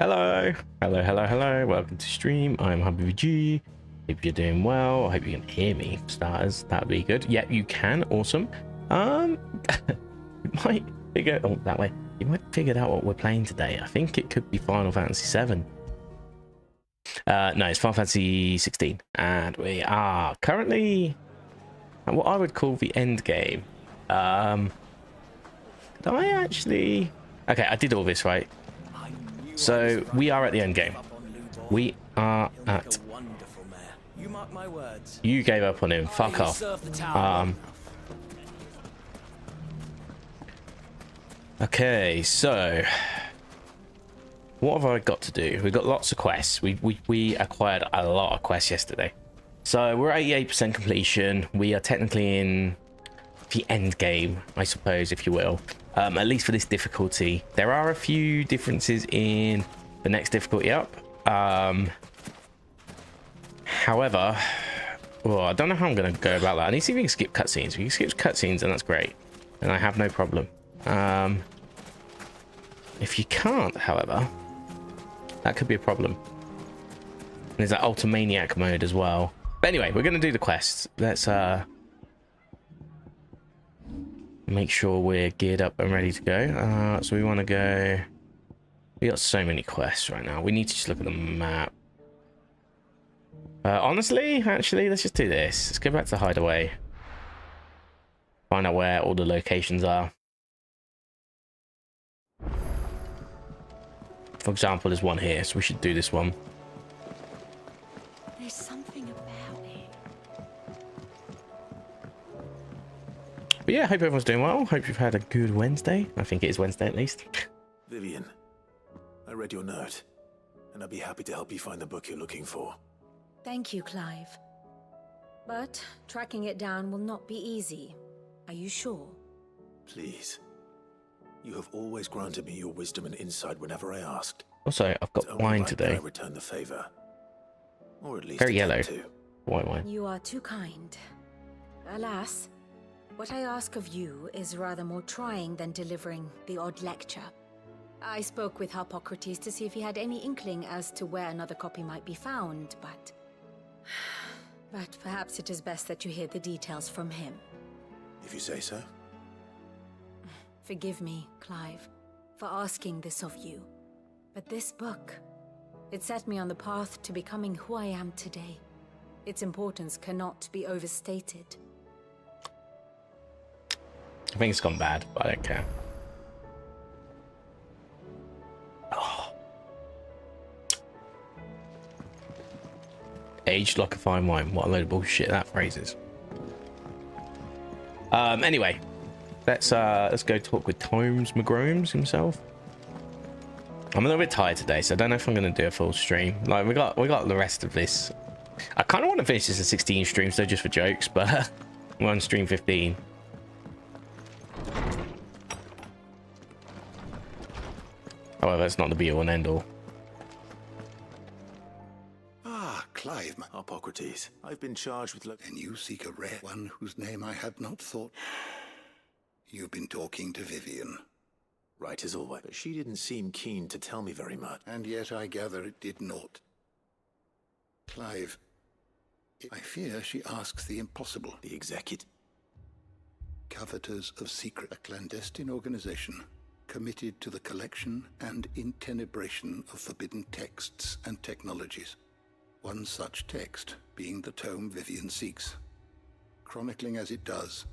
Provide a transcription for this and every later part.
Hello, hello. Welcome to stream. I'm HubbyVG. Hope you're doing well. I hope you can hear me, for starters. That'd be good. Yeah, you can. Awesome. You might figure that way. You might have figured out what we're playing today. I think it could be Final Fantasy VII. No, it's Final Fantasy 16, and we are currently at what I would call the end game. Did I actually? Okay, I did all this right. So we are at the end game. We are at. You gave up on him. Fuck off. Okay, so what have I got to do? We've got lots of quests. We acquired a lot of quests yesterday. So we're at 88% completion. We are technically in the end game, I suppose, if you will. At least for this difficulty. There are a few differences in the next difficulty up. However, well, I don't know how I'm going to go about that. I need to see if we can skip cutscenes. If you can skip cutscenes, then that's great. And I have no problem. If you can't, however, that could be a problem. And there's that Ultimaniac mode as well. But anyway, we're going to do the quests. Let's make sure we're geared up and ready to go. So we want to go. We got so many quests right now. We need to just look at the map. Honestly, actually, let's just do this. Let's go back to the hideaway. Find out where all the locations are. For example, there's one here, so we should do this one. There's something about it. But yeah, hope everyone's doing well. Hope you've had a good Wednesday. I think it is Wednesday at least. Vivian, I read your note, and I'd be happy to help you find the book you're looking for. Thank you, Clive. But tracking it down will not be easy. Are you sure? Please. You have always granted me your wisdom and insight whenever I asked. Also, I've got wine today. I return the favor. Or at least very yellow. White wine. You are too kind. Alas, what I ask of you is rather more trying than delivering the odd lecture. I spoke with Hippocrates to see if he had any inkling as to where another copy might be found, but perhaps it is best that you hear the details from him. If you say so. Forgive me, Clive, for asking this of you. But this book, it set me on the path to becoming who I am today. Its importance cannot be overstated. I think it's gone bad, but I don't care. Oh. Aged like a fine wine. What a load of bullshit that phrase is. Anyway, let's go talk with Tomes McGromes himself. I'm a little bit tired today, so I don't know if I'm going to do a full stream. Like we got the rest of this. I kind of want to finish this at 16 streams, though, just for jokes, but we're on stream 15. However, that's not the be-all and end-all. Ah, Clive, my Hippocrates. I've been charged with... And you seek a rare one whose name I had not thought. You've been talking to Vivian. Right as always. But she didn't seem keen to tell me very much. And yet I gather it did not. Clive, I fear she asks the impossible. The executive. Coveters of Secret, a clandestine organization committed to the collection and intenebration of forbidden texts and technologies. One such text being the tome Vivian seeks, chronicling as it does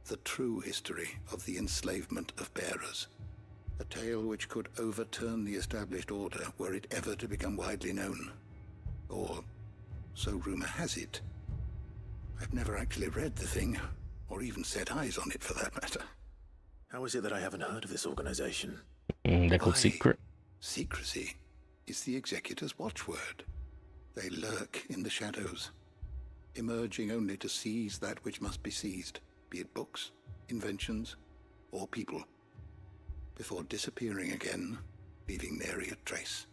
the true history of the enslavement of bearers. A tale which could overturn the established order were it ever to become widely known. Or, so rumor has it. I've never actually read the thing, or even set eyes on it for that matter. How is it that I haven't heard of this organization? They're called Secret. Secrecy is the Executor's watchword. They lurk in the shadows, emerging only to seize that which must be seized, be it books, inventions, or people, before disappearing again, leaving nary a trace.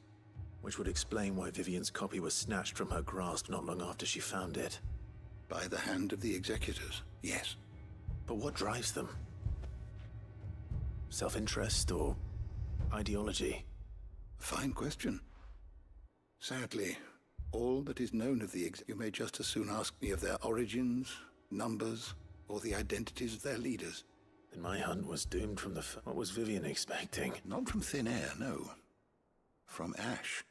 Which would explain why Vivian's copy was snatched from her grasp not long after she found it. By the hand of the Executors, yes. But what drives them? Self-interest or ideology? Fine question. Sadly, all that is known of the you may just as soon ask me of their origins, numbers, or the identities of their leaders. Then my hunt was doomed from the what was Vivian expecting? Not from thin air, no. From ash.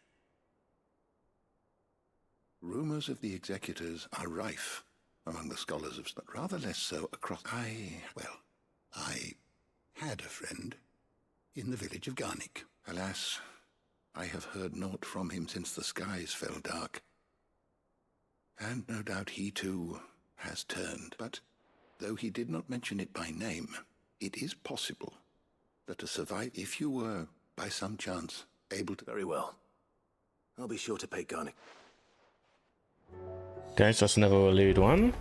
Rumors of the executors are rife among the scholars of, but rather less so across. I had a friend in the village of Garnick. Alas, I have heard naught from him since the skies fell dark. And no doubt he too has turned. But though he did not mention it by name, it is possible that to survive, if you were, by some chance, able to... Very well. I'll be sure to pay Garnick. Okay, so that's another lewd one.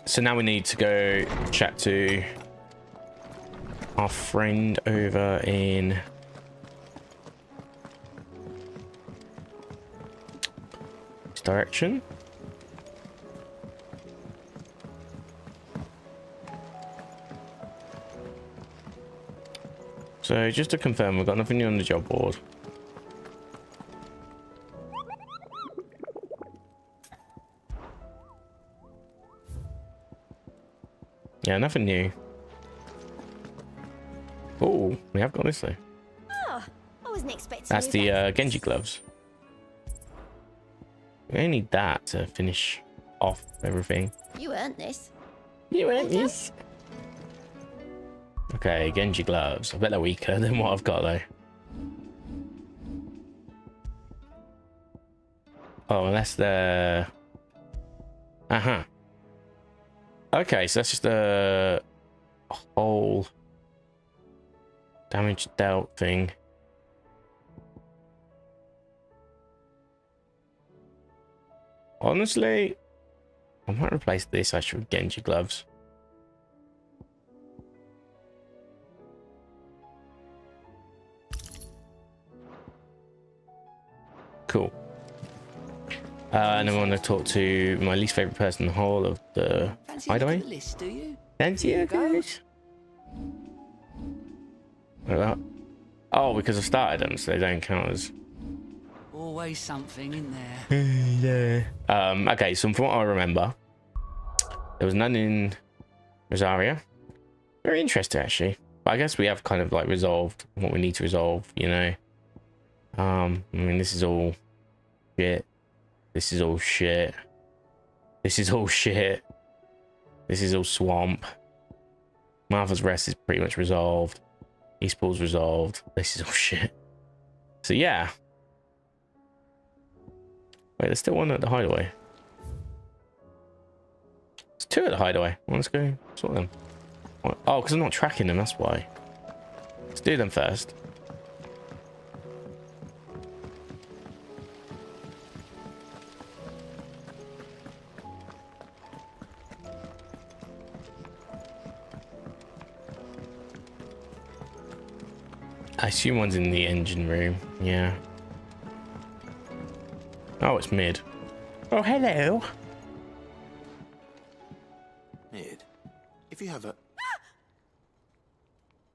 So now we need to go chat to our friend over in this direction. So just to confirm, we've got nothing new on the job board. Yeah, nothing new. Oh, we have got this though. Oh, I wasn't expecting That's you the Genji gloves. We only need that to finish off everything. You earned this. You earned this. Okay, Genji gloves. I bet they're weaker than what I've got though. Oh, unless they're... Uh-huh. Okay, so that's just a whole damage dealt thing. Honestly, I might replace this actually with Genji gloves. Cool. And I want to talk to my least favorite person in the whole of the hideaway. List, do you? Fancy you guys? Oh, because I started them, so they don't count as. Always something in there. Yeah. Okay, so from what I remember, there was none in Rosaria. Very interesting, actually. But I guess we have kind of like resolved what we need to resolve, you know. I mean, this is all shit. This is all shit. This is all shit. This is all swamp. Martha's Rest is pretty much resolved. Eastpool's resolved. This is all shit. So yeah. Wait, there's still one at the hideaway. There's two at the hideaway. Well, let's go sort them. Oh, because I'm not tracking them, that's why. Let's do them first. I assume one's in the engine room. Yeah. Oh, it's mid. Oh, hello. Mid. If you have a...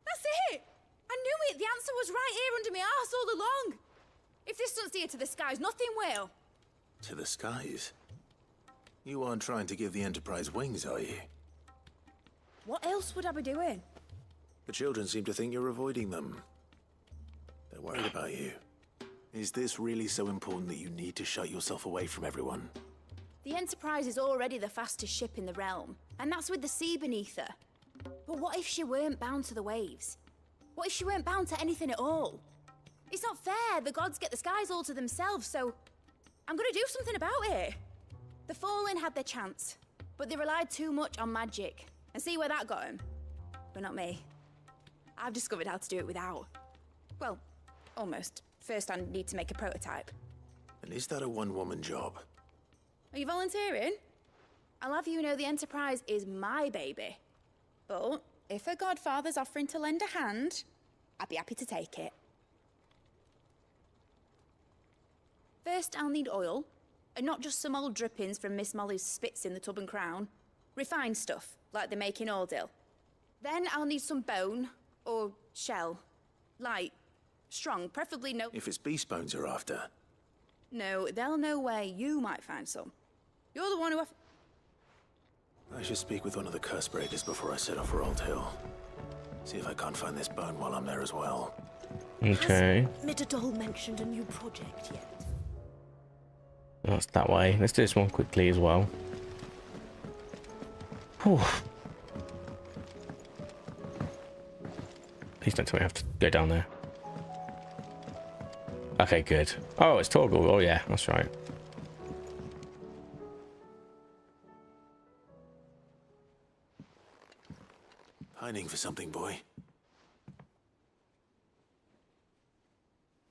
That's it! I knew it! The answer was right here under my arse all along! If this doesn't steer to the skies, nothing will. To the skies? You aren't trying to give the Enterprise wings, are you? What else would I be doing? The children seem to think you're avoiding them. They're worried about you. Is this really so important that you need to shut yourself away from everyone? The Enterprise is already the fastest ship in the realm, and that's with the sea beneath her. But what if she weren't bound to the waves? What if she weren't bound to anything at all? It's not fair. The gods get the skies all to themselves, so I'm gonna do something about it. The Fallen had their chance, but they relied too much on magic. And see where that got them? But not me. I've discovered how to do it without. Well, almost. First, I need to make a prototype. And is that a one-woman job? Are you volunteering? I'll have you know the Enterprise is my baby. But if her godfather's offering to lend a hand, I'd be happy to take it. First, I'll need oil, and not just some old drippings from Miss Molly's spits in the Tub and Crown. Refined stuff, like they make in Ordil. Then I'll need some bone, or shell. Like, strong, preferably no... If it's beast bones you're after. No, they'll know where you might find some. You're the one who... I should speak with one of the curse breakers before I set off for Old Hill. See if I can't find this bone while I'm there as well. Okay. Has Mitterdol mentioned a new project yet? That's that way. Let's do this one quickly as well. Whew. Please don't tell me I have to go down there. Okay, good. Oh, it's Torgal. Oh yeah, that's right. Pining for something, boy.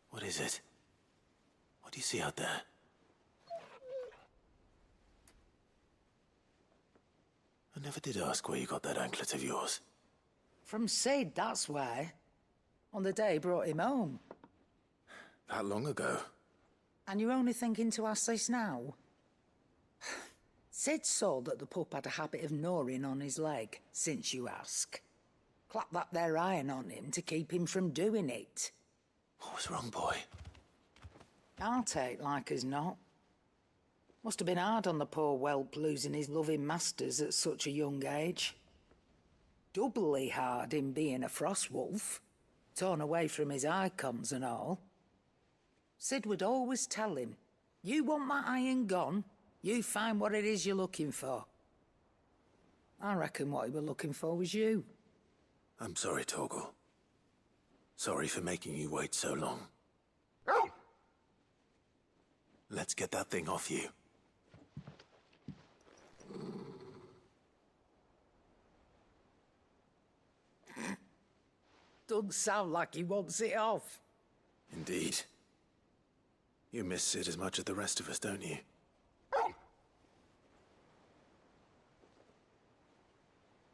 What is it? What do you see out there? I never did ask where you got that anklet of yours. From Sid, that's why. On the day he brought him home. That long ago? And you're only thinking to ask this now? Sid saw that the pup had a habit of gnawing on his leg, since you ask. Clap that there iron on him to keep him from doing it. What was wrong, boy? I'll take like as not. Must have been hard on the poor whelp losing his loving masters at such a young age. Doubly hard in being a frost wolf, torn away from his icons and all. Sid would always tell him, you want my iron gone, you find what it is you're looking for. I reckon what he were looking for was you. I'm sorry, Torgal. Sorry for making you wait so long. Let's get that thing off you. Doesn't sound like he wants it off. Indeed. You miss Sid as much as the rest of us, don't you?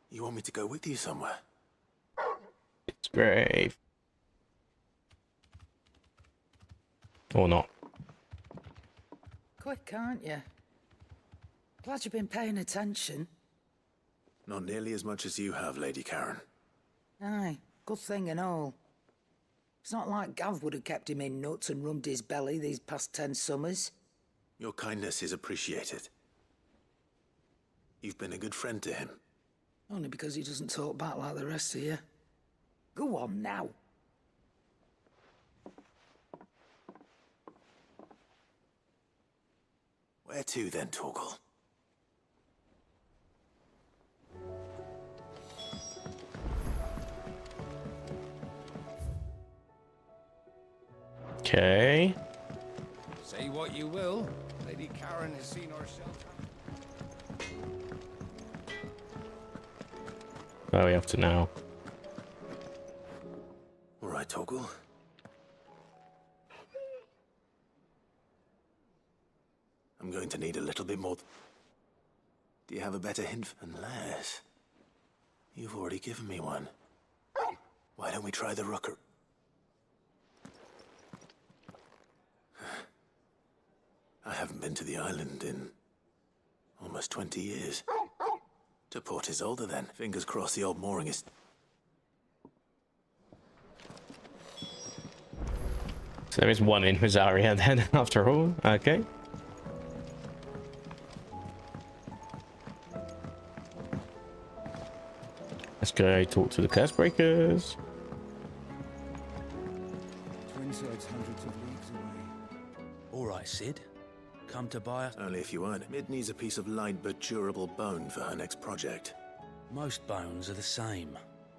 You want me to go with you somewhere? It's brave. Or not. Quick, aren't you? Glad you've been paying attention. Not nearly as much as you have, Lady Karen. Aye, good thing and all. It's not like Gav would have kept him in nuts and rubbed his belly these past 10 summers. Your kindness is appreciated. You've been a good friend to him. Only because he doesn't talk back like the rest of you. Go on now. Where to then, Torgal? Okay. Say what you will, Lady Karen has seen herself. Where are we up to now? All right, Torgal. I'm going to need a little bit more. Do you have a better hint? Unless you've already given me one. Why don't we try the rooker? I haven't been to the island in almost 20 years. To Port Isolde, then. Fingers crossed the old mooring is... So there is one in Rosaria then, after all. Okay. Let's go talk to the curse breakers. Twinside's hundreds of leagues away. All right, Sid. Come to buy us. Only if you earn. Mid needs a piece of light but durable bone for her next project. Most bones are the same.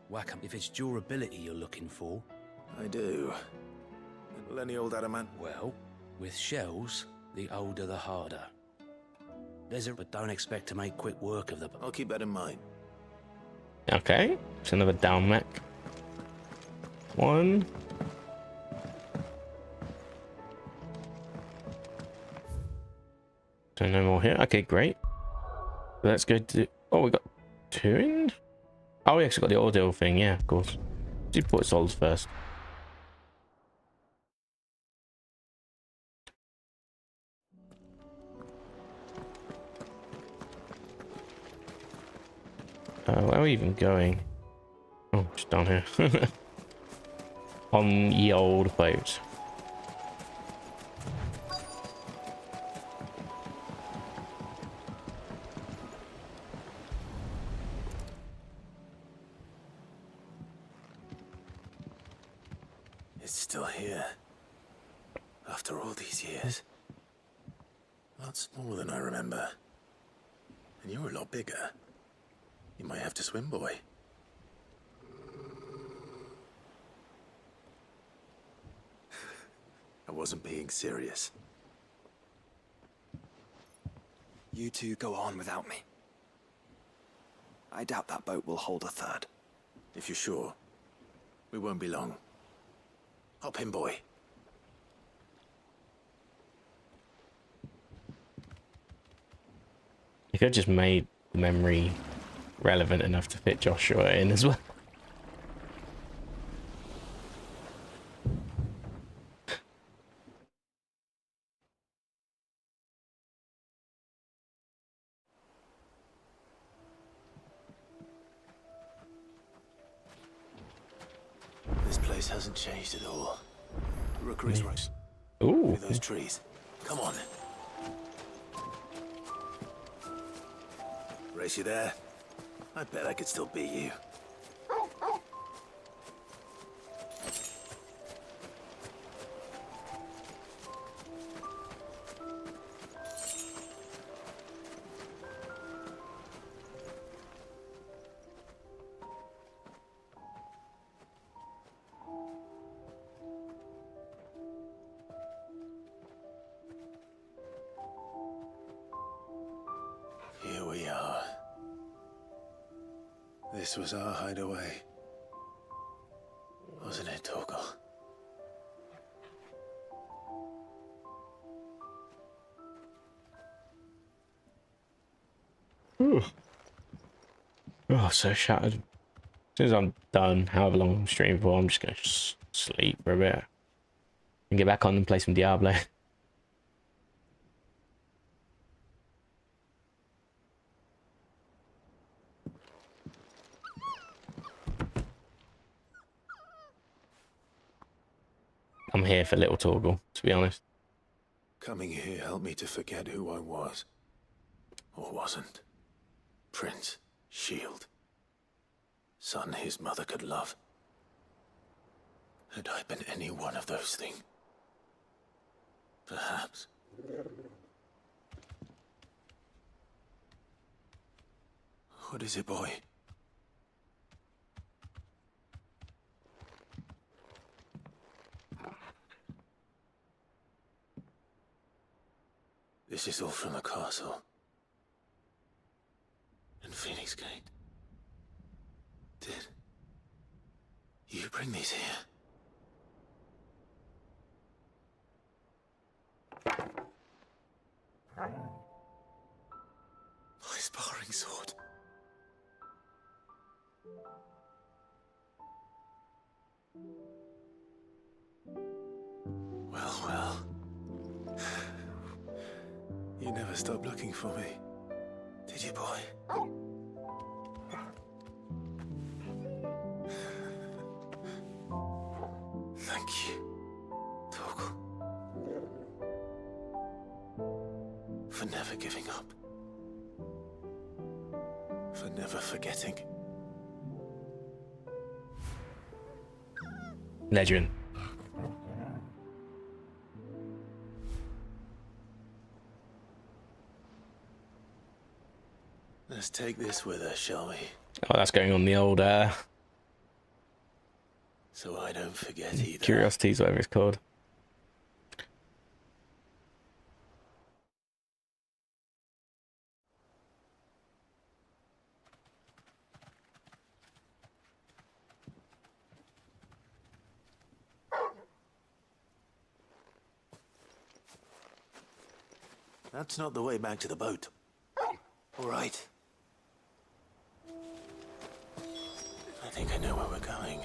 Whack 'em. If it's durability you're looking for, I do. Will any old adamant? well, with shells, the older the harder. But don't expect to make quick work of the... I'll keep that in mind. Okay. It's another down mech. One. So no more here. Okay, great. Let's go to... Oh, we got two in? Oh, we actually got the ordeal thing. Yeah, of course. Let's put souls first. Where are we even going? Oh, just down here. on ye old boat. It's still here. After all these years. A lot smaller than I remember. And you're a lot bigger. You might have to swim, boy. I wasn't being serious. You two go on without me. I doubt that boat will hold a third. If you're sure, we won't be long. Hop in, boy. You could have just made the memory relevant enough to fit Joshua in as well. This place hasn't changed at all. Rookery's right. Ooh. Through those trees. Come on. Race you there? I bet I could still beat you. Here we are. This was our hideaway. Wasn't it, Torgal? Ooh. Oh, so shattered. As soon as I'm done, however long I'm streaming for, I'm just gonna sleep for a bit and get back on and play some Diablo. I'm here for little Torgal, to be honest. Coming here helped me to forget who I was. Or wasn't. Prince, shield. Son his mother could love. Had I been any one of those things? Perhaps. What is it, boy? This is all from the castle. And Phoenix Gate. Did you bring these here? My sparring sword. Well, well. You never stopped looking for me, did you, boy? Thank you, Torgal. For never giving up. For never forgetting. Legend. Let's take this with us, shall we? Oh, that's going on the old So I don't forget either. Curiosities, whatever it's called. That's not the way back to the boat. All right. I think I know where we're going.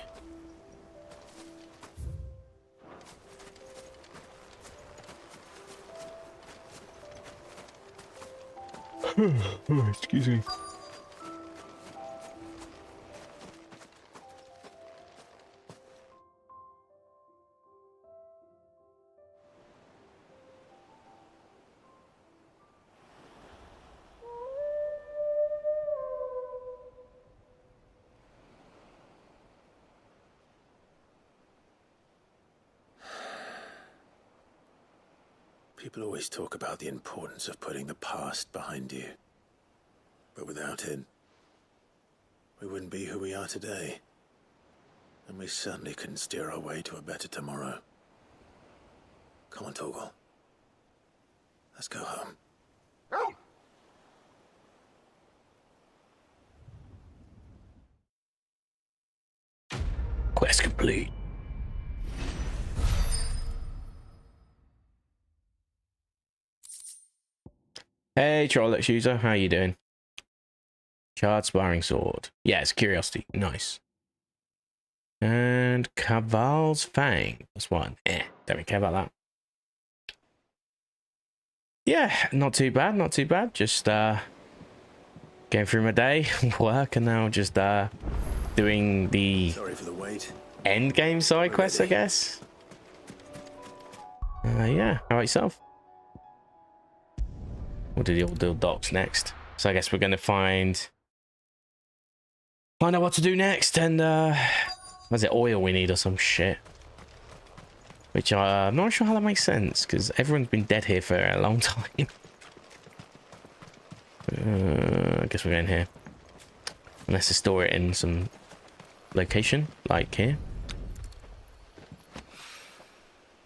Oh, excuse me. People always talk about the importance of putting the past behind you. But without it, we wouldn't be who we are today. And we certainly couldn't steer our way to a better tomorrow. Come on, Torgal. Let's go home. Quest complete. Hey, Chronoliths user, how you doing? Charred sparring sword. Yeah, it's curiosity. Nice. And Caval's Fang. That's one. Don't really care about that. Yeah, not too bad, not too bad. Just going through my day, work, and now just doing the Sorry for the wait. end game side quests, I guess. Yeah, how about yourself? We'll do the old docs next. So I guess we're gonna find out what to do next, and was it oil we need or some shit? Which I'm not sure how that makes sense, because everyone's been dead here for a long time. I guess we're going here. Unless to store it in some location, like here.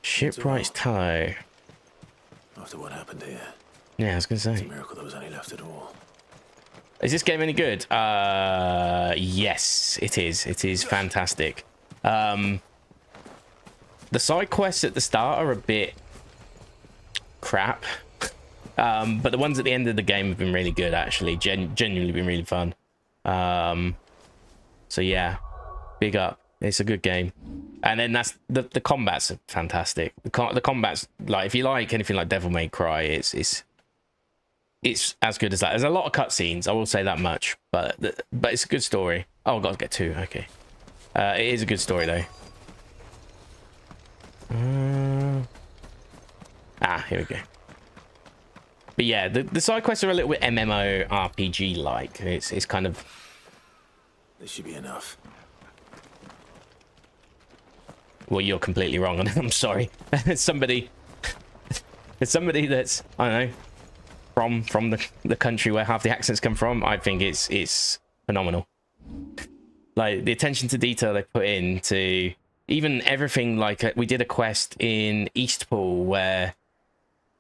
Shipwright's Tallow. After what happened here, Yeah, I was going to it's say. a miracle there was any left at all. Is this game any good? Yes, it is. It is fantastic. The side quests at the start are a bit crap. But the ones at the end of the game have been really good, actually. Genuinely been really fun. So yeah, big up. It's a good game. And then that's the combats are fantastic. The combats, like, if you like anything like Devil May Cry, it's as good as that. There's a lot of cutscenes, I will say that much, but it's a good story. Oh, I've got to get two. Okay. It is a good story though. Here we go. But yeah, the side quests are a little bit MMO RPG like. It's kind of. This should be enough. Well, you're completely wrong on it. I'm sorry. It's somebody that's, I don't know, from the country where half the accents come from. I think it's phenomenal. Like the attention to detail they put into even everything. Like we did a quest in Eastpool where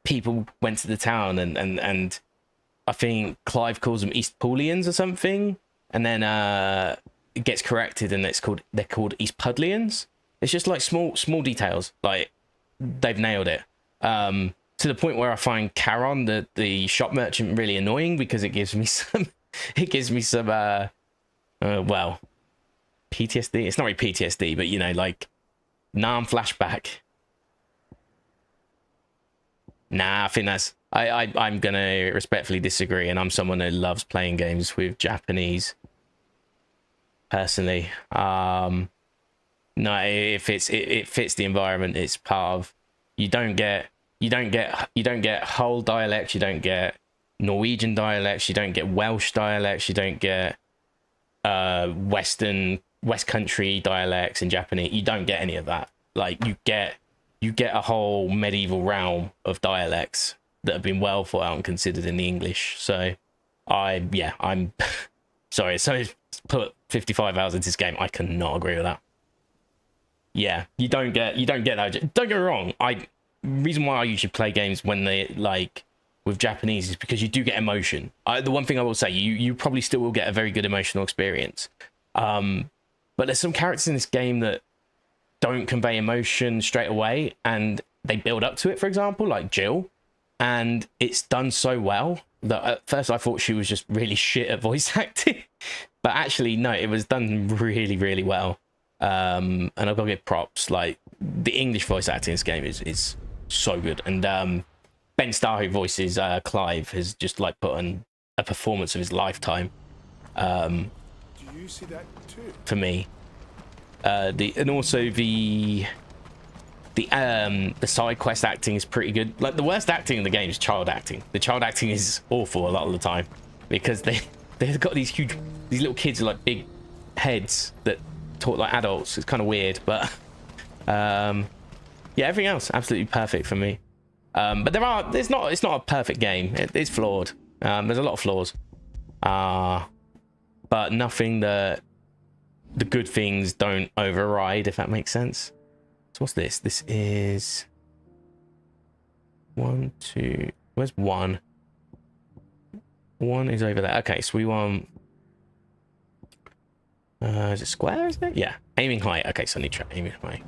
people went to the town and I think Clive calls them Eastpoolians or something, and then it gets corrected and they're called East Pudlians. It's just like small details. Like they've nailed it. To the point where I find Charon, the shop merchant, really annoying because it gives me some well, PTSD. It's not really PTSD, but you know, like Nam flashback. Nah, I think that's I'm gonna respectfully disagree, and I'm someone who loves playing games with Japanese personally. No, it fits the environment. It's part of. You don't get whole dialects. You don't get Norwegian dialects. You don't get Welsh dialects. You don't get West Country dialects in Japanese. You don't get any of that. Like you get a whole medieval realm of dialects that have been well thought out and considered in the English. So I'm sorry. So put 55 hours into this game. I cannot agree with that. Yeah, you don't get that. Don't get me wrong. Reason why I usually play games when they like with Japanese is because you do get emotion. The one thing I will say, you probably still will get a very good emotional experience. But there's some characters in this game that don't convey emotion straight away, and they build up to it. For example, like Jill, and it's done so well that at first I thought she was just really shit at voice acting, but actually no, it was done really, really well. And I've got to give props. Like the English voice acting in this game is so good, and Ben Starr, who voices Clive, has just like put on a performance of his lifetime. Do you see that too? For me, and also the side quest acting is pretty good. Like the worst acting in the game is child acting. The child acting is awful a lot of the time because they've got these little kids with like big heads that talk like adults. It's kind of weird, but yeah, everything else absolutely perfect for me. But it's not a perfect game. It's flawed. There's a lot of flaws. But nothing that the good things don't override, if that makes sense. So what's this? This is 1, 2. Where's 1? 1 is over there. Okay, so we want. Is it square? Is it? Yeah, aiming height. Okay, so I need to aiming height.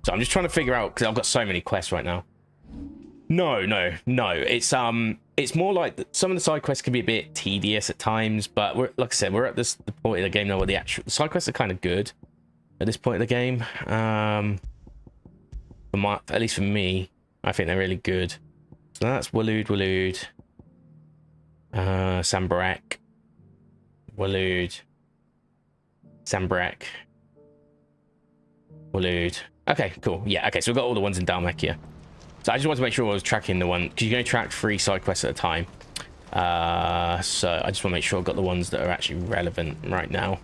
So I'm just trying to figure out because I've got so many quests right now. No. It's more like some of the side quests can be a bit tedious at times, but like I said, we're at the point of the game now where the side quests are kind of good at this point of the game. At least for me, I think they're really good. So that's Waloed, Sambarak, Waloed, Sambarak, Waloed. Okay, cool. Yeah, okay, so we've got all the ones in Dalmekia. So I just wanted to make sure I was tracking the one, because you can only track 3 side quests at a time. So I just want to make sure I've got the ones that are actually relevant right now.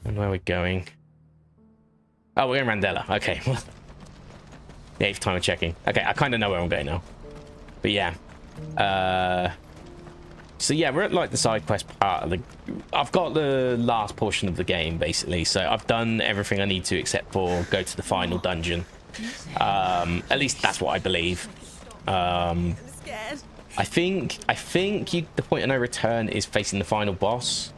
And where are we going? Oh, we're in Randella. Okay. The 8th time of checking. Okay, I kind of know where I'm going now. But yeah. So yeah, we're at like the side quest part of the... I've got the last portion of the game, basically. So I've done everything I need to except for go to the final dungeon. At least that's what I believe. I think the point of no return is facing the final boss,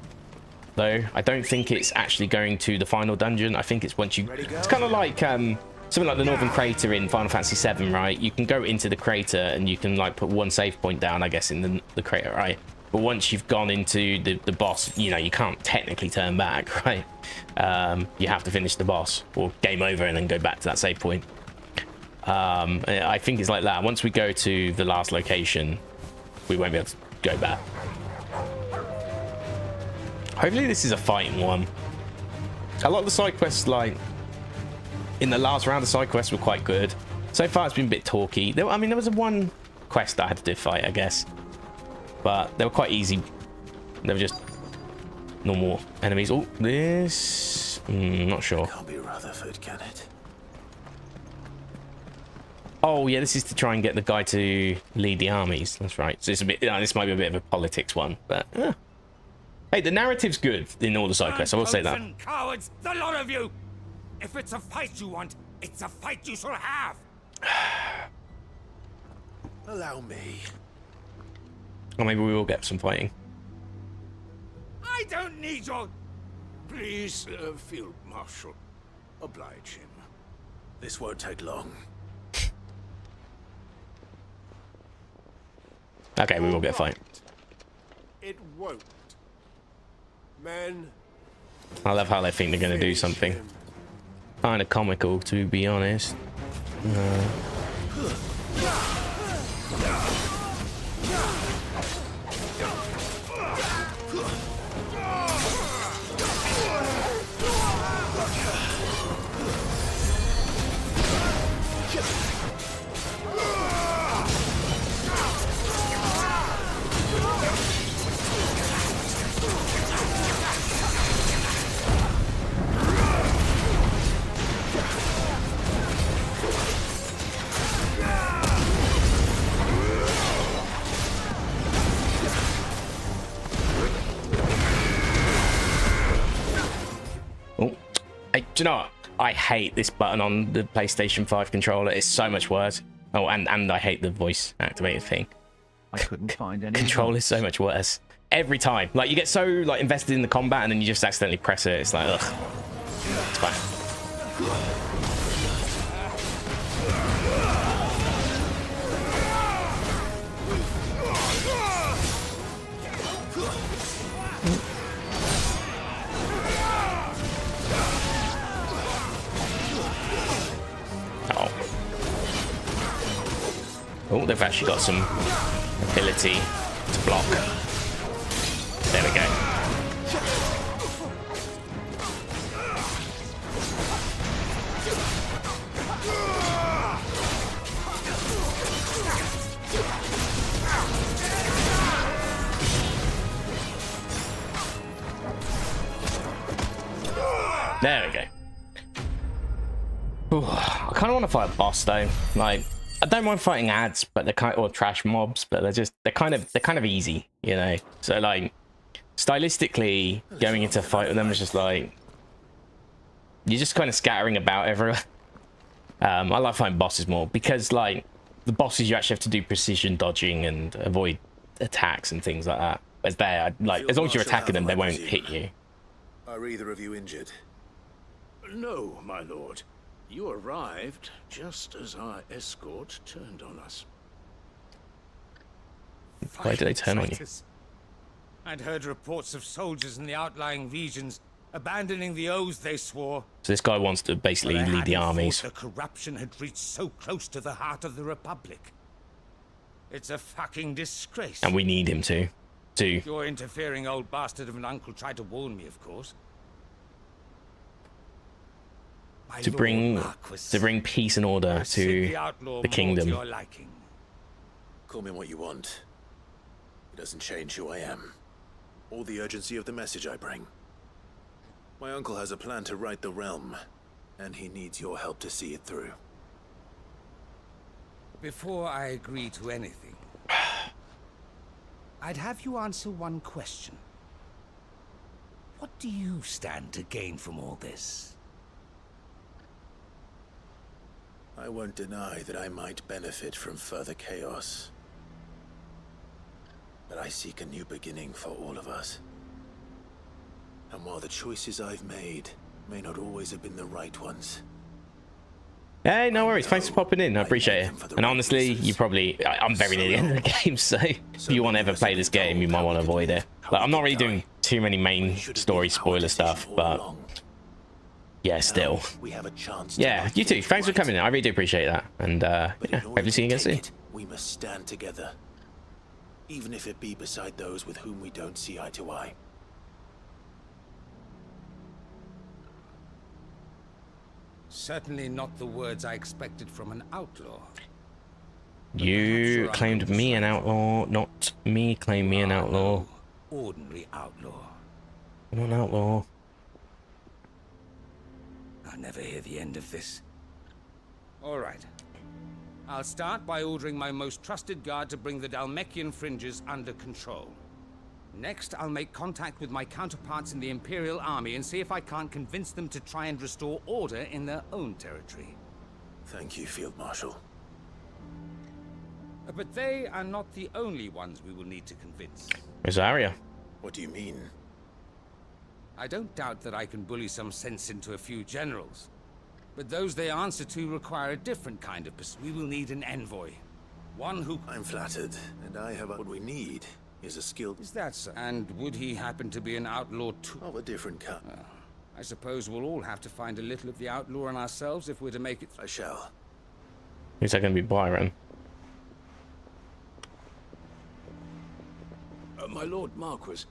though. I don't think it's actually going to the final dungeon. I think it's once you... It's kind of like something like the Northern Crater in Final Fantasy VII, right? You can go into the crater and you can like put one save point down, I guess, in the crater, right? But once you've gone into the boss, you know, you can't technically turn back, right? You have to finish the boss or game over and then go back to that save point. I think it's like that. Once we go to the last location, we won't be able to go back. Hopefully this is a fighting one. A lot of the side quests, like in the last round of side quests, were quite good. So far it's been a bit talky. There was one quest that I had to do fight, I guess, but they were quite easy. They were just normal enemies. Oh, this... not sure. Can't be Rutherford, can it? Oh, yeah, this is to try and get the guy to lead the armies. That's right. So it's a bit... this might be a bit of a politics one, but... Hey, the narrative's good in all the side quests, I will say that. Cowards, the lot of you! If it's a fight you want, it's a fight you shall have! Allow me. Or maybe we will get some fighting. I don't need your... Please, Field Marshal, oblige him. This won't take long. Okay, we will get a fight. It won't. Men... I love how they think they're going to do something. Kind of comical, to be honest. Do you know what? I hate this button on the PlayStation 5 controller. It's so much worse. Oh, and I hate the voice activated thing. I couldn't find any. Control is so much worse. Every time. Like, you get so like invested in the combat and then you just accidentally press it. It's like, ugh. It's fine. Oh, they've actually got some ability to block. There we go. There we go. Ooh, I kind of want to fight a boss though. Like, I don't mind fighting ads, but they're or trash mobs, but they're kind of easy, you know. So like stylistically, going into a fight with them is just like you're just kind of scattering about everywhere. I like fighting bosses more because like the bosses you actually have to do precision dodging and avoid attacks and things like that. As there, like as long as you're attacking them, they won't hit you. Are either of you injured? No, my lord. You arrived just as our escort turned on us. Why did they turn on you? I'd heard reports of soldiers in the outlying regions abandoning the oaths they swore. So this guy wants to basically lead the armies. The corruption had reached so close to the heart of the Republic. It's a fucking disgrace. And we need him to. Your interfering old bastard of an uncle tried to warn me, of course. To bring peace and order to the kingdom. Call me what you want. It doesn't change who I am, or the urgency of the message I bring. My uncle has a plan to right the realm, and he needs your help to see it through. Before I agree to anything, I'd have you answer one question. What do you stand to gain from all this? I won't deny that I might benefit from further chaos. But I seek a new beginning for all of us. And while the choices I've made may not always have been the right ones... Hey, no worries. Thanks for popping in. I appreciate it. And honestly, you probably... I'm very near the end of the game, so if you want to ever play this game, you might want to avoid it. Like, I'm not really doing too many main story spoiler stuff, but... yeah, still. Yeah, you too. Thanks for coming in. I really do appreciate that. And, yeah, hopefully see you again soon. We must stand together. Even if it be beside those with whom we don't see eye to eye. Certainly not the words I expected from an outlaw. You claimed me an outlaw, not me claim me an outlaw. Ordinary outlaw. I'm not an outlaw. I'll never hear the end of this. All right. I'll start by ordering my most trusted guard to bring the Dhalmekian fringes under control. Next, I'll make contact with my counterparts in the Imperial Army and see if I can't convince them to try and restore order in their own territory. Thank you, Field Marshal. But they are not the only ones we will need to convince. Where's Arya? What do you mean? I don't doubt that I can bully some sense into a few generals. But those they answer to require a different kind of person. We will need an envoy. One who... I'm flattered, and I have what we need is a skilled... Is that so? And would he happen to be an outlaw too? Of a different kind. I suppose we'll all have to find a little of the outlaw in ourselves if we're to make it... I shall. Who's that going to be, Byron? My Lord Marquis.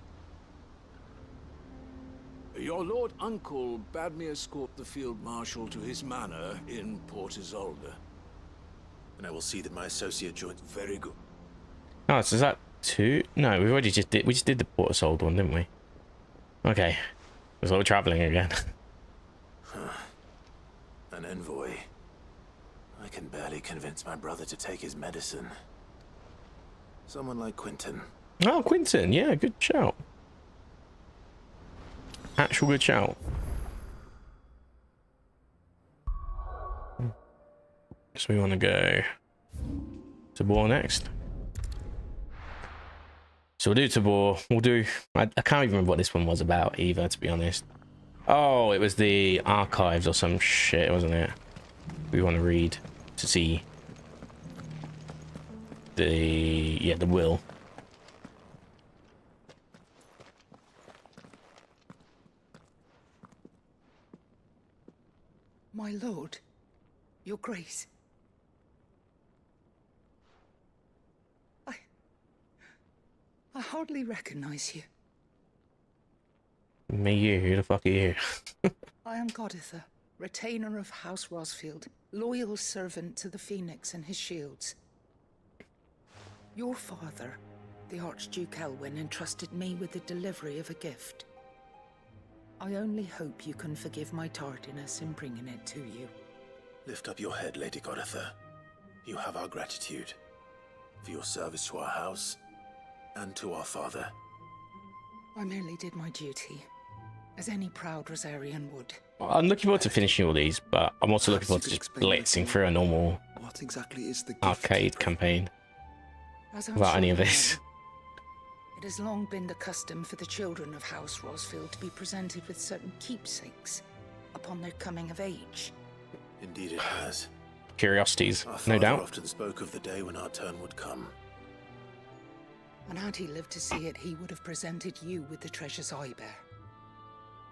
Your Lord Uncle bade me escort the Field Marshal to his manor in Port Isolde. And I will see that my associate joins. Very good. Oh, so is that two? No, we just did the Port Isolde one, didn't we? Okay. So we're traveling again. An envoy. I can barely convince my brother to take his medicine. Someone like Quentin. Oh, Quentin. Yeah, good shout. Actual good shout. So we want to go to war next. So we'll do Tabor. We'll do... I can't even remember what this one was about either, to be honest. Oh, it was the archives or some shit, wasn't it? We want to read to see the will. My lord, your grace. I hardly recognize you. Me, you? Who the fuck are you? I am Goditha, retainer of House Rosfield, loyal servant to the Phoenix and his shields. Your father, the Archduke Elwyn, entrusted me with the delivery of a gift. I only hope you can forgive my tardiness in bringing it to you. Lift up your head, Lady Goditha. You have our gratitude for your service to our house and to our father. I merely did my duty, as any proud Rosarian would. I'm looking forward to finishing all these, but I'm also looking forward to just blitzing through a normal What exactly is the arcade campaign As I'm without sure any of you this. know, it has long been the custom for the children of House Rosfield to be presented with certain keepsakes upon their coming of age. Indeed it has. Curiosities, Our no father doubt. often spoke of the day when our turn would come. And had he lived to see it, he would have presented you with the treasures I bear.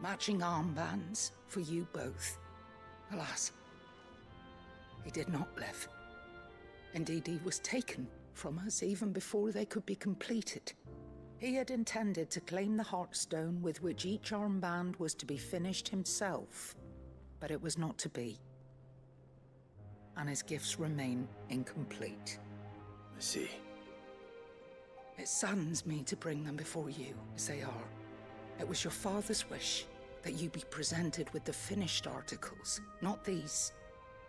Matching armbands for you both. Alas, he did not live. Indeed, he was taken from us even before they could be completed. He had intended to claim the Heartstone with which each armband was to be finished himself, but it was not to be. And his gifts remain incomplete. I see. It saddens me to bring them before you, as they are. It was your father's wish that you be presented with the finished articles, not these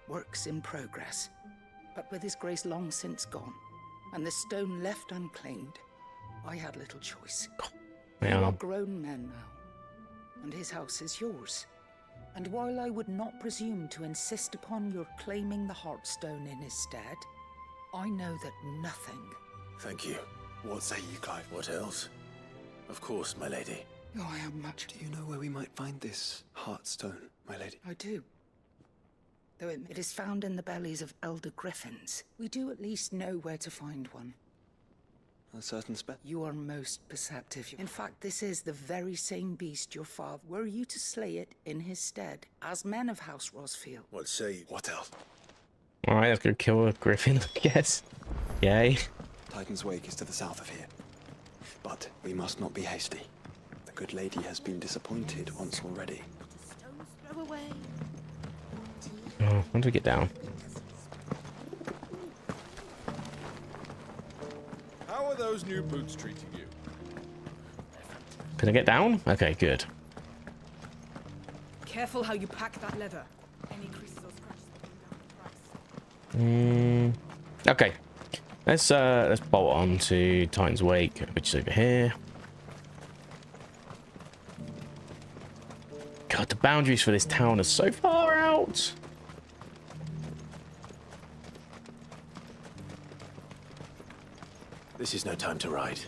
works in progress. But with his grace long since gone, and the stone left unclaimed, I had little choice. You are grown men now, and his house is yours. And while I would not presume to insist upon your claiming the Heartstone in his stead, I know that nothing... Thank you. What say you, Clive? What else? Of course, my lady. Oh, I am much... Do you know where we might find this Heartstone, my lady? I do. Though it is found in the bellies of elder griffins, we do at least know where to find one. A certain spec? You are most perceptive. In fact, this is the very same beast your father... Were you to slay it in his stead, as men of House Rosfield? What say you? What else? Alright, let's go kill a griffin, I guess. Yay. Titan's Wake is to the south of here. But we must not be hasty. The good lady has been disappointed once already. Stones throw away. Oh, when do we get down? How are those new boots treating you? Can I get down? Okay, good. Careful how you pack that leather. Any creases or scratches will bring down the price. Okay. Let's bolt on to Titan's Wake, which is over here. God, the boundaries for this town are so far out. This is no time to ride.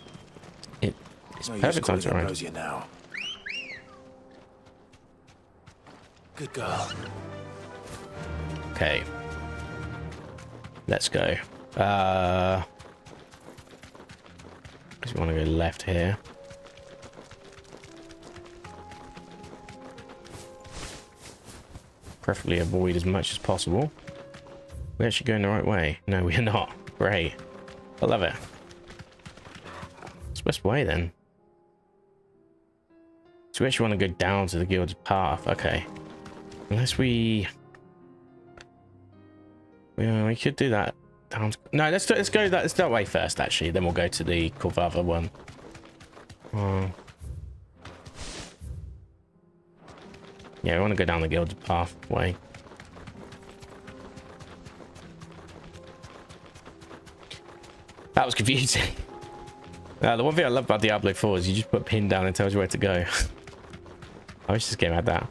It's no perfect time to ride. Rosia now. Good girl. Okay. Let's go. Because we want to go left here. Preferably avoid as much as possible. We're actually going the right way. No, we're not. Great. I love it. It's the best way then. So we actually want to go down to the guild's path. Okay. Unless we... Yeah, we could do that. No, let's go that way first, actually. Then we'll go to the Corvava one. Yeah, we want to go down the guild's pathway. That was confusing. The one thing I love about Diablo 4 is you just put a pin down and it tells you where to go. I wish this game had that.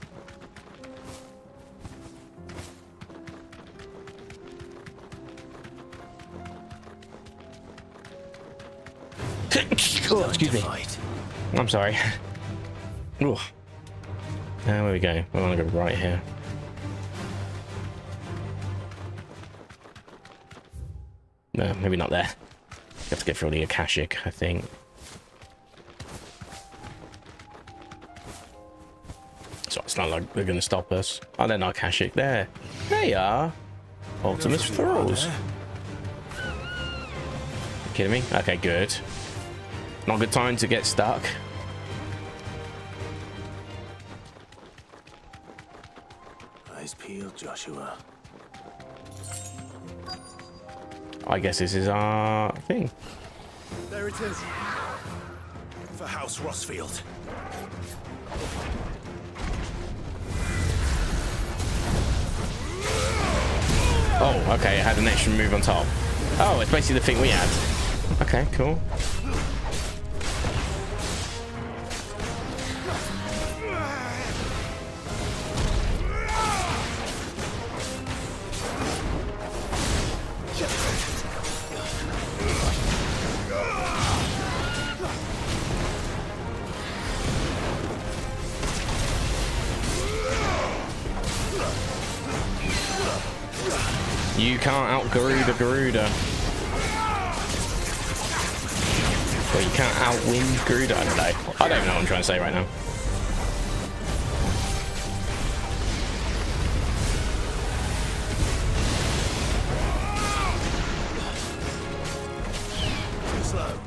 Oh, excuse me. I'm sorry. Ooh. There we go. We want to go right here. No, maybe not there. You have to get through the Akashic, I think. So it's not like they're going to stop us. Oh, they're not Akashic. There. They are. Ultimus Thralls. Kidding me? Okay, good. Not a good time to get stuck. Eyes peeled, Joshua. I guess this is our thing. There it is. For House Rosfield. Oh, okay, it had an extra move on top. Oh, it's basically the thing we had. Okay, cool. You can't out-Garuda Garuda. Well, you can't outwin Garuda. I don't know. I don't even know what I'm trying to say right now. Slow.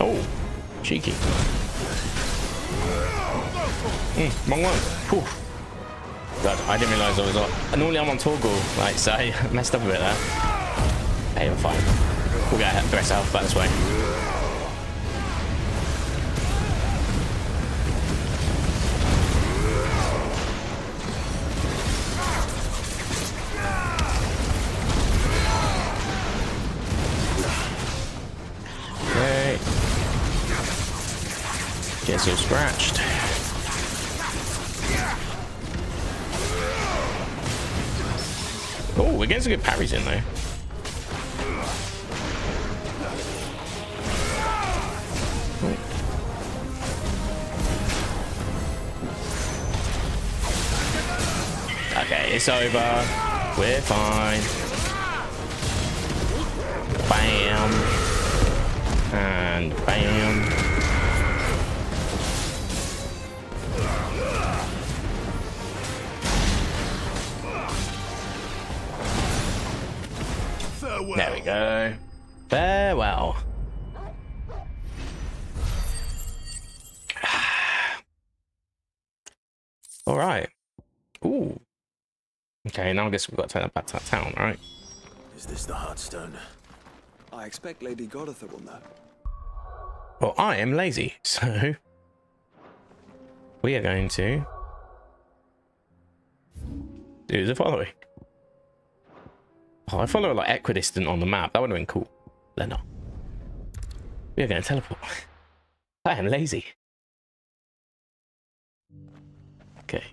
Oh, cheeky. Wrong one. Whew. God, I didn't realise I was on. Normally I'm on toggle, like, so I messed up a bit there. Hey, we're fine. We'll get the rest of health back this way. Gets all scratched. Oh, we're getting some good parries in there. Okay, it's over. We're fine. Bam. And bam. There we go. Farewell. All right. Ooh. Okay, now I guess we've got to turn back to that town, right? Is this the Heartstone? I expect Lady Goditha will know. Well, I am lazy, so we are going to do the following. Oh, I follow like equidistant on the map. That would have been cool. They're not. We are going to teleport. I am lazy. Okay.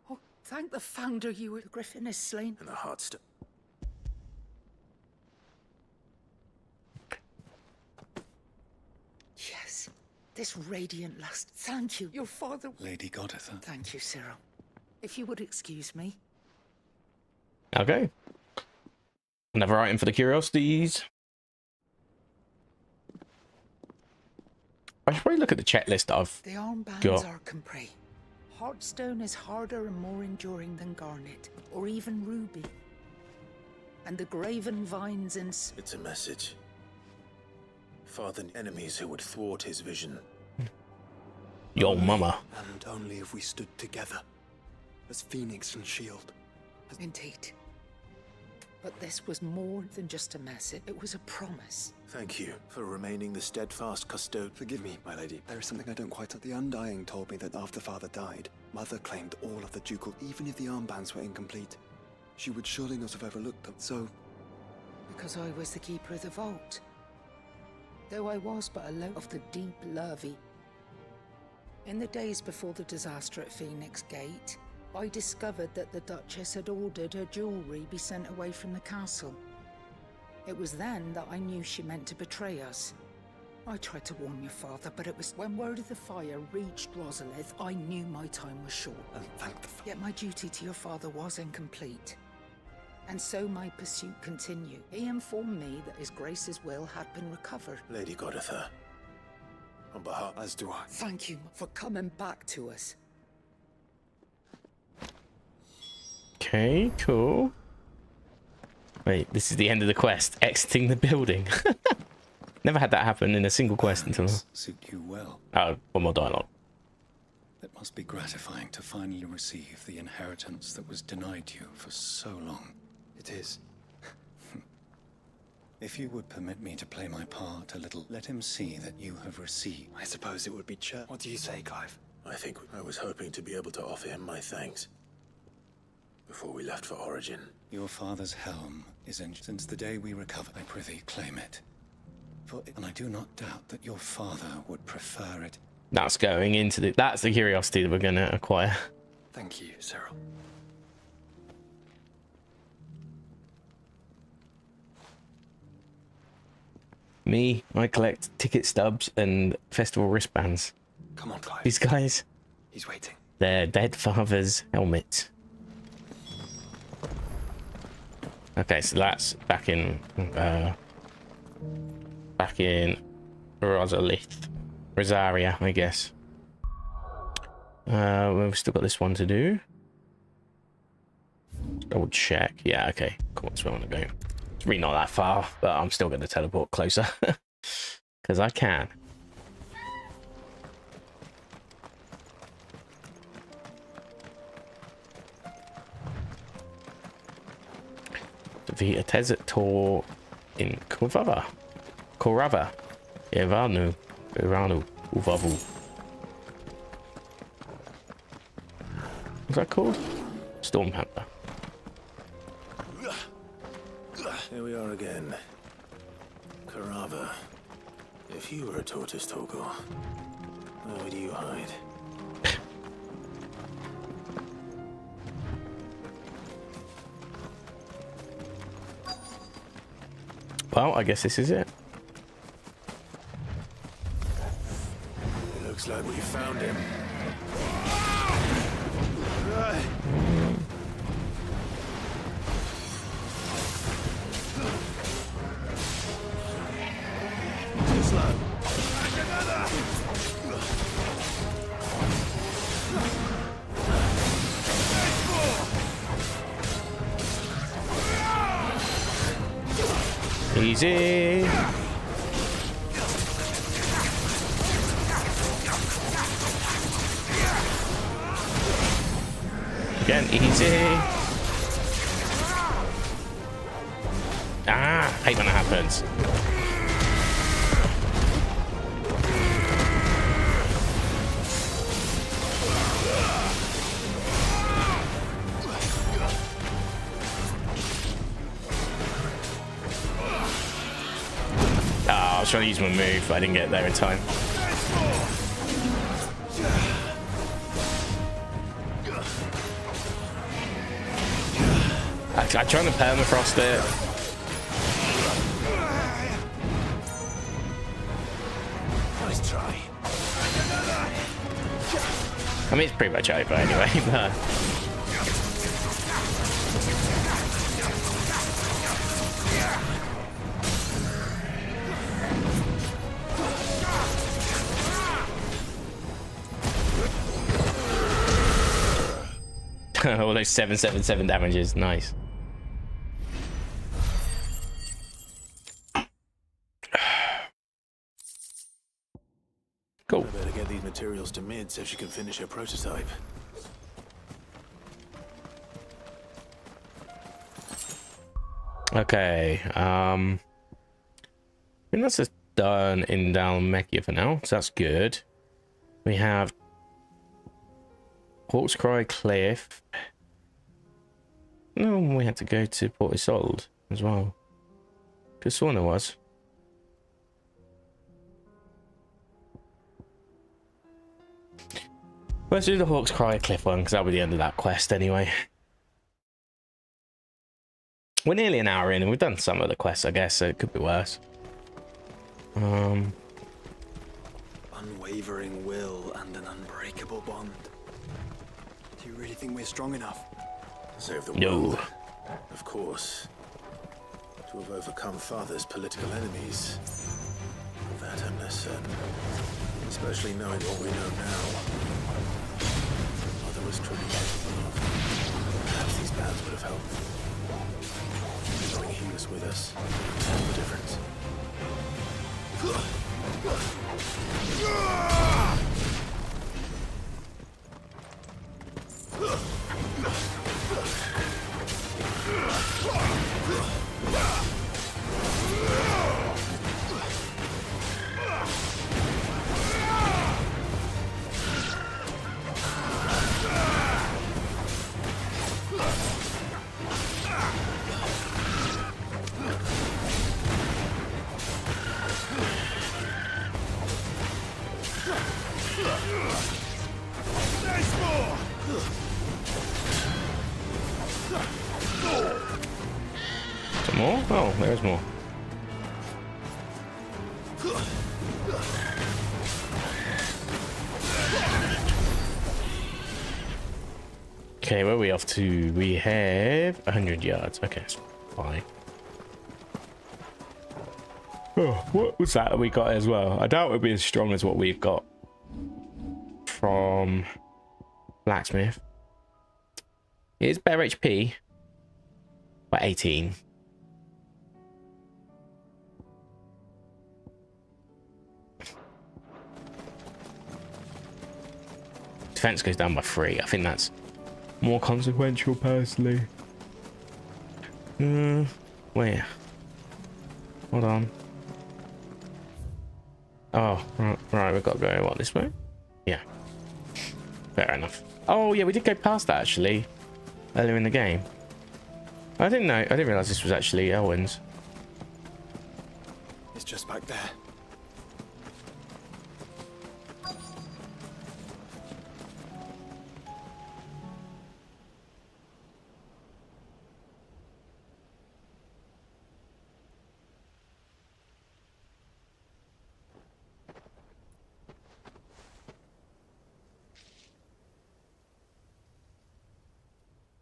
Oh, thank the founder you were. The griffin is slain. And the Heartstone. Yes. This radiant lust. Thank you. Your father. Lady Goditha. Thank you, Cyril. If you would excuse me. Okay. Another item for the curiosities. I should probably look at the checklist that I've The armbands got. are compré. Heartstone is harder and more enduring than garnet, or even ruby. And the graven vines and... It's a message. Father, enemies who would thwart his vision. Your mama. And only if we stood together, as Phoenix and Shield. Indeed. But this was more than just a message. It was a promise. Thank you for remaining the steadfast custodian. Forgive me, my lady. There is something I don't quite... The Undying told me that after Father died, Mother claimed all of the ducal, even if the armbands were incomplete. She would surely not have overlooked them, so... Because I was the keeper of the vault. Though I was but a low of the deep lurvy. In the days before the disaster at Phoenix Gate, I discovered that the Duchess had ordered her jewelry be sent away from the castle. It was then that I knew she meant to betray us. I tried to warn your father, but it was when word of the fire reached Rosalith, I knew my time was short. And thank the... Yet my duty to your father was incomplete. And so my pursuit continued. He informed me that His Grace's will had been recovered. Lady Goditha, On behalf... As do I. Thank you for coming back to us. Okay, cool. Wait, this is the end of the quest. Exiting the building. Never had that happen in a single quest until... Suit you well. Oh, one more dialogue. It must be gratifying to finally receive the inheritance that was denied you for so long. It is. If you would permit me to play my part a little, let him see that you have received. I suppose it would be church. What do you say, Clive? I think I was hoping to be able to offer him my thanks before we left for Origin. Your father's helm is in. Since the day we recover, I prithee claim it. And I do not doubt that your father would prefer it. That's going into the... That's the curiosity that we're going to acquire. Thank you, Cyril. Me, I collect ticket stubs and festival wristbands. Come on, Clive. These guys... He's waiting. Their dead father's helmet. Okay, so that's back in Rosaria, I guess. We've still got this one to do. Double check. Yeah, okay. Cool, that's where I want to go. It's really not that far, but I'm still going to teleport closer because I can. Defeat a desert tour in Korava. Iranu, Uvavu. What's that called? Storm Panther. Here we are again. Korava. If you were a tortoise, Torgor, where would you hide? Well, I guess this is it. It looks like we found him. Too slow. Easy. Again, easy. Ah, hate when that happens. I was trying to use my move, but I didn't get there in time. I'm trying to permafrost it. Nice try. I mean, it's pretty much over anyway, but... All those 777 damages, nice. Cool. I better get these materials to Mid so she can finish her prototype. Okay, I think that's just done in Dalmechia for now, so that's good. We have Hawk's Cry Cliff. No, we had to go to Port Isolde as well. Could have sworn there was. Let's do the Hawk's Cry Cliff one because that'll be the end of that quest anyway. We're nearly an hour in and we've done some of the quests, I guess, so it could be worse. Unwavering will and an unbreakable bond. Do you really think we're strong enough? Save the No. world. Of course. To have overcome Father's political enemies. That I'm less certain. Especially knowing what we know now. Mother was truly capable of. Perhaps these bands would have helped. Knowing he was with us, all the difference. Some more? Oh, there's more. Okay, where are we off to? We have 100 yards. Okay, that's fine. Oh, what was that we got as well? I doubt it'll be as strong as what we've got from Blacksmith. It is better HP by 18. Defense goes down by 3. I think that's more consequential personally. Where? Hold on. Oh, right, we've got to go, what, this way? Yeah. Fair enough. Oh, yeah, we did go past that, actually, earlier in the game. I didn't know, I didn't realise this was actually Elwyn's. It's just back there.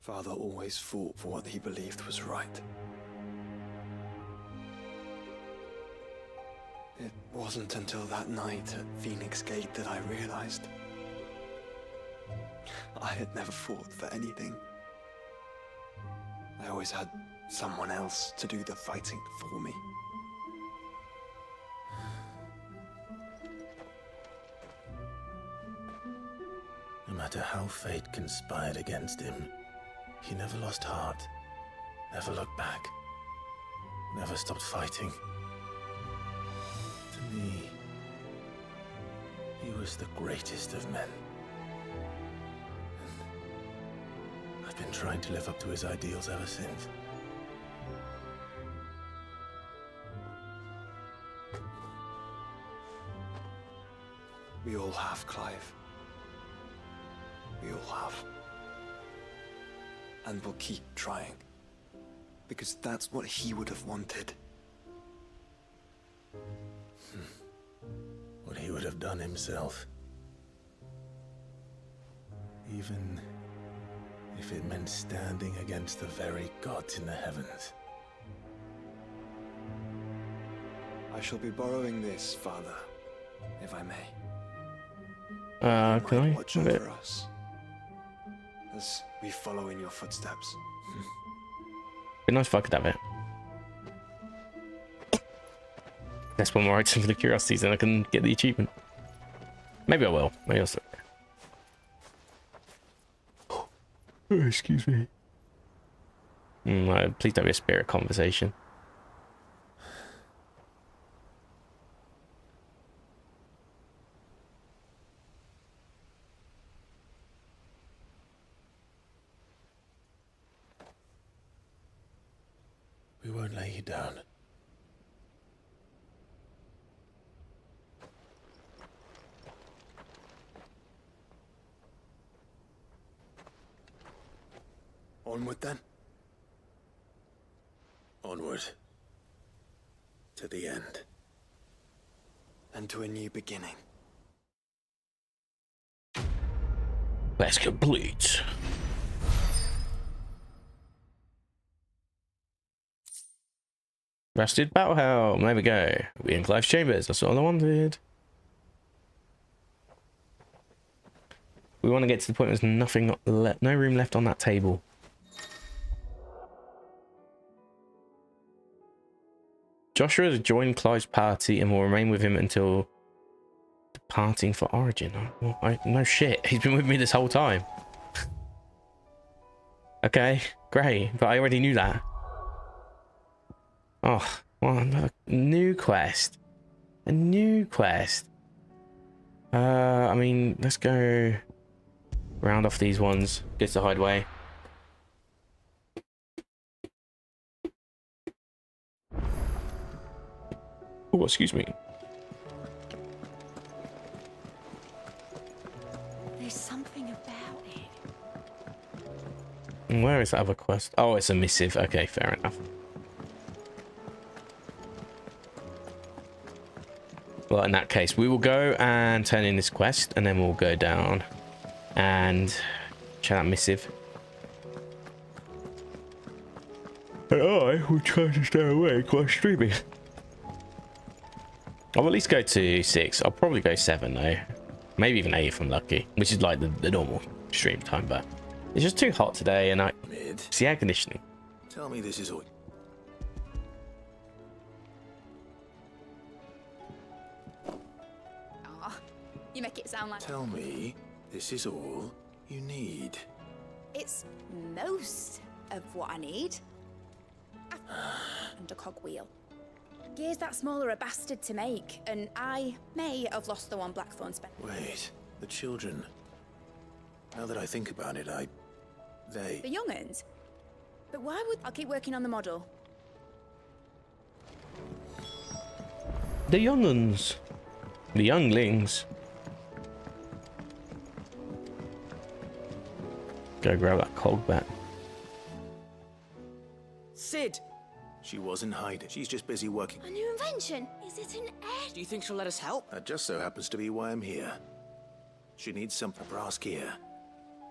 Father always fought for what he believed was right. It wasn't until that night at Phoenix Gate that I realized I had never fought for anything. I always had someone else to do the fighting for me. No matter how fate conspired against him, he never lost heart, never looked back, never stopped fighting. To me, he was the greatest of men. And I've been trying to live up to his ideals ever since. We all have, Clive. We all have. And we'll keep trying. Because that's what he would have wanted. What he would have done himself. Even if it meant standing against the very gods in the heavens. I shall be borrowing this, Father, if I may. Can I watch have it? over us as we follow in your footsteps. Be nice if I could have it. That's one more item for the curiosities, and I can get the achievement. Maybe I will. Maybe I'll start. Oh, excuse me. Please don't be a spirit conversation. We won't lay you down. Onward then. Onward. To the end. And to a new beginning. Let's complete. Rusted battle helm. There we go. We in Clive's chambers. That's all I wanted. We want to get to the point where there's nothing left, no room left on that table. Joshua has joined Clive's party and will remain with him until departing for Origin. No shit. He's been with me this whole time. Okay, great. But I already knew that. Oh, well, another new quest. A new quest. I mean, let's go round off these ones. Get to the hideaway. Oh, excuse me. There's something about it. Where is that other quest? Oh, it's a missive. Okay, fair enough. Well, in that case, we will go and turn in this quest, and then we'll go down and check that missive. And I will try to stay awake while streaming. I'll at least go to 6. I'll probably go 7 though. Maybe even 8 if I'm lucky, which is like the normal stream time, but it's just too hot today and it's the air conditioning. Tell me this is all. Aw, you make it sound like... Tell me this is all you need. It's most of what I need. And a cogwheel. Gears that small are a bastard to make, and I may have lost the one Blackthorn spent. Wait, the children. Now that I think about it, they... The young'uns? But why would... I'll keep working on the model. The young'uns. The younglings. Go grab that cog back. Sid! She wasn't hiding. She's just busy working. A new invention? Is it an egg? Do you think she'll let us help? That just so happens to be why I'm here. She needs some brass gear.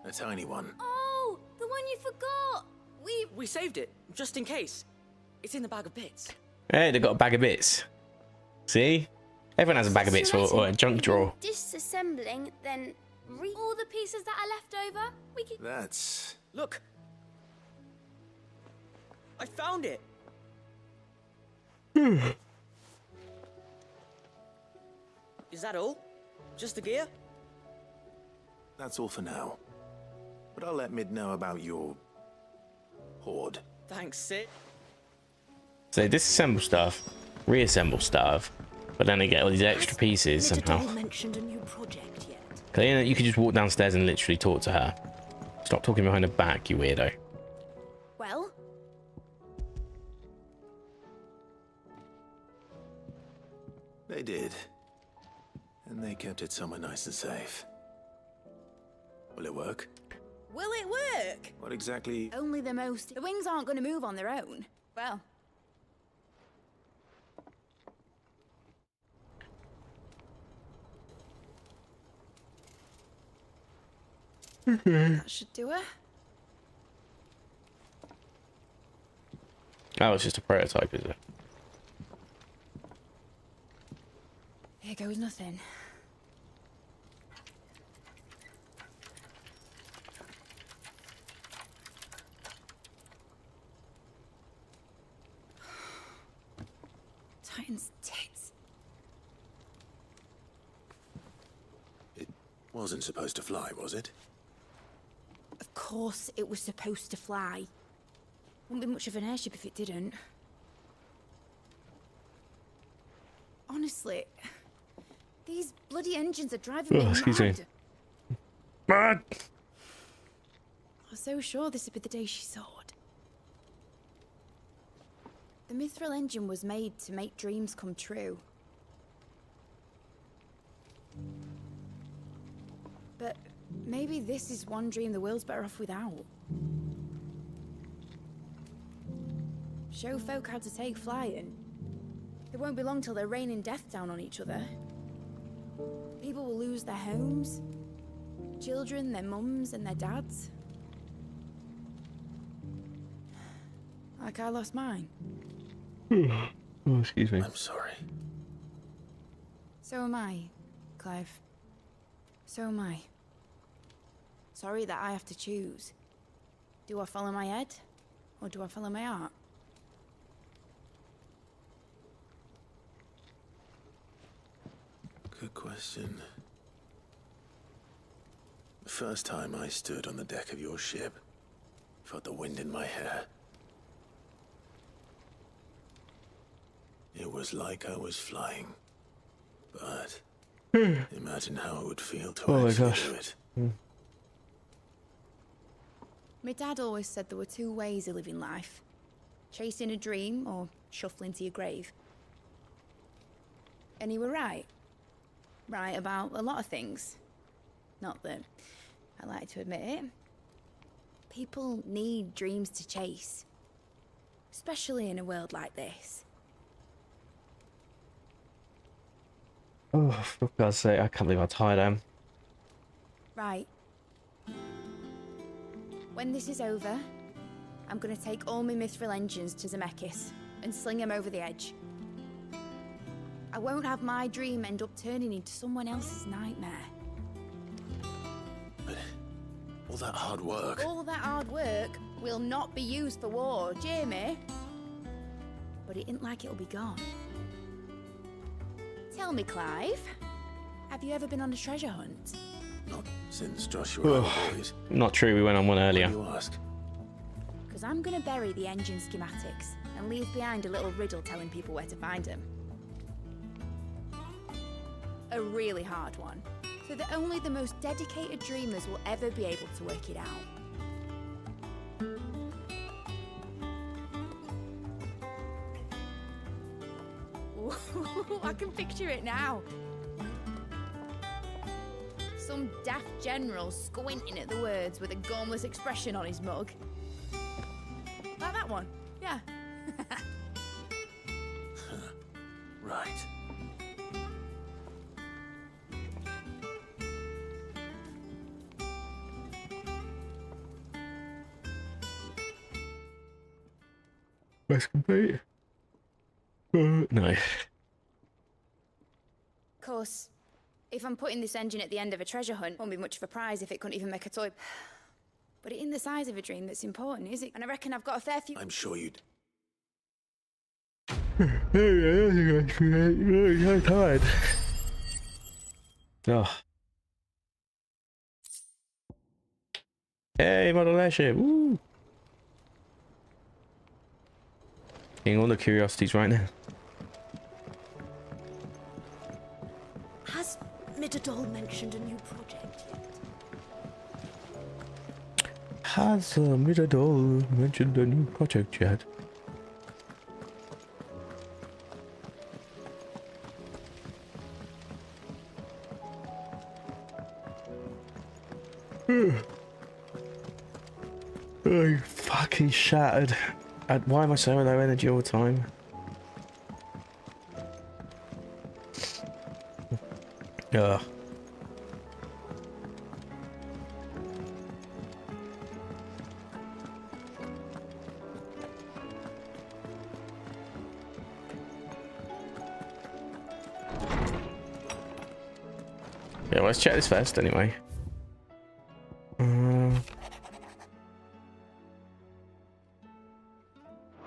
A tiny one. Oh, the one you forgot. We saved it, just in case. It's in the bag of bits. Hey, they got a bag of bits. See? Everyone has a bag of bits or a junk drawer. Disassembling, then all the pieces that are left over. We can... That's... Look. I found it. Is that all? Just the gear? That's all for now. But I'll let Mid know about your... hoard. Thanks, Sid. So disassemble stuff, reassemble stuff, but then they get all these extra pieces somehow. Mentioned a new project yet? Cause you could just walk downstairs and literally talk to her. Stop talking behind her back, you weirdo. Well? They did. And they kept it somewhere nice and safe. Will it work? Will it work? What exactly? Only the most... The wings aren't going to move on their own. Well... That should do it. Oh, it's just a prototype, is it? Here goes nothing. Titan's tits. It wasn't supposed to fly, was it? Of course it was supposed to fly. Wouldn't be much of an airship if it didn't. Honestly, these bloody engines are driving me excuse me. mad. I was so sure this would be the day she soared. The Mithril engine was made to make dreams come true. But maybe this is one dream the world's better off without. Show folk how to take flying. It won't be long till they're raining death down on each other. People will lose their homes, children, their mums and their dads. Like I lost mine. Oh, excuse me. I'm sorry. So am I, Clive. So am I. Sorry that I have to choose. Do I follow my head, or do I follow my heart? Good question. The first time I stood on the deck of your ship, felt the wind in my hair. It was like I was flying. But imagine how it would feel to actually do it. My dad always said there were two ways of living life. Chasing a dream or shuffling to your grave. And he were right. Right about a lot of things. Not that I like to admit it. People need dreams to chase. Especially in a world like this. Oh, for God's sake, I can't believe how tired I am. Right. When this is over, I'm gonna take all my mithril engines to Zemeckis and sling them over the edge. I won't have my dream end up turning into someone else's nightmare. But all that hard work... All that hard work will not be used for war, Jamie. But it ain't like it'll be gone. Tell me, Clive, have you ever been on a treasure hunt? Not since Joshua and the boys. Not true, we went on one earlier. Why do you ask? Because I'm gonna bury the engine schematics and leave behind a little riddle telling people where to find them. A really hard one, so that only the most dedicated dreamers will ever be able to work it out. Ooh, I can picture it now. Some daft general squinting at the words with a gormless expression on his mug. Like that one, yeah. Right. Quest complete? No. Of course, if I'm putting this engine at the end of a treasure hunt, won't be much of a prize if it couldn't even make a toy. But it ain't the size of a dream that's important, is it? And I reckon I've got a fair few... I'm sure you'd... I'm tired. Oh. Hey, model airship. Woo. Getting all the curiosities right now. Has Midadol mentioned a new project yet? Has Midadol mentioned a new project yet? I'm fucking shattered. Why am I so low energy all the time? Ugh. Yeah, let's check this first anyway.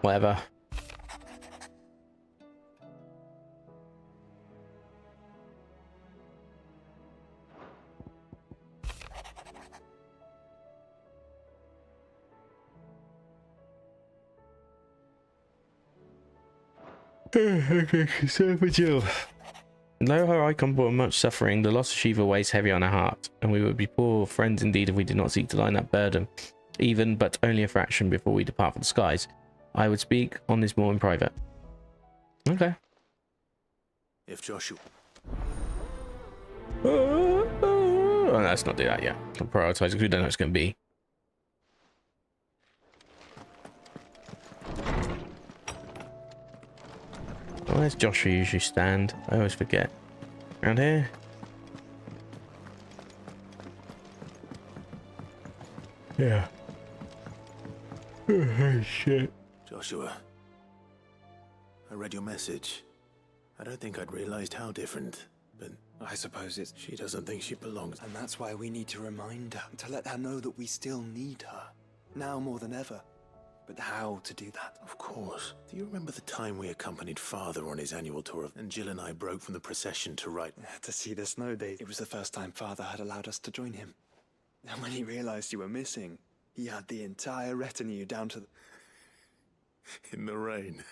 Whatever. So for Jill. Though her icon brought much suffering, the loss of Shiva weighs heavy on her heart, and we would be poor friends indeed if we did not seek to lighten that burden, even but only a fraction before we depart for the skies. I would speak on this more in private. Okay. If Joshua... Oh, let's not do that yet. I'll prioritize because we don't know what it's going to be. Oh, where's Joshua usually stand? I always forget. Around here? Yeah. Oh, shit. Joshua, read your message. I don't think I'd realized how different, but I suppose it's... she doesn't think she belongs. And that's why we need to remind her, to let her know that we still need her. Now more than ever. But how to do that? Of course. Do you remember the time we accompanied Father on his annual tour and Jill and I broke from the procession to write... To see the snow days. It was the first time Father had allowed us to join him. And when he realized you were missing, he had the entire retinue down to the... in the rain.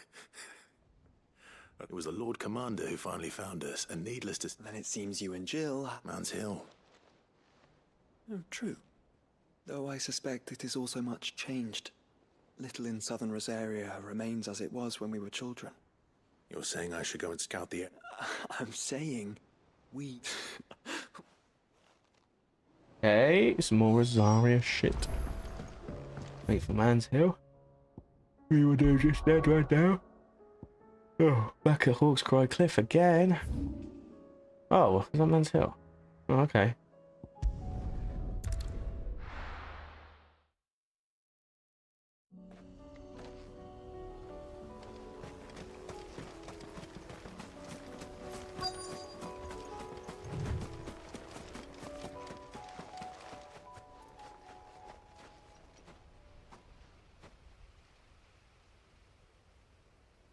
It was the Lord Commander who finally found us, and needless to... Then it seems you and Jill... Man's Hill. Oh, true. Though I suspect it is also much changed. Little in southern Rosaria remains as it was when we were children. You're saying I should go and scout the... I'm saying... we... Okay, some more Rosaria shit. Wait for Man's Hill. We will do just that right now. Oh, back at Hawk's Cry Cliff again. Oh, is that Man's Hill? Oh, okay.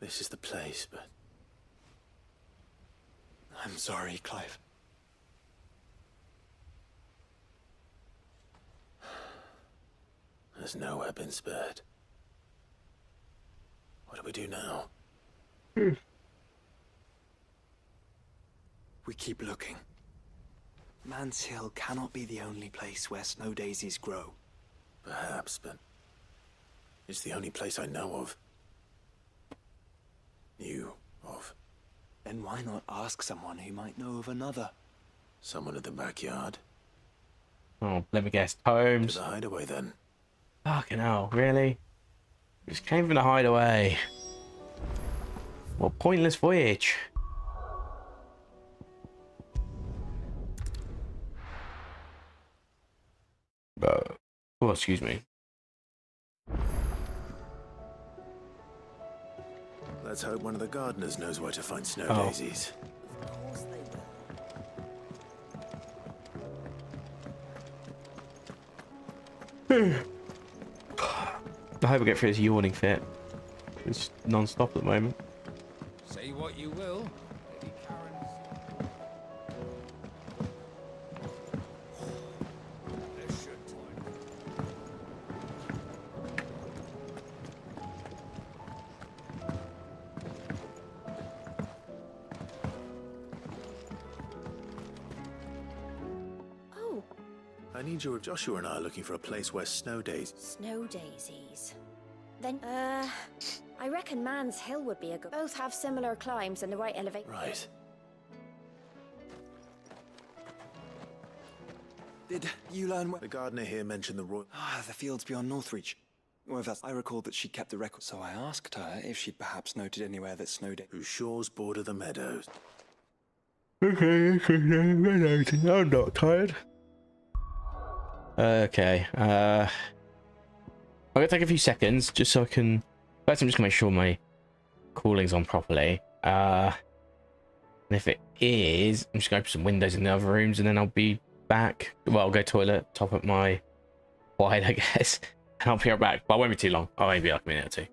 This is the place, but... I'm sorry, Clive. There's nowhere been spared. What do we do now? We keep looking. Man's Hill cannot be the only place where snow daisies grow. Perhaps, but... it's the only place I know of. Knew of. Then why not ask someone who might know of another? Someone in the backyard? Oh, let me guess. Holmes. To the hideaway, then. Fucking hell, really? Just came from the hideaway. What pointless voyage. Oh, excuse me. Let's hope one of the gardeners knows where to find snow daisies. Of course they will. I hope I get through this yawning fit. It's non-stop at the moment. Say what you will. Lady Karen's... There's should time. Oh, I need your... Joshua and I are looking for a place where snow daisies... snow daisies. Then, I reckon Man's Hill would be a good... Both have similar climbs and the right elevation. Right. Did you learn where... The gardener here mentioned the royal... the fields beyond Northreach. Well, that's... I recalled that she kept the record, so I asked her if she'd perhaps noted anywhere that snow daisies... Whose shores border the meadows. Okay, I'm not tired. Okay, I'm gonna take a few seconds just so I can... First, I'm just gonna make sure my cooling's on properly. And if it is, I'm just gonna open some windows in the other rooms and then I'll be back. Well, I'll go toilet, top up my wine, I guess, and I'll be right back. But I won't be too long. I'll only be like a minute or two.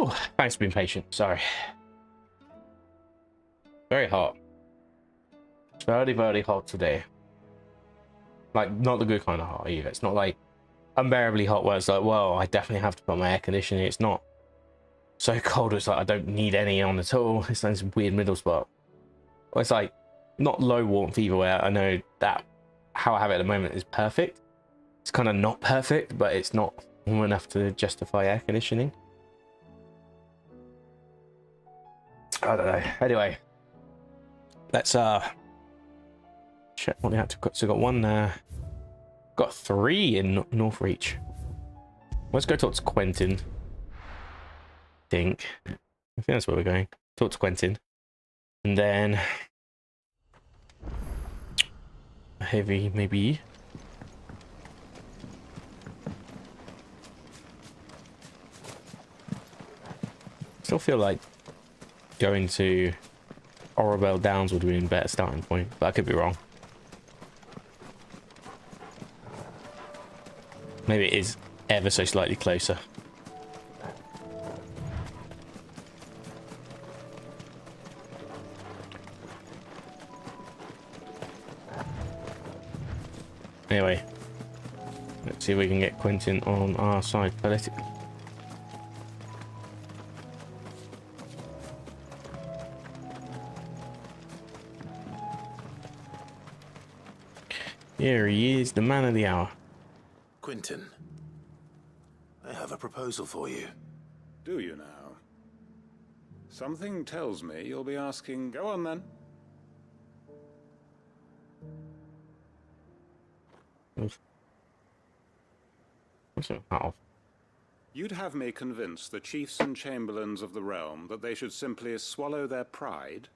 Oh, thanks for being patient. Sorry. Very hot. It's very, very hot today. Like, not the good kind of hot either. It's not like unbearably hot where it's like, well, I definitely have to put my air conditioning. It's not so cold it's like I don't need any on at all. It's like some weird middle spot. Well, it's like not low warmth either, where I know that how I have it at the moment is perfect. It's kind of not perfect, but it's not warm enough to justify air conditioning. I don't know. Anyway, let's check what we had to got. So got one got 3 in Northreach. Let's go talk to Quentin. I think that's where we're going. Talk to Quentin, and then heavy maybe. Still feel like going to Orabelle Downs would be a better starting point, but I could be wrong. Maybe it is ever so slightly closer. Anyway, let's see if we can get Quentin on our side politically. Here he is, the man of the hour. Quentin, I have a proposal for you. Do you now? Something tells me you'll be asking, go on then. What's it out? You'd have me convince the chiefs and chamberlains of the realm that they should simply swallow their pride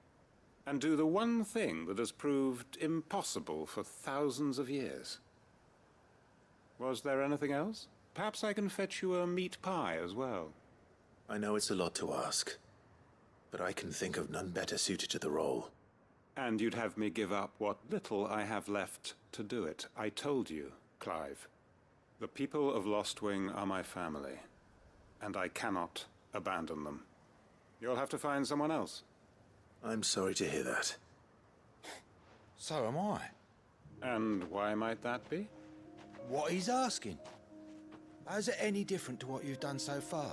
and do the one thing that has proved impossible for thousands of years. Was there anything else? Perhaps I can fetch you a meat pie as well. I know it's a lot to ask, but I can think of none better suited to the role. And you'd have me give up what little I have left to do it. I told you, Clive. The people of Lostwing are my family, and I cannot abandon them. You'll have to find someone else. I'm sorry to hear that. So am I. And why might that be? What he's asking. How's it any different to what you've done so far?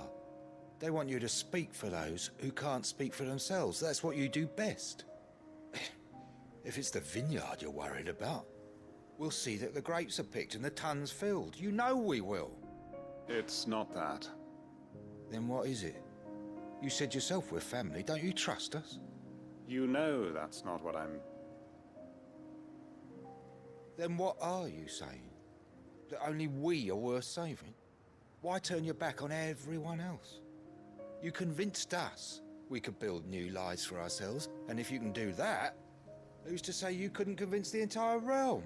They want you to speak for those who can't speak for themselves. That's what you do best. If it's the vineyard you're worried about, we'll see that the grapes are picked and the tons filled. You know we will. It's not that. Then what is it? You said yourself we're family. Don't you trust us? You know that's not what I'm... Then what are you saying? That only we are worth saving? Why turn your back on everyone else? You convinced us we could build new lives for ourselves, and if you can do that, who's to say you couldn't convince the entire realm?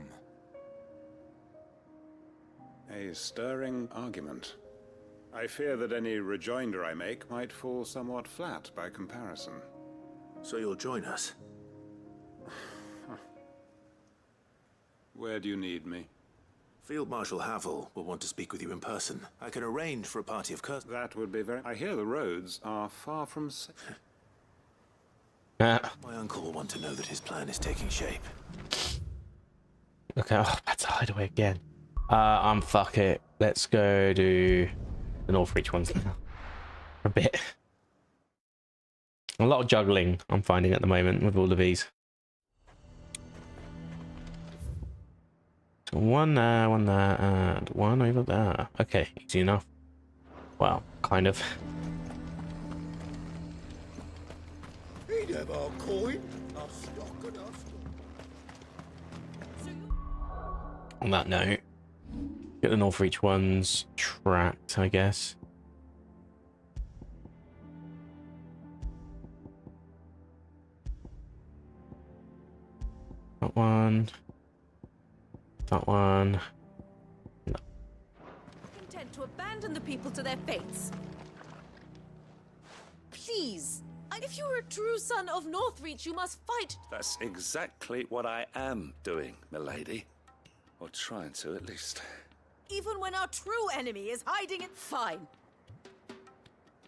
A stirring argument. I fear that any rejoinder I make might fall somewhat flat by comparison. So you'll join us? Where do you need me? Field Marshal Havel will want to speak with you in person. I can arrange for a party of courtesy. That would be very... I hear the roads are far from... My uncle will want to know that his plan is taking shape. Okay, oh, that's a hideaway again. Fuck it. Let's go do the Northreach ones now. For a bit. A lot of juggling I'm finding at the moment with all of these. So one there, and one over there. Okay, easy enough. Well, kind of. He'd have our coin, our stock, and our On that note, get the Northreach ones tracked, I guess. That one. That one. No. Content to abandon the people to their fates. Please, if you are a true son of Northreach, you must fight. That's exactly what I am doing, milady. Or trying to, at least. Even when our true enemy is hiding it. Fine.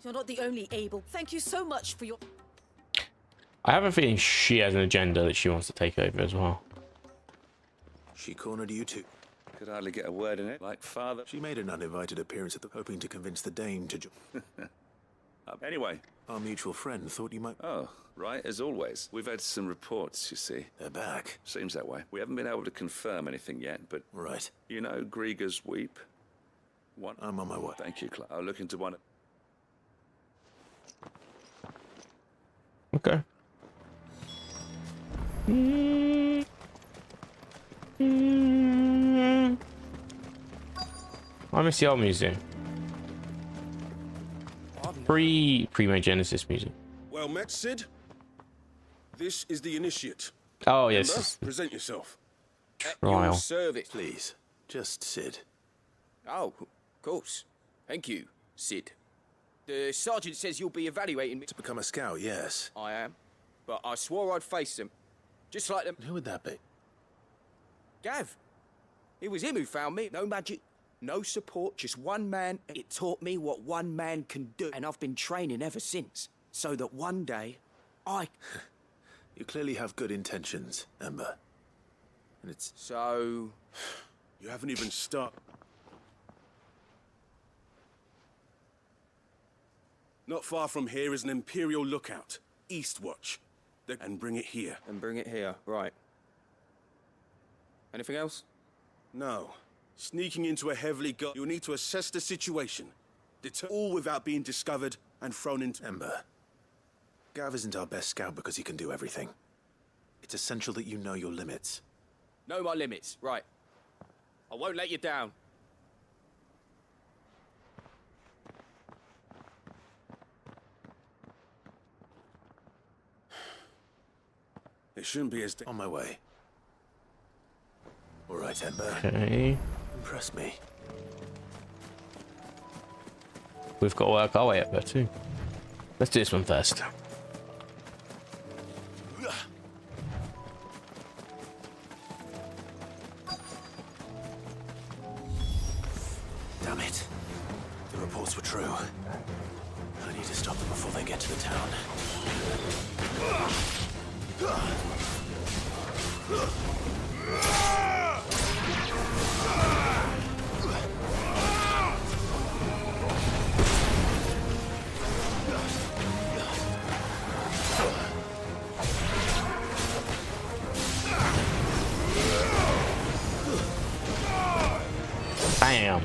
You're not the only able. Thank you so much for your... I have a feeling she has an agenda that she wants to take over as well. She cornered you too. Could hardly get a word in it, like father. She made an uninvited appearance at the hoping to convince the Dane to join. Anyway. Our mutual friend thought you might... Oh, right, as always. We've had some reports, you see. They're back. Seems that way. We haven't been able to confirm anything yet, but... Right. You know Grieger's Weep? One. I'm on my way. Thank you, Clark. I'll look into one. Okay. I miss the old music. Pre-Made Genesis music. Well met, Sid. This is the initiate. Oh yes. Ember, present yourself. Trial. Your service, please. Just Sid. Oh, of course. Thank you, Sid. The sergeant says you'll be evaluating me. To become a scout, yes. I am. But I swore I'd face them. Just like them. Who would that be? Gav. It was him who found me. No magic, no support, just one man. It taught me what one man can do. And I've been training ever since. So that one day, I... You clearly have good intentions, Ember. And it's... So... You haven't even started. Not far from here is an Imperial lookout. Eastwatch. And bring it here. And bring it here, right. Anything else? No. Sneaking into a heavily guarded... You'll need to assess the situation. Deter all without being discovered and thrown into... Ember. Gav isn't our best scout because he can do everything. It's essential that you know your limits. Know my limits, right. I won't let you down. It shouldn't be as... On my way. All right, Ember. Okay. Impress me. We've got to work our way up there too. Let's do this one first. Damn it. The reports were true. I need to stop them before they get to the town. Bam.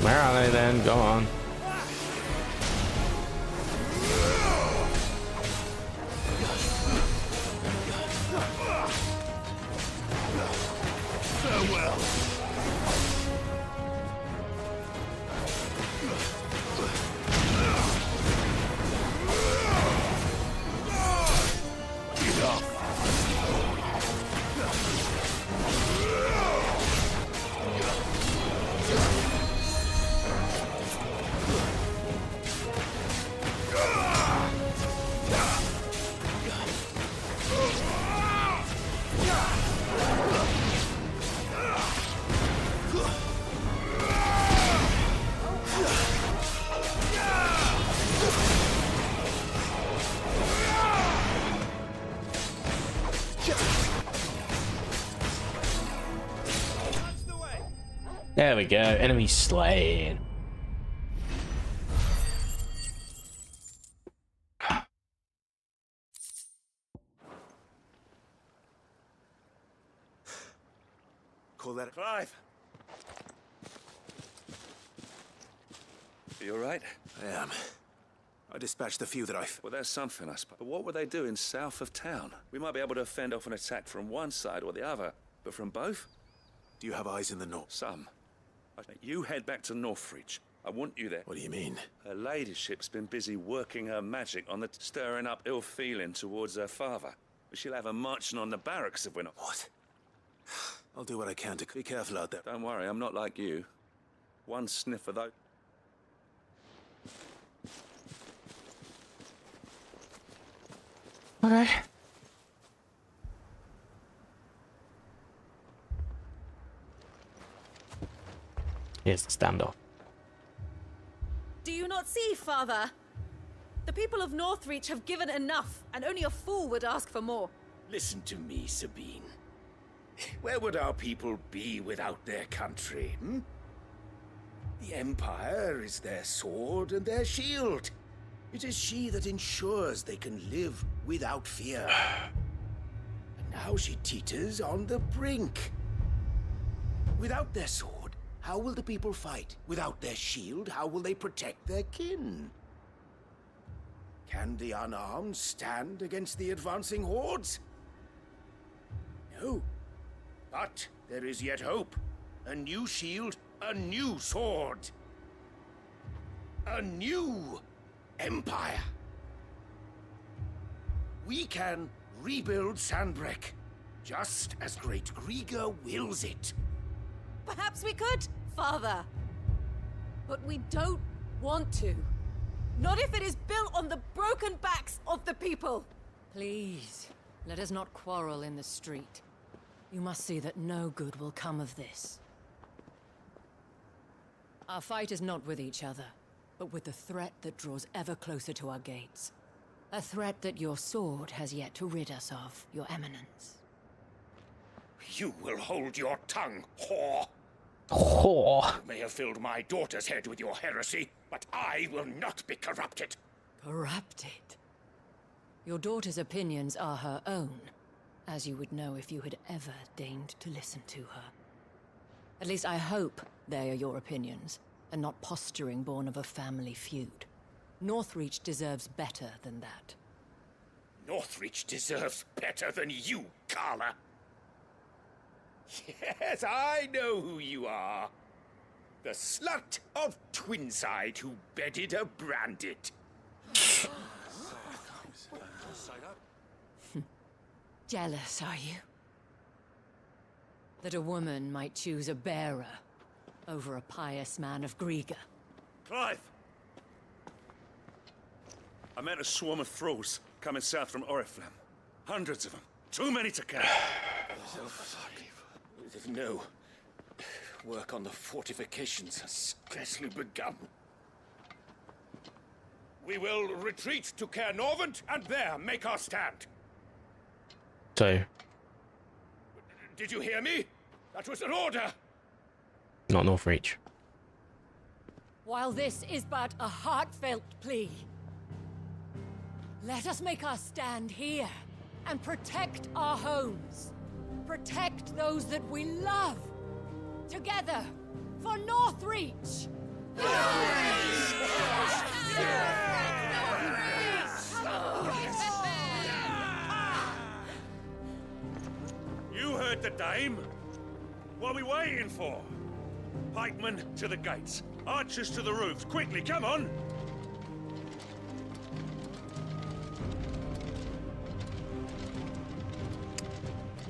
Where are they then? Go on. Farewell. Get up. There we go. Enemy slain. Call that... Clive! You all right? I am. I dispatched the few that I... Well, there's something, I suppose. But what were they doing south of town? We might be able to fend off an attack from one side or the other, but from both? Do you have eyes in the north? Some. You head back to Northreach. I want you there. What do you mean? Her ladyship's been busy working her magic on the stirring up ill feeling towards her father. She'll have her marching on the barracks if we're not. What? I'll do what I can to be careful out there. Don't worry, I'm not like you. One sniff of those. Okay. Here's the standoff. Do you not see, Father? The people of Northreach have given enough, and only a fool would ask for more. Listen to me, Sabine. Where would our people be without their country, hmm? The Empire is their sword and their shield. It is she that ensures they can live without fear. And now she teeters on the brink. Without their sword, how will the people fight? Without their shield, how will they protect their kin? Can the unarmed stand against the advancing hordes? No. But there is yet hope. A new shield, a new sword. A new empire. We can rebuild Sandbreck, just as Great Grieger wills it. Perhaps we could, Father. But we don't want to. Not if it is built on the broken backs of the people. Please, let us not quarrel in the street. You must see that no good will come of this. Our fight is not with each other, but with the threat that draws ever closer to our gates. A threat that your sword has yet to rid us of, Your Eminence. You will hold your tongue, whore. Whore. You may have filled my daughter's head with your heresy, but I will not be corrupted. Corrupted? Your daughter's opinions are her own, as you would know if you had ever deigned to listen to her. At least I hope they are your opinions, and not posturing born of a family feud. Northreach deserves better than that. Northreach deserves better than you, Carla. Yes, I know who you are. The slut of Twinside who bedded a Brandit. Jealous, are you? That a woman might choose a bearer over a pious man of Grieger. Clive! I met a swarm of thralls coming south from Oriflamme. Hundreds of them. Too many to count. No. Work on the fortifications has scarcely begun. We will retreat to Caer Norvent and there make our stand. So, Did you hear me? That was an order. not Northreach. While this is but a heartfelt plea, let us make our stand here and protect our homes. Protect those that we love. Together, for Northreach! You heard the dame. What are we waiting for? Pikemen to the gates. Archers to the roofs. Quickly, come on!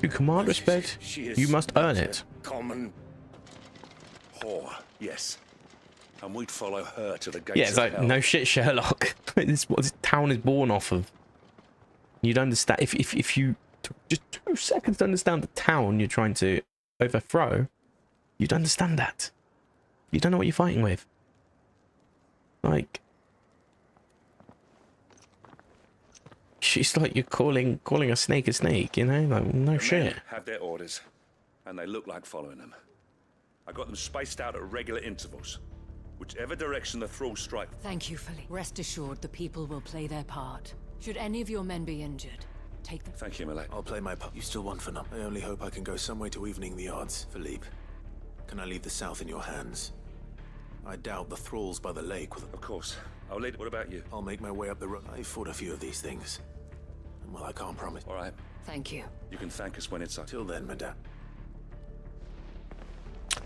To command respect, you must earn it. Common whore, yes. And we'd follow her to the gates. Yeah, it's of like, hell. no shit, Sherlock. This is what this town is born off of. You'd understand if you took just 2 seconds to understand the town you're trying to overthrow, you'd understand that. You don't know what you're fighting with. Like, she's like you're calling a snake, you know? Like, no The shit. men have their orders, and they look like following them. I got them spaced out at regular intervals. Whichever direction the thralls strike. Thank you, Philippe. Rest assured the people will play their part. Should any of your men be injured, take them. Thank you, Malay. I'll play my part. You still want for now. I only hope I can go some way to evening the odds. Philippe, can I leave the south in your hands? I doubt the thralls by the lake will... Of course. I'll lead. What about you? I'll make my way up the road. I've fought a few of these things. And well, I can't promise. All right. Thank you. You can thank us when it's up. Till then, madame.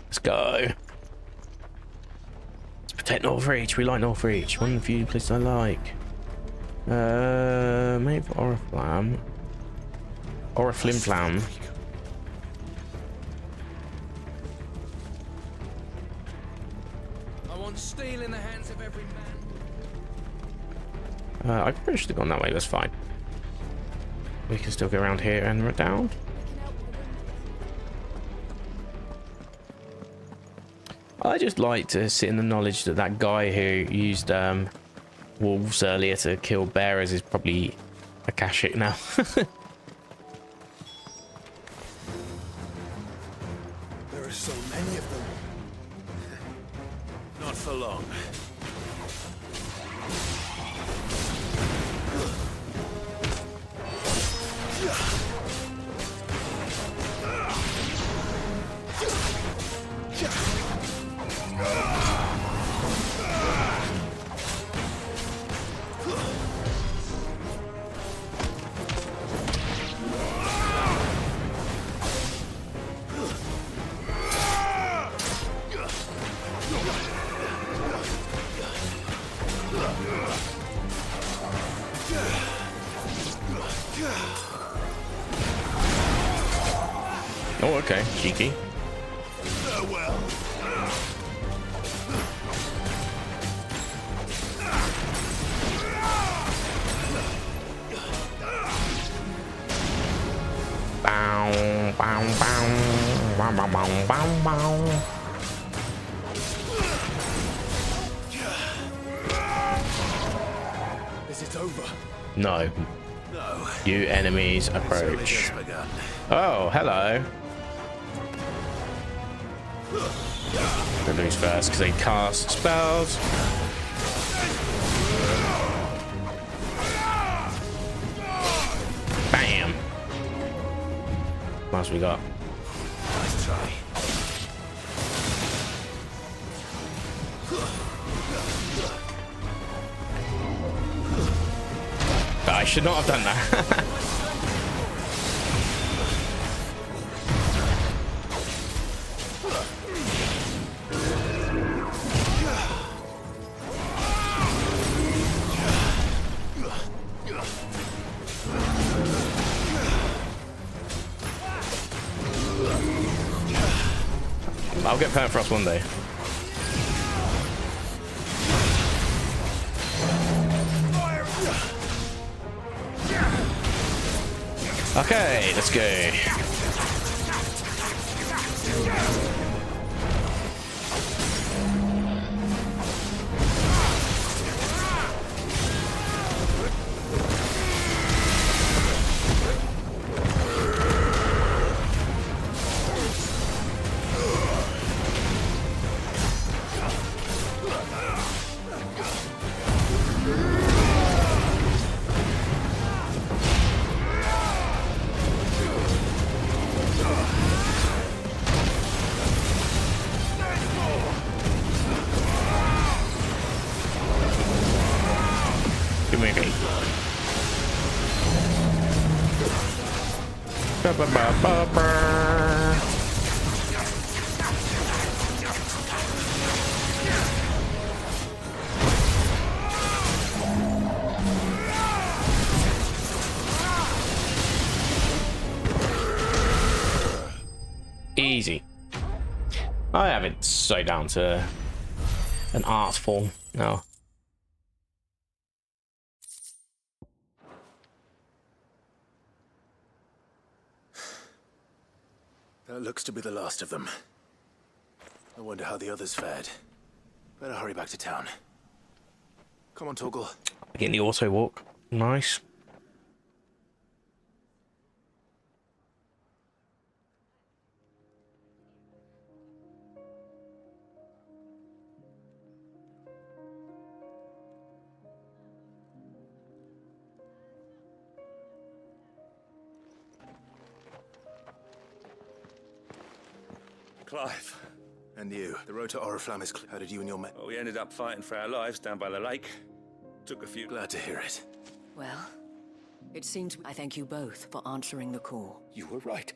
Let's go. Let's protect Northreach. We like Northreach. One of the few places I like. Maybe for Oriflamme. Or a flim flam. I want steel in the hands of every man. I probably should have gone that way, that's fine. We can still go around here and run down. I just like to sit in the knowledge that that guy who used wolves earlier to kill bearers is probably a Kashyyyk now. There are so many of them. Not for long. Oh, okay, cheeky. Farewell. Bow, bow, bow, bow, bow, bow, bow, bow. Is it over? No. No. You enemies It's only approach. just begun. Oh, hello. Don't lose first because they cast spells. Bam. What else we got? Nice try. I should not have done that. I'll get Permafrost one day. Okay, let's go. Good movie. Ba, ba, ba, ba, ba. Easy. I have it so down to an art form now. That looks to be the last of them. I wonder how the others fared. Better hurry back to town. Come on, Torgal. Getting the auto walk. Nice. Clive. And you. The road to Oriflamme is clear. How did you and your men? Well, we ended up fighting for our lives down by the lake. Took a few... Glad to hear it. Well, it seems I thank you both for answering the call. You were right.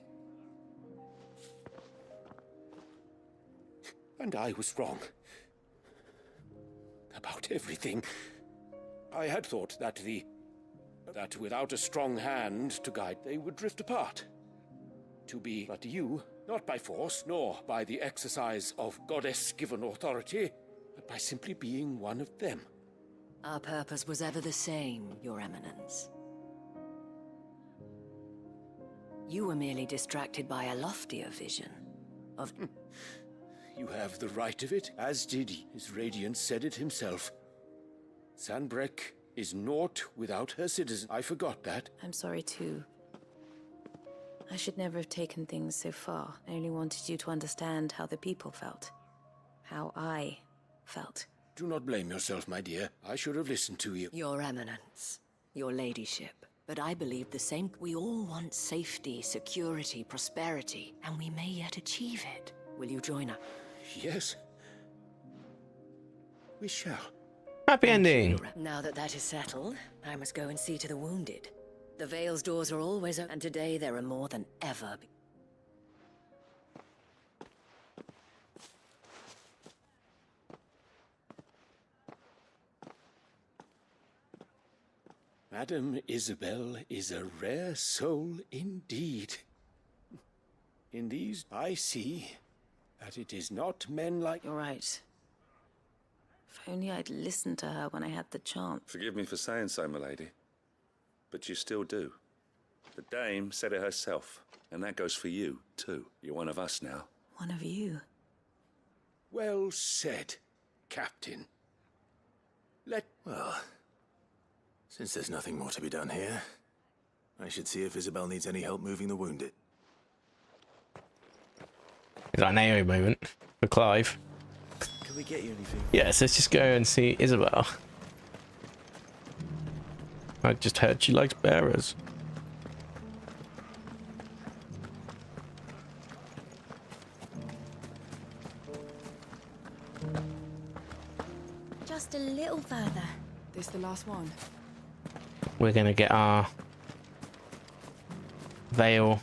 And I was wrong. About everything. I had thought that the that without a strong hand to guide, they would drift apart. To be but you, not by force, nor by the exercise of goddess-given authority, but by simply being one of them. Our purpose was ever the same, Your Eminence. You were merely distracted by a loftier vision of... You have the right of it, as did he. His Radiance said it himself. Sanbreque is naught without her citizens. I forgot that. I'm sorry too. I should never have taken things so far. I only wanted you to understand how the people felt. How I felt. Do not blame yourself, my dear. I should have listened to you. Your Eminence, your ladyship. But I believe the same. We all want safety, security, prosperity, and we may yet achieve it. Will you join us? Yes. We shall. Happy ending. Now that that is settled, I must go and see to the wounded. The Vale's doors are always open, and today there are more than ever. Madame Isabel is a rare soul indeed. In these, I see that it is not men like... You're right. If only I'd listened to her when I had the chance. Forgive me for saying so, milady, but you still do. The dame said it herself, and that goes for you, too. You're one of us now. One of you? Well said, Captain. Well, since there's nothing more to be done here, I should see if Isabel needs any help moving the wounded. Is that an AO moment for Clive? Can we get you anything? Yes, let's just go and see Isabel. I just heard she likes bearers. Just a little further. This the last one? We're gonna get our Vale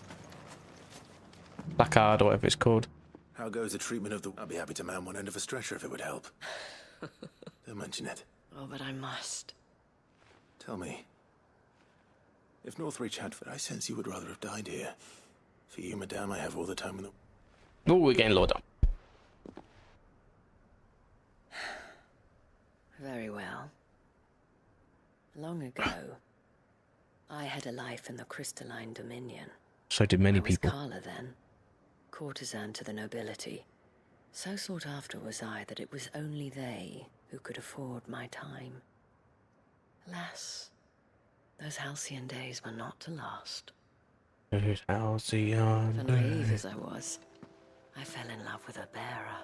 placard or whatever it's called. How goes the treatment of the... I'd be happy to man one end of a stretcher if it would help. Don't mention it. Oh, but I must. Tell me, if Northreach had... I sense you would rather have died here. For you, madame, I have all the time in the... Oh, we're getting loaded up. Very well. Long ago, I had a life in the Crystalline Dominion. So did many I was people. Carla then, courtesan to the nobility. So sought after was I that it was only they who could afford my time. Alas, those halcyon days were not to last. Those halcyon For naive as I was, I fell in love with a bearer.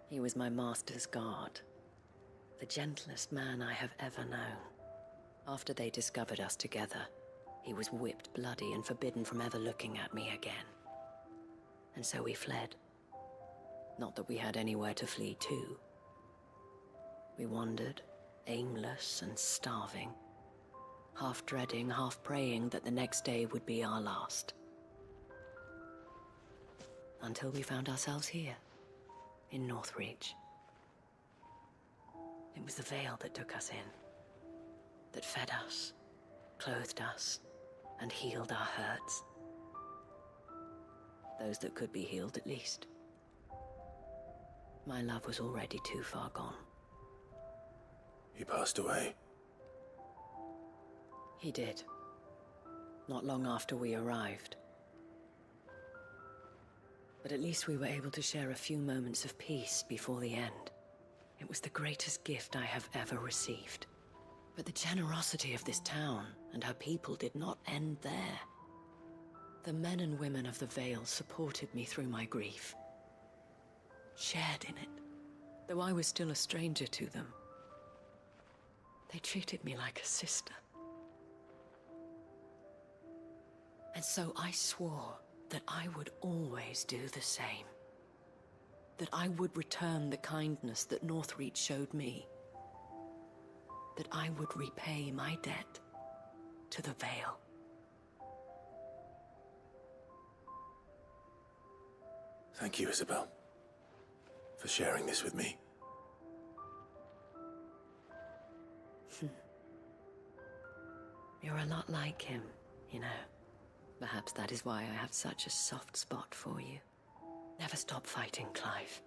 He was my master's guard, the gentlest man I have ever known. After they discovered us together, he was whipped bloody and forbidden from ever looking at me again. And so we fled. Not that we had anywhere to flee to. We wandered, aimless and starving, half dreading, half praying that the next day would be our last. Until we found ourselves here, in Northreach. It was the Vale that took us in, that fed us, clothed us, and healed our hurts. Those that could be healed, at least. My love was already too far gone. He passed away. He did. Not long after we arrived. But at least we were able to share a few moments of peace before the end. It was the greatest gift I have ever received. But the generosity of this town and her people did not end there. The men and women of the Vale supported me through my grief, shared in it, though I was still a stranger to them. They treated me like a sister. And so I swore that I would always do the same. That I would return the kindness that Northreach showed me. That I would repay my debt to the Vale. Thank you, Isabel, for sharing this with me. You're a lot like him, you know. Perhaps that is why I have such a soft spot for you. Never stop fighting, Clive.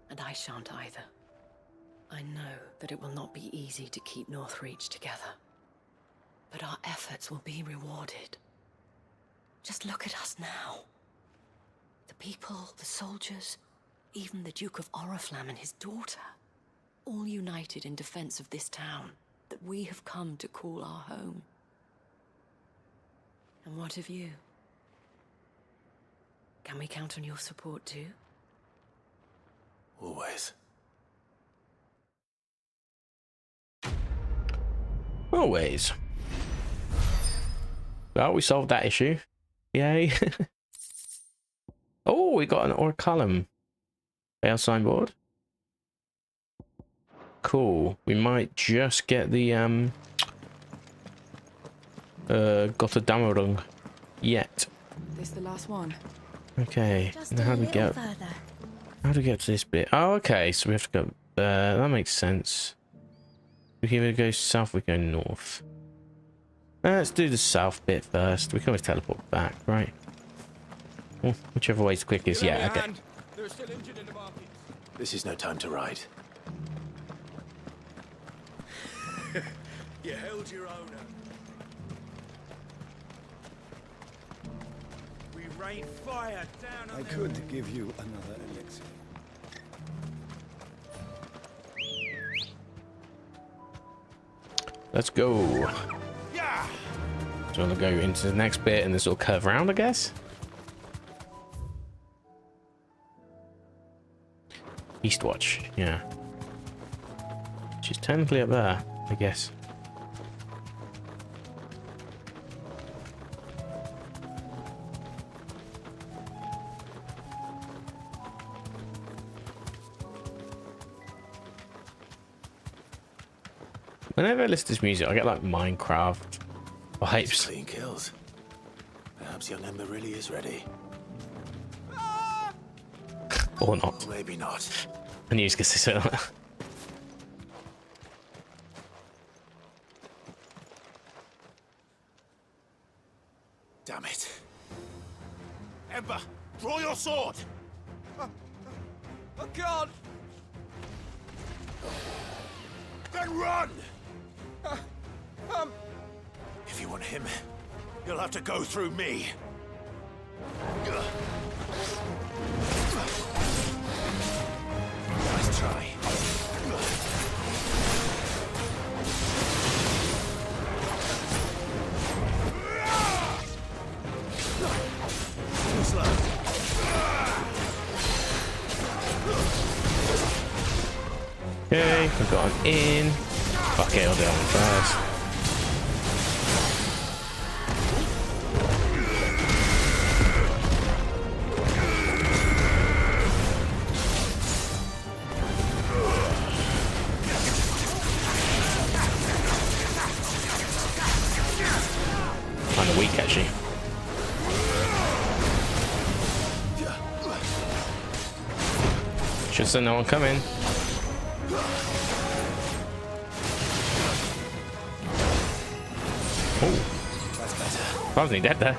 And I shan't either. I know that it will not be easy to keep Northreach together. But our efforts will be rewarded. Just look at us now. The people, the soldiers, even the Duke of Oriflamme and his daughter. All united in defense of this town that we have come to call our home. And what of you? Can we count on your support too? Always. Always. Well, we solved that issue. Yay. Oh, we got an Orichalcum Bale signboard. Cool. We might just get the Gotterdammerung yet. This the last one? Okay. Just Now a how do we little get further. how do we get to this bit? Oh, okay, so we have to go that makes sense. We can either go south or we go north. Let's do the south bit first. We can always teleport back, right? Well, whichever way's quickest. Yeah, okay. This is no time to ride. You held your owner. We rain fire down on I could give you another elixir. Let's go. Yeah. Do you want to go into the next bit and this will curve around, I guess? Eastwatch, yeah. She's technically up there, I guess. Whenever I listen to this music, I get like Minecraft vibes. Clean kills. Perhaps young Ember really is ready. Or not. Or maybe not. I knew he was going to say that. Damn it. Ember, draw your sword! I can't. Then run! If you want him, you'll have to go through me. Nice try. Slow. Okay, we've got him in. Fuck it, I'll do that one first. Kind of weak, actually. Should send no one coming. Oh, that's better. I wasn't dead there.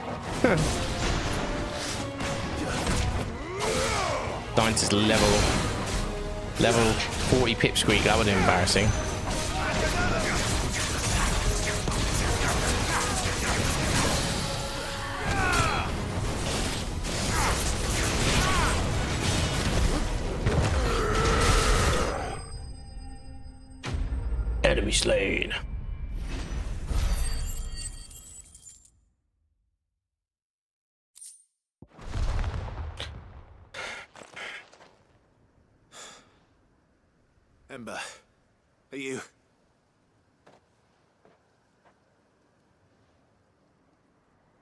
Dying to level 40 pipsqueak. That would be embarrassing. Enemy slain. Ember, are you...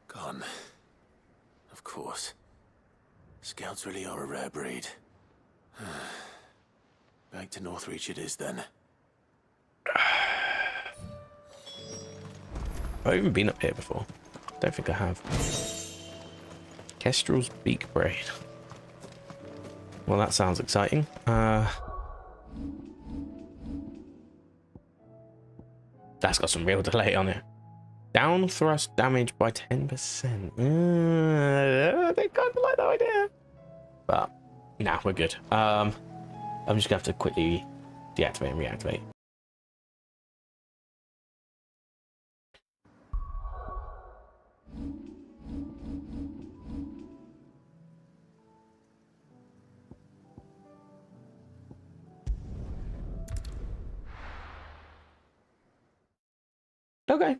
Gone. Of course. Scouts really are a rare breed. Back to Northreach it is then. I've even been up here before. Don't think I have. Kestrel's beak braid. Well, that sounds exciting. That's got some real delay on it. Down thrust damage by 10%. They kind of like that idea. But, nah, we're good. I'm just gonna have to quickly deactivate and reactivate. Okay.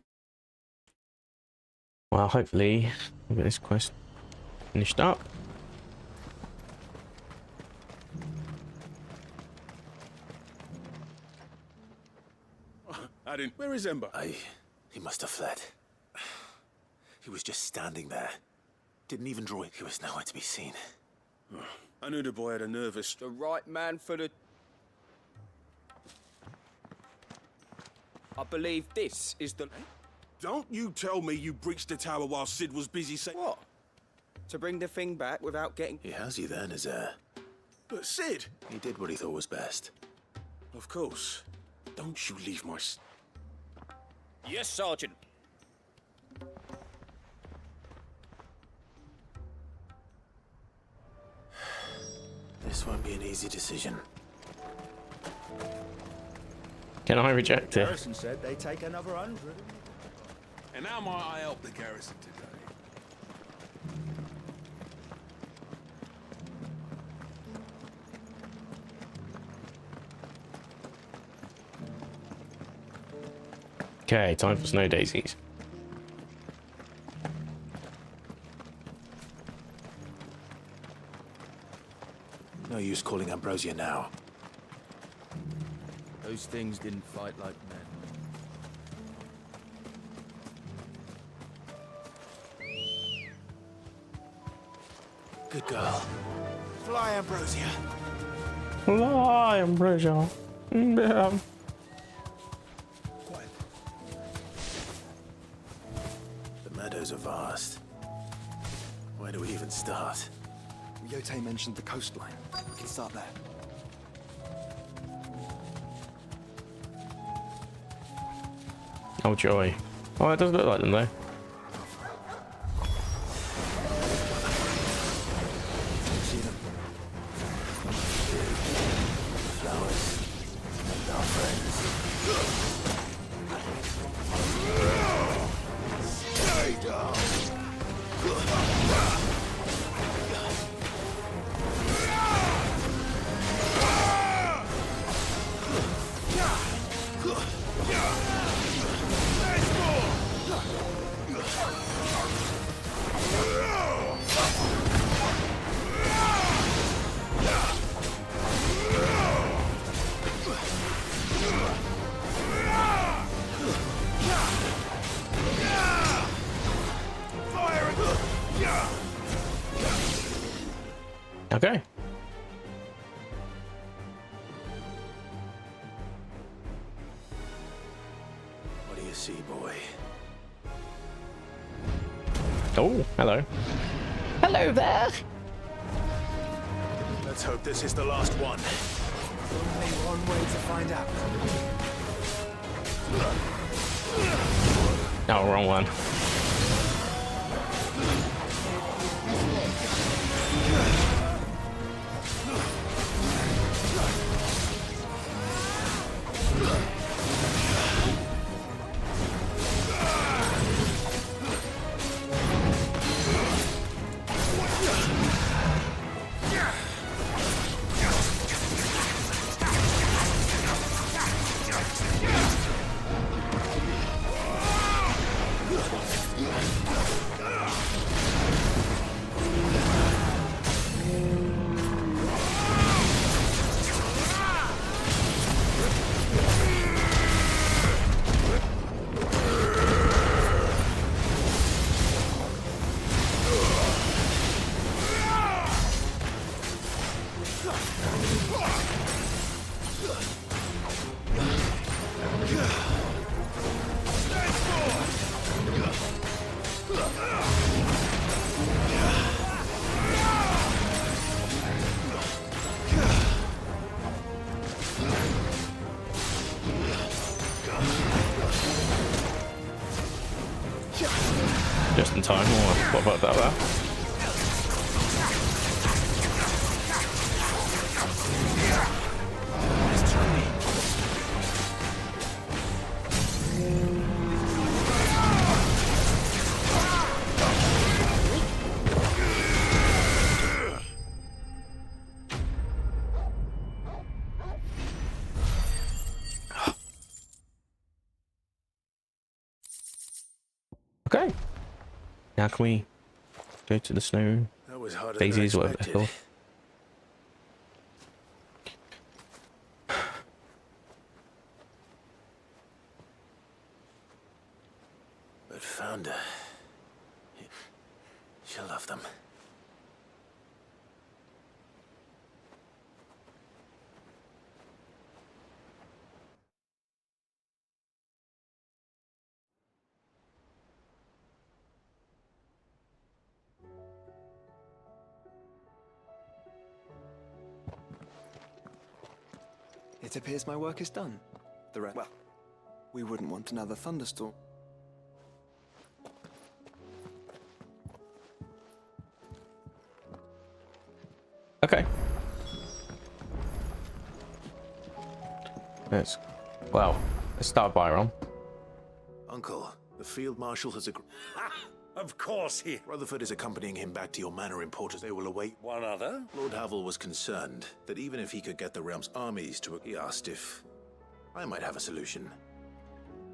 Well, hopefully we'll get this quest finished up. Adin, where is Ember? He must have fled. He was just standing there. Didn't even draw it. He was nowhere to be seen. I knew the boy had a nervous... The right man for the... I believe this is the... Don't you tell me you breached the tower while Sid was busy saying... What? To bring the thing back without getting... He has you then, his heir. But Sid! He did what he thought was best. Of course. Don't you leave my... Yes, Sergeant. This won't be an easy decision. Can I reject it? Garrison said they take another 100. And how might I help the garrison today? Okay, time for snow daisies. No use calling Ambrosia now. Those things didn't fight like men. Good girl. Fly, Ambrosia. Fly, Ambrosia. Yeah. The meadows are vast. Where do we even start? Yote mentioned the coastline. We can start there. Oh joy. Oh, it does look like them though. See them? Flowers and our friends. Stay down. Okay. What do you see, boy? Oh, hello. Hello there. Let's hope this is the last one. Only one way to find out. Oh, wrong one. Just in time. Oh, what about that? Okay. Now can we go to the snow That was harder daisies, than I whatever they're called? But found her. She'll love them. It appears my work is done. Well, we wouldn't want another thunderstorm. Okay. Let's start Byron. Uncle, the field marshal has agreed. Of course he... Rutherford is accompanying him back to your manor in Portus. They will await... One other? Lord Havel was concerned that even if he could get the realm's armies to... He asked if I might have a solution.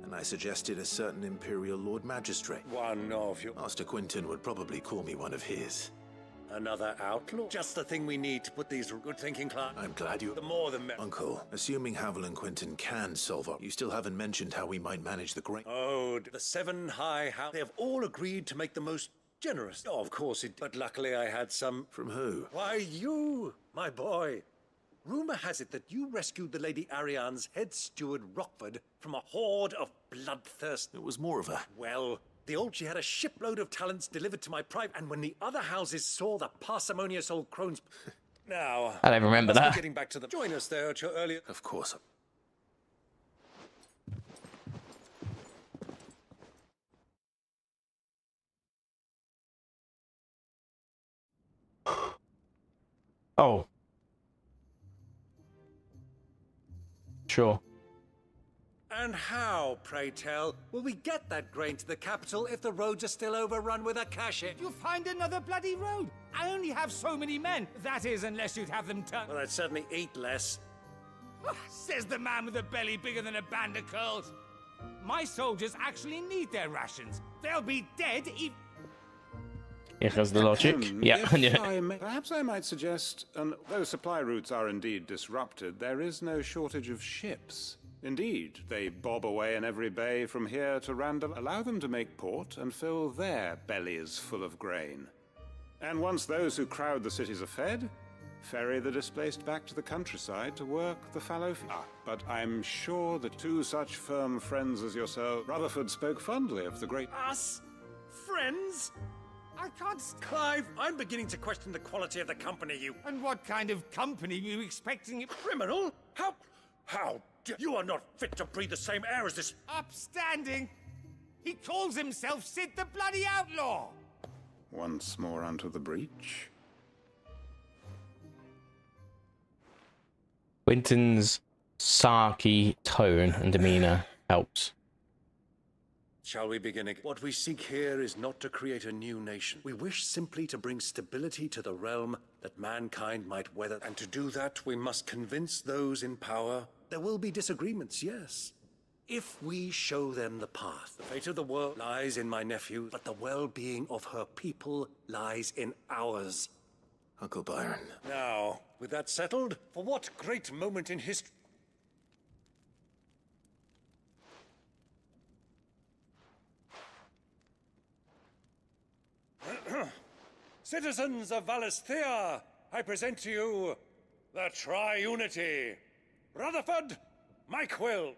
And I suggested a certain Imperial Lord Magistrate. One of you. Master Quinton would probably call me one of his. Another outlaw? Just the thing we need to put these good-thinking clients... I'm glad you... The more the merrier. Uncle, assuming Havel and Quinton can solve up, you still haven't mentioned how we might manage the grain. Oh, the seven high house. They have all agreed to make the most generous. Oh, of course it... But luckily I had some... From who? Why, you, my boy. Rumor has it that you rescued the Lady Ariane's head steward, Rockford, from a horde of bloodthirst... It was more of a... Well... The old she had a shipload of talents delivered to my private, and when the other houses saw the parsimonious old crones... Now... I don't remember that. Getting back to the... Join us there at your earlier... Of course. Oh. Sure. And how, pray tell, will we get that grain to the capital if the roads are still overrun with Akashic? You'll find another bloody road. I only have so many men. That is, unless you'd have them turn... Well, I'd certainly eat less. Says the man with a belly bigger than a band of curls. My soldiers actually need their rations. They'll be dead if... Here has the logic. Yeah. Perhaps I might suggest, though supply routes are indeed disrupted, there is no shortage of ships. Indeed, they bob away in every bay from here to Randall. Allow them to make port and fill their bellies full of grain. And once those who crowd the cities are fed, ferry the displaced back to the countryside to work the fallow field. But I'm sure that two such firm friends as yourself, Rutherford spoke fondly of the great... Us? Friends? I can't... Clive, I'm beginning to question the quality of the company you... And what kind of company were you expecting? Criminal? How... You are not fit to breathe the same air as this... Upstanding! He calls himself Sid the Bloody Outlaw! Once more onto the breach. Quinton's sarky tone and demeanor helps. Shall we begin again? What we seek here is not to create a new nation. We wish simply to bring stability to the realm that mankind might weather. And to do that, we must convince those in power. There will be disagreements, yes. If we show them the path, the fate of the world lies in my nephew, but the well-being of her people lies in ours. Uncle Byron. Now, with that settled, for what great moment in history... Citizens of Valisthea, I present to you the Tri-Unity. Rutherford, Mike Will.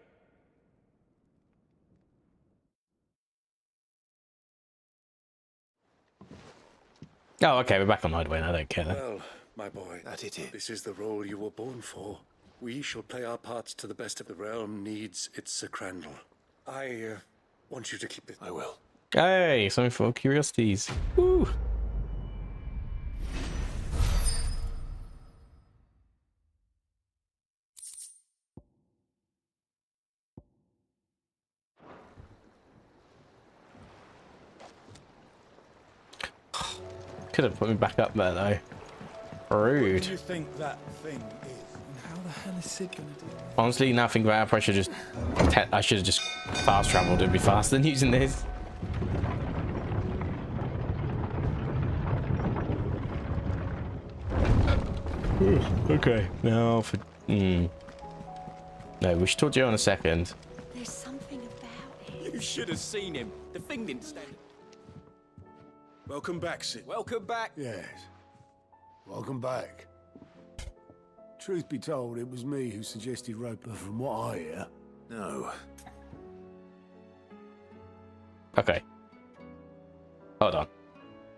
Oh, okay, we're back on Hideaway. I don't care. Well, my boy, this is the role you were born for. We shall play our parts to the best of the realm needs its Sir Crandall. I want you to keep it. I will. Hey, something for curiosities. Woo! Could have put me back up there though. Rude. What do you think that thing is? And how the hell is Sid gonna do it? Honestly, now thinking about it, I should have just fast traveled. It'd be faster than using this. Okay, now for no, we should talk to you in a second. There's something about it. You should have seen him. The thing didn't stand. Welcome back, Sid. Welcome back. Yes. Welcome back. Truth be told, it was me who suggested Roper from what I hear. No. Okay. Hold on.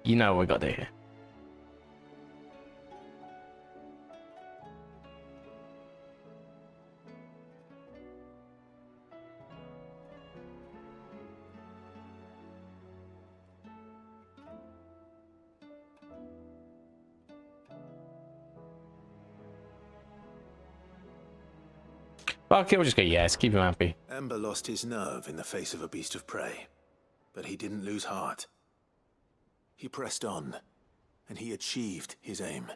You know what we got to do here. Okay, we'll just go yes, keep him happy. Ember lost his nerve in the face of a beast of prey, but he didn't lose heart. He pressed on, and he achieved his aim.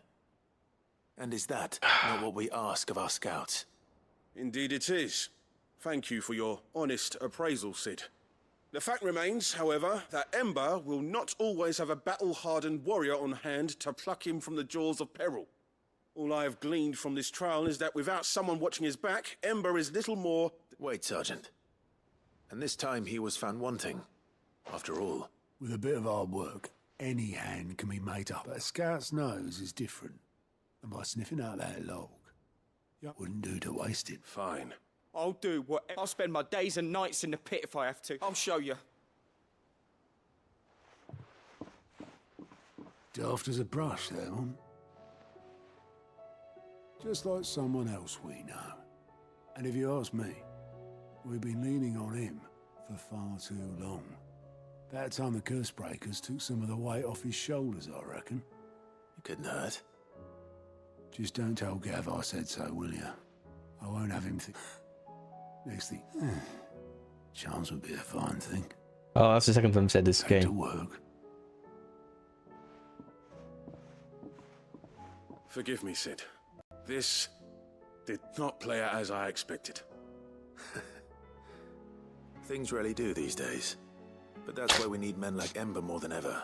And is that not what we ask of our scouts? Indeed it is. Thank you for your honest appraisal, Sid. The fact remains, however, that Ember will not always have a battle-hardened warrior on hand to pluck him from the jaws of peril. All I have gleaned from this trial is that without someone watching his back, Ember is little more... Wait, Sergeant. And this time he was found wanting. After all. With a bit of hard work, any hand can be made up. But a scout's nose is different. And by sniffing out that log, wouldn't do to waste it. Fine. I'll do what. I'll spend my days and nights in the pit if I have to. I'll show you. Daft as a brush, that one. Just like someone else we know. And if you ask me, we've been leaning on him for far too long. About time the curse breakers took some of the weight off his shoulders, I reckon. It couldn't hurt. Just don't tell Gav I said so, will you? I won't have him think... Next thing... Chance would be a fine thing. Oh, that's the second time I've said this game. To work. Forgive me, Sid. This did not play out as I expected. Things really do these days. But that's why we need men like Ember more than ever.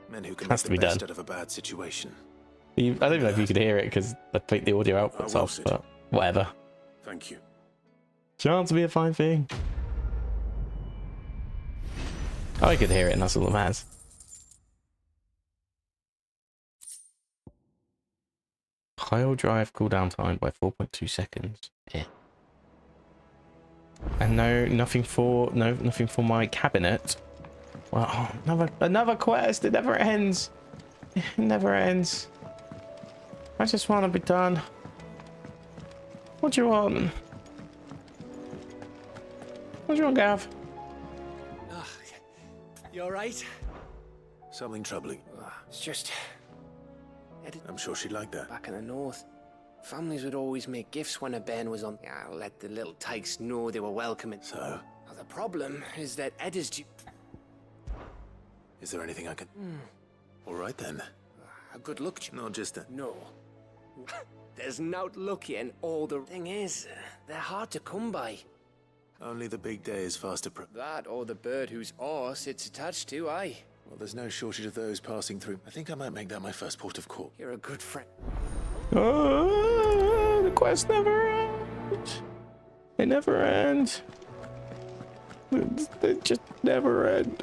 Men who can make the best out of a bad situation. I don't even know if you could hear it because I played the audio outputs off, but whatever. Thank you. Chance to be a fine thing. I could hear it and that's all that matters. Pile drive cooldown time by 4.2 seconds. Yeah. And nothing for my cabinet. Well, oh, another quest. It never ends. It never ends. I just want to be done. What do you want? What do you want, Gav? You alright? Something troubling. It's just... I'm sure she'd like that. Back in the north, families would always make gifts when a bairn was on. Yeah, let the little tykes know they were welcoming. So? Now, the problem is that Ed is due... Is there anything I can... All right, then. A good look, Not just a... No. There's no lucky, and all the thing is, they're hard to come by. Only the big day is fast That, or the bird whose oar sits attached to, aye. Well, there's no shortage of those passing through. I think I might make that my first port of call. You're a good friend. Oh, the quest never ends. They never end. They just never end.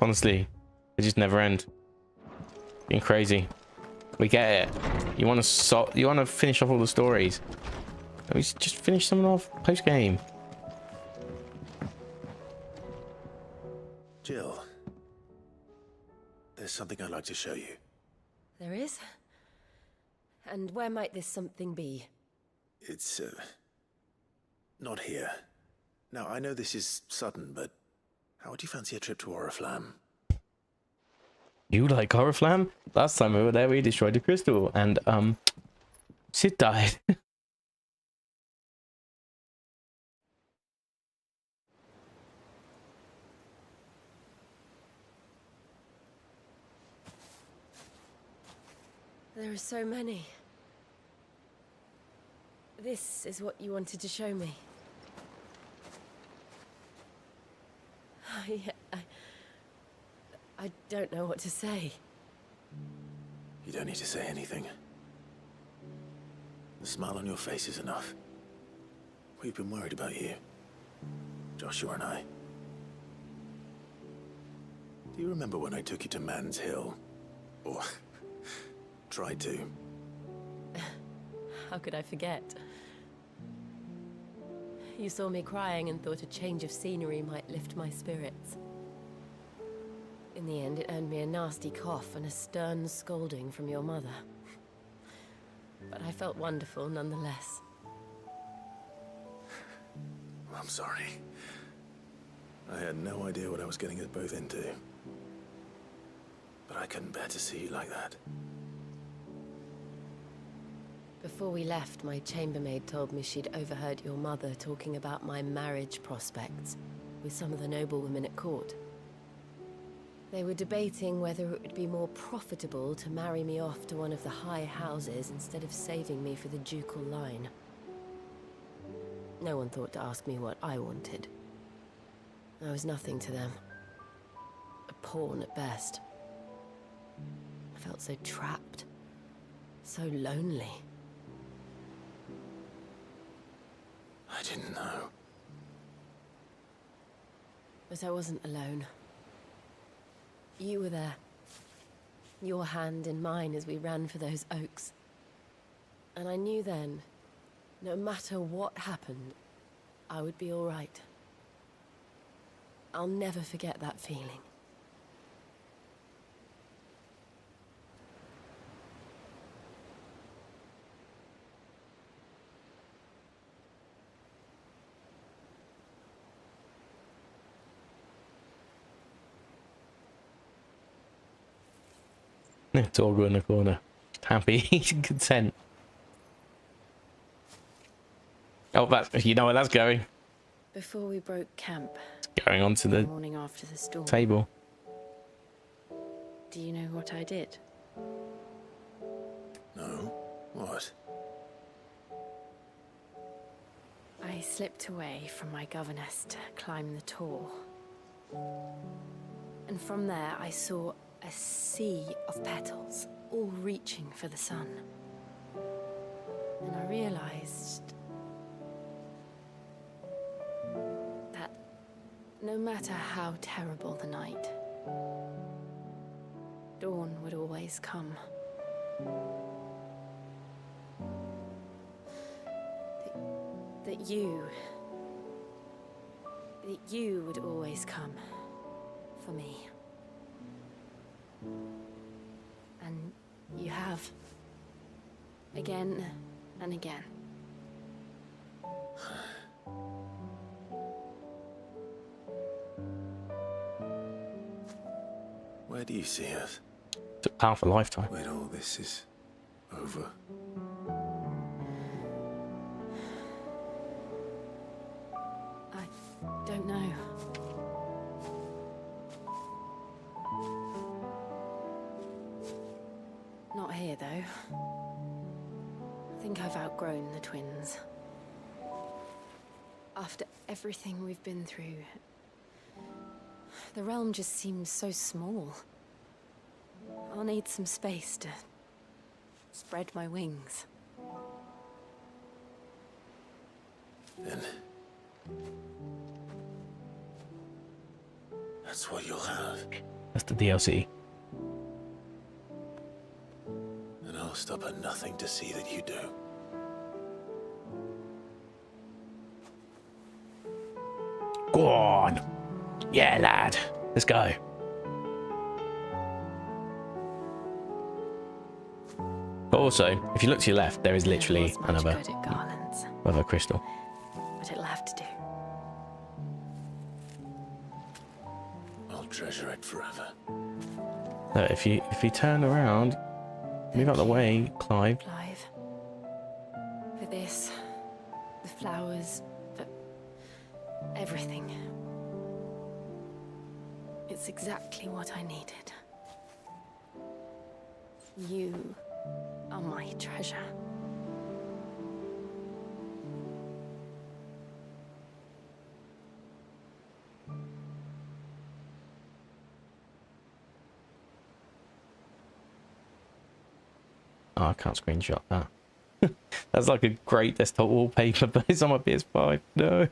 Honestly, they just never end. Being crazy. We get it. You want to finish off all the stories. We just finish some off post game. Jill, there's something I'd like to show you. There is? And where might this something be? It's, not here. Now, I know this is sudden, but how would you fancy a trip to Oriflamme? You like Oriflamme? Last time we were there, we destroyed the crystal, and Sid died. There are so many. This is what you wanted to show me. I don't know what to say. You don't need to say anything. The smile on your face is enough. We've been worried about you, Joshua and I. Do you remember when I took you to Man's Hill? Or tried to? How could I forget? You saw me crying and thought a change of scenery might lift my spirits. In the end, it earned me a nasty cough and a stern scolding from your mother. But I felt wonderful nonetheless. I'm sorry. I had no idea what I was getting us both into. But I couldn't bear to see you like that. Before we left, my chambermaid told me she'd overheard your mother talking about my marriage prospects with some of the noblewomen at court. They were debating whether it would be more profitable to marry me off to one of the high houses instead of saving me for the ducal line. No one thought to ask me what I wanted. I was nothing to them. A pawn at best. I felt so trapped, so lonely. I didn't know. But I wasn't alone. You were there. Your hand in mine as we ran for those oaks. And I knew then, no matter what happened, I would be all right. I'll never forget that feeling. Torgo in the corner, happy, content. Oh, that's, you know where that's going. Before we broke camp, It's going on to the morning after the storm, table. do you know what I did? No? What? I slipped away from my governess to climb the tor. And from there I saw a sea of petals, all reaching for the sun. And I realized that no matter how terrible the night, dawn would always come. That you would always come for me. And you have. Again and again. Where do you see us? It's a half a lifetime. When all this is over. I don't know. Not here, though. I think I've outgrown the twins. After everything we've been through, the realm just seems so small. I'll need some space to spread my wings. Then that's what you'll have. That's the DLC. And I'll stop at nothing to see that you do. Go on. Yeah, lad. Let's go. But also, if you look to your left, there is literally another crystal. But it'll have to do. treasure it forever. Look, if you turn around, move out the way, Clive. Clive. For this, the flowers, for everything. It's exactly what I needed. You are my treasure. Oh, I can't screenshot that. That's like a great desktop wallpaper, but it's on my PS5. No.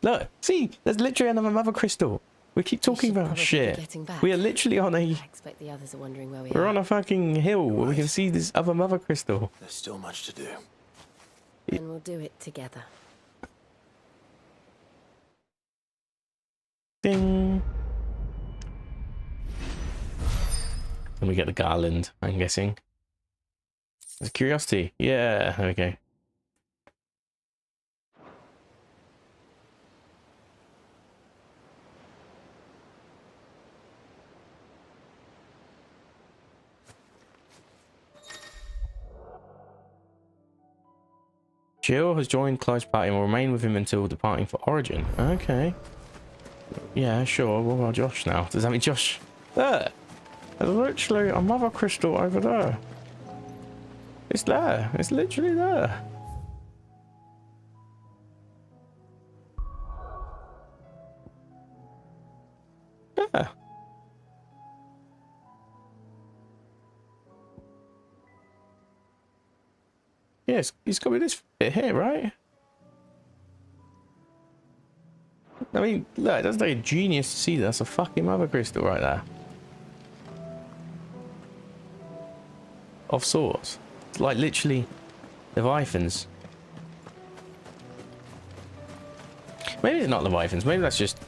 Look, see, there's literally another mother crystal. We keep talking about shit. We are literally on a... I expect the others are wondering where we are. We're on a fucking hill where we can see this other mother crystal. There's still much to do. And we'll do it together. Ding. And we get the garland, I'm guessing. There's curiosity. Yeah, there we go. Jill has joined Clive's party and will remain with him until departing for Origin. Okay. Yeah, sure. What about Josh now? Does that mean Josh? There! There's literally a mother crystal over there. It's there. It's literally there. Yeah. Yes, it's got to be this bit here, right? I mean, look, it doesn't take a genius to see that. That's a fucking mother crystal right there. Of sorts. It's like literally Leviathans. Maybe it's not Leviathans. Maybe that's just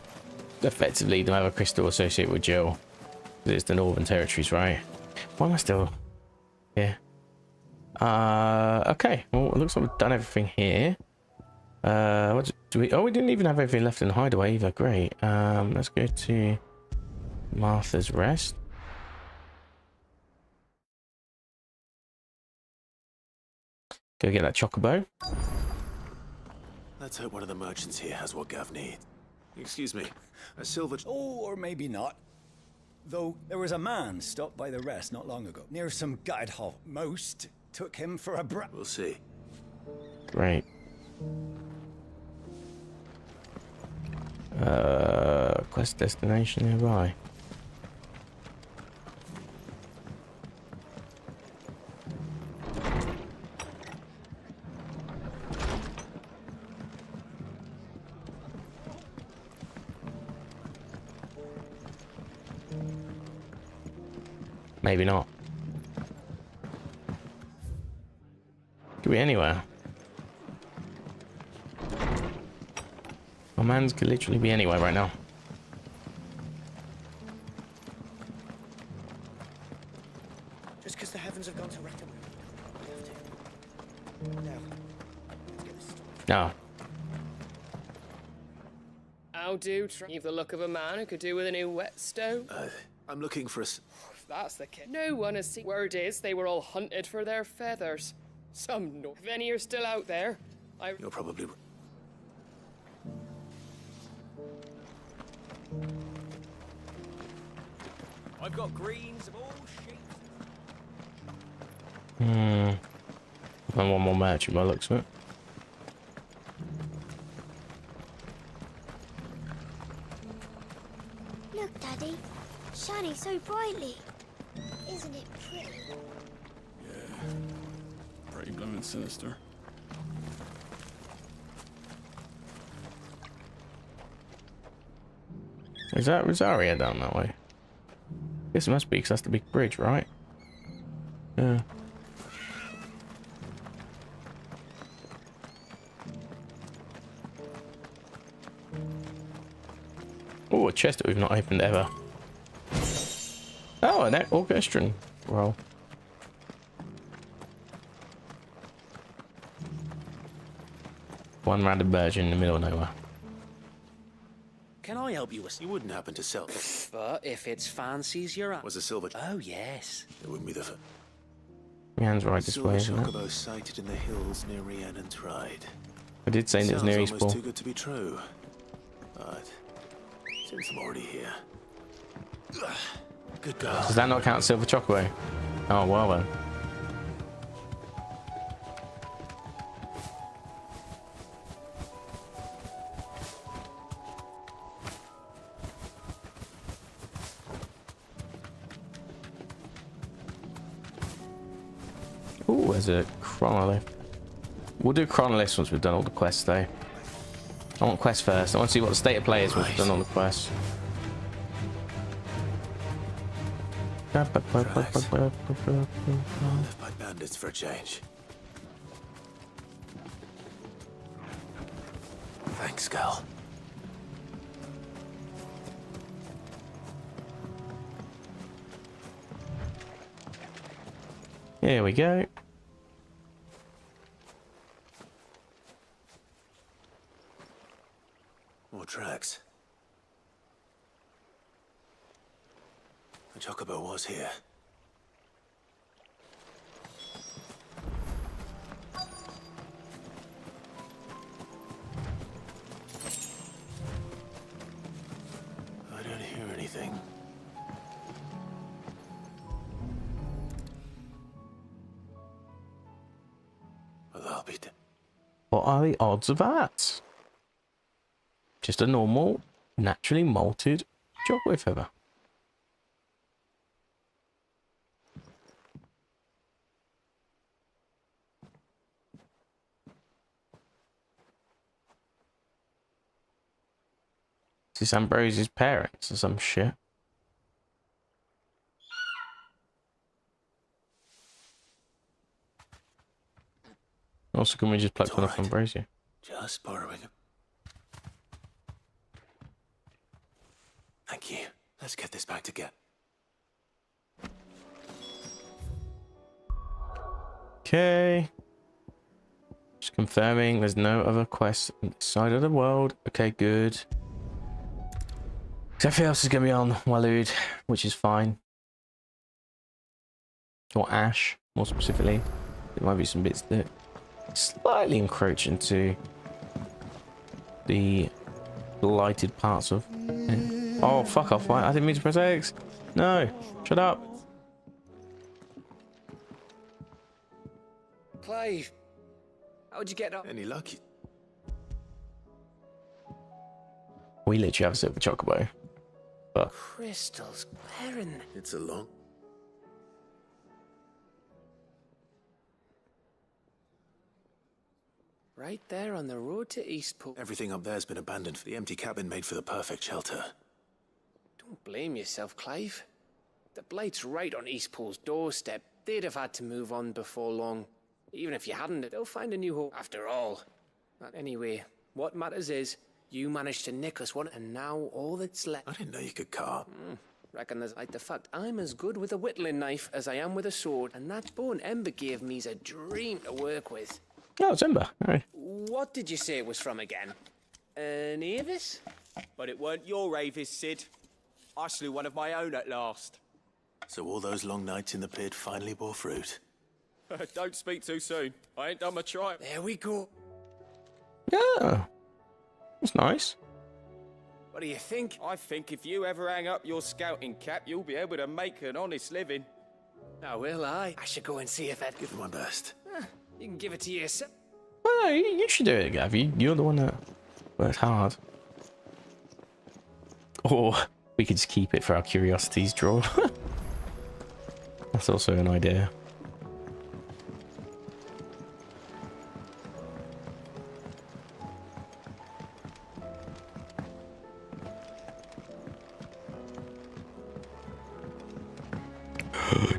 effectively the mother crystal associated with Jill. It's the Northern Territories, right? Why am I still here? Okay. Well, it looks like we've done everything here. What do we? Oh, we didn't even have everything left in the hideaway either. Great. Let's go to Martha's Rest. Go get that chocobo. Let's hope one of the merchants here has what Gav needs. Excuse me, a silver... Oh, or maybe not. Though there was a man stopped by the rest not long ago, near some guide hall. Most took him for a We'll see. Great. Quest destination nearby. Maybe not. Could be anywhere. My man's could literally be anywhere right now. Just because the heavens have gone to reckon. Now, let's get this started. No. How do you've the look of a man who could do with a new whetstone? I'm looking for a... If that's the case, no one has seen. Word is they were all hunted for their feathers. Some no. If any are still out there, You're probably... I've got greens of all shapes. And one more merchant by the looks of it. Look, Daddy. Shining so brightly. Isn't it pretty? Yeah. Pretty blooming sinister. Is that Rosaria down that way? This must be because that's the big bridge, right? Yeah. Oh, a chest that we've not opened ever. Oh, an orchestran roll. One random virgin in the middle of nowhere. Can I help you with? You wouldn't happen to sell. But if it's fancies you're at. Was a silver. Oh, yes. It wouldn't be the. My hand's right this way, isn't it? Chocobo sighted in the hills near Rhiannon tried. I did say it was near Sounds Eastpool. almost too good to be true. But since I'm already here. Good girl. Does that not count silver chocobo? Oh, well then. Ooh, there's a chronolith. We'll do chronoliths once we've done all the quests, though. I want quests first. I want to see what the state of play is once we've done all the quests. Left by bandits for a change. Thanks, Gal. Here we go. More tracks. The chocobo was here. I don't hear anything. Well, I'll be dead. What are the odds of that? Just a normal, naturally malted chocolate feather. Is this Ambrose's parents or some shit? Also, can we just pluck one off Ambrosia? Just borrowing it. Thank you. Let's get this back together. Okay. Just confirming there's no other quests on this side of the world. Okay, good. Everything else is going to be on Waloed, which is fine. Or Ash, more specifically. There might be some bits that slightly encroach into the blighted parts of it. Oh, fuck off. I didn't mean to press X. No, shut up. Clive, how'd you get up? Any luck? We literally have a silver chocobo. But Crystals, where in? It's a long. Right there on the road to Eastpool. Everything up there's been abandoned. The empty cabin made for the perfect shelter. Don't blame yourself, Clive. The Blight's right on Eastpool's doorstep. They'd have had to move on before long. Even if you hadn't, they'll find a new home after all. But anyway, what matters is, you managed to nick us one, and now all that's left. I didn't know you could carve. Reckon there's like the fact I'm as good with a whittling knife as I am with a sword, and that bone Ember gave me's a dream to work with. oh, it's Ember. All right. What did you say it was from again? An Avis? But it weren't your Avis, Sid. I slew one of my own at last. So all those long nights in the pit finally bore fruit. Don't speak too soon. I ain't done my trial. There we go. Yeah. That's nice. What do you think? I think if you ever hang up your scouting cap, you'll be able to make an honest living. Now, will I? I should go and see if Ed... Give it my best. You can give it to yourself. Well, no, you should do it, Gav. You're the one that works hard. Or we could just keep it for our curiosities drawer. That's also an idea.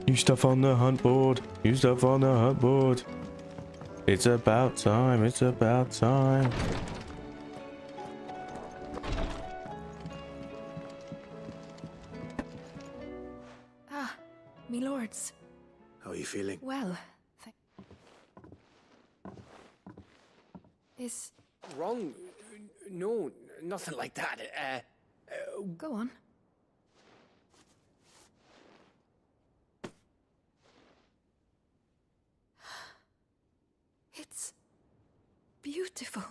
New stuff on the hunt board. New stuff on the hunt board. It's about time. It's about time. Ah, me lords. How are you feeling? Well, is Wrong? No, nothing like that. Go on. It's beautiful.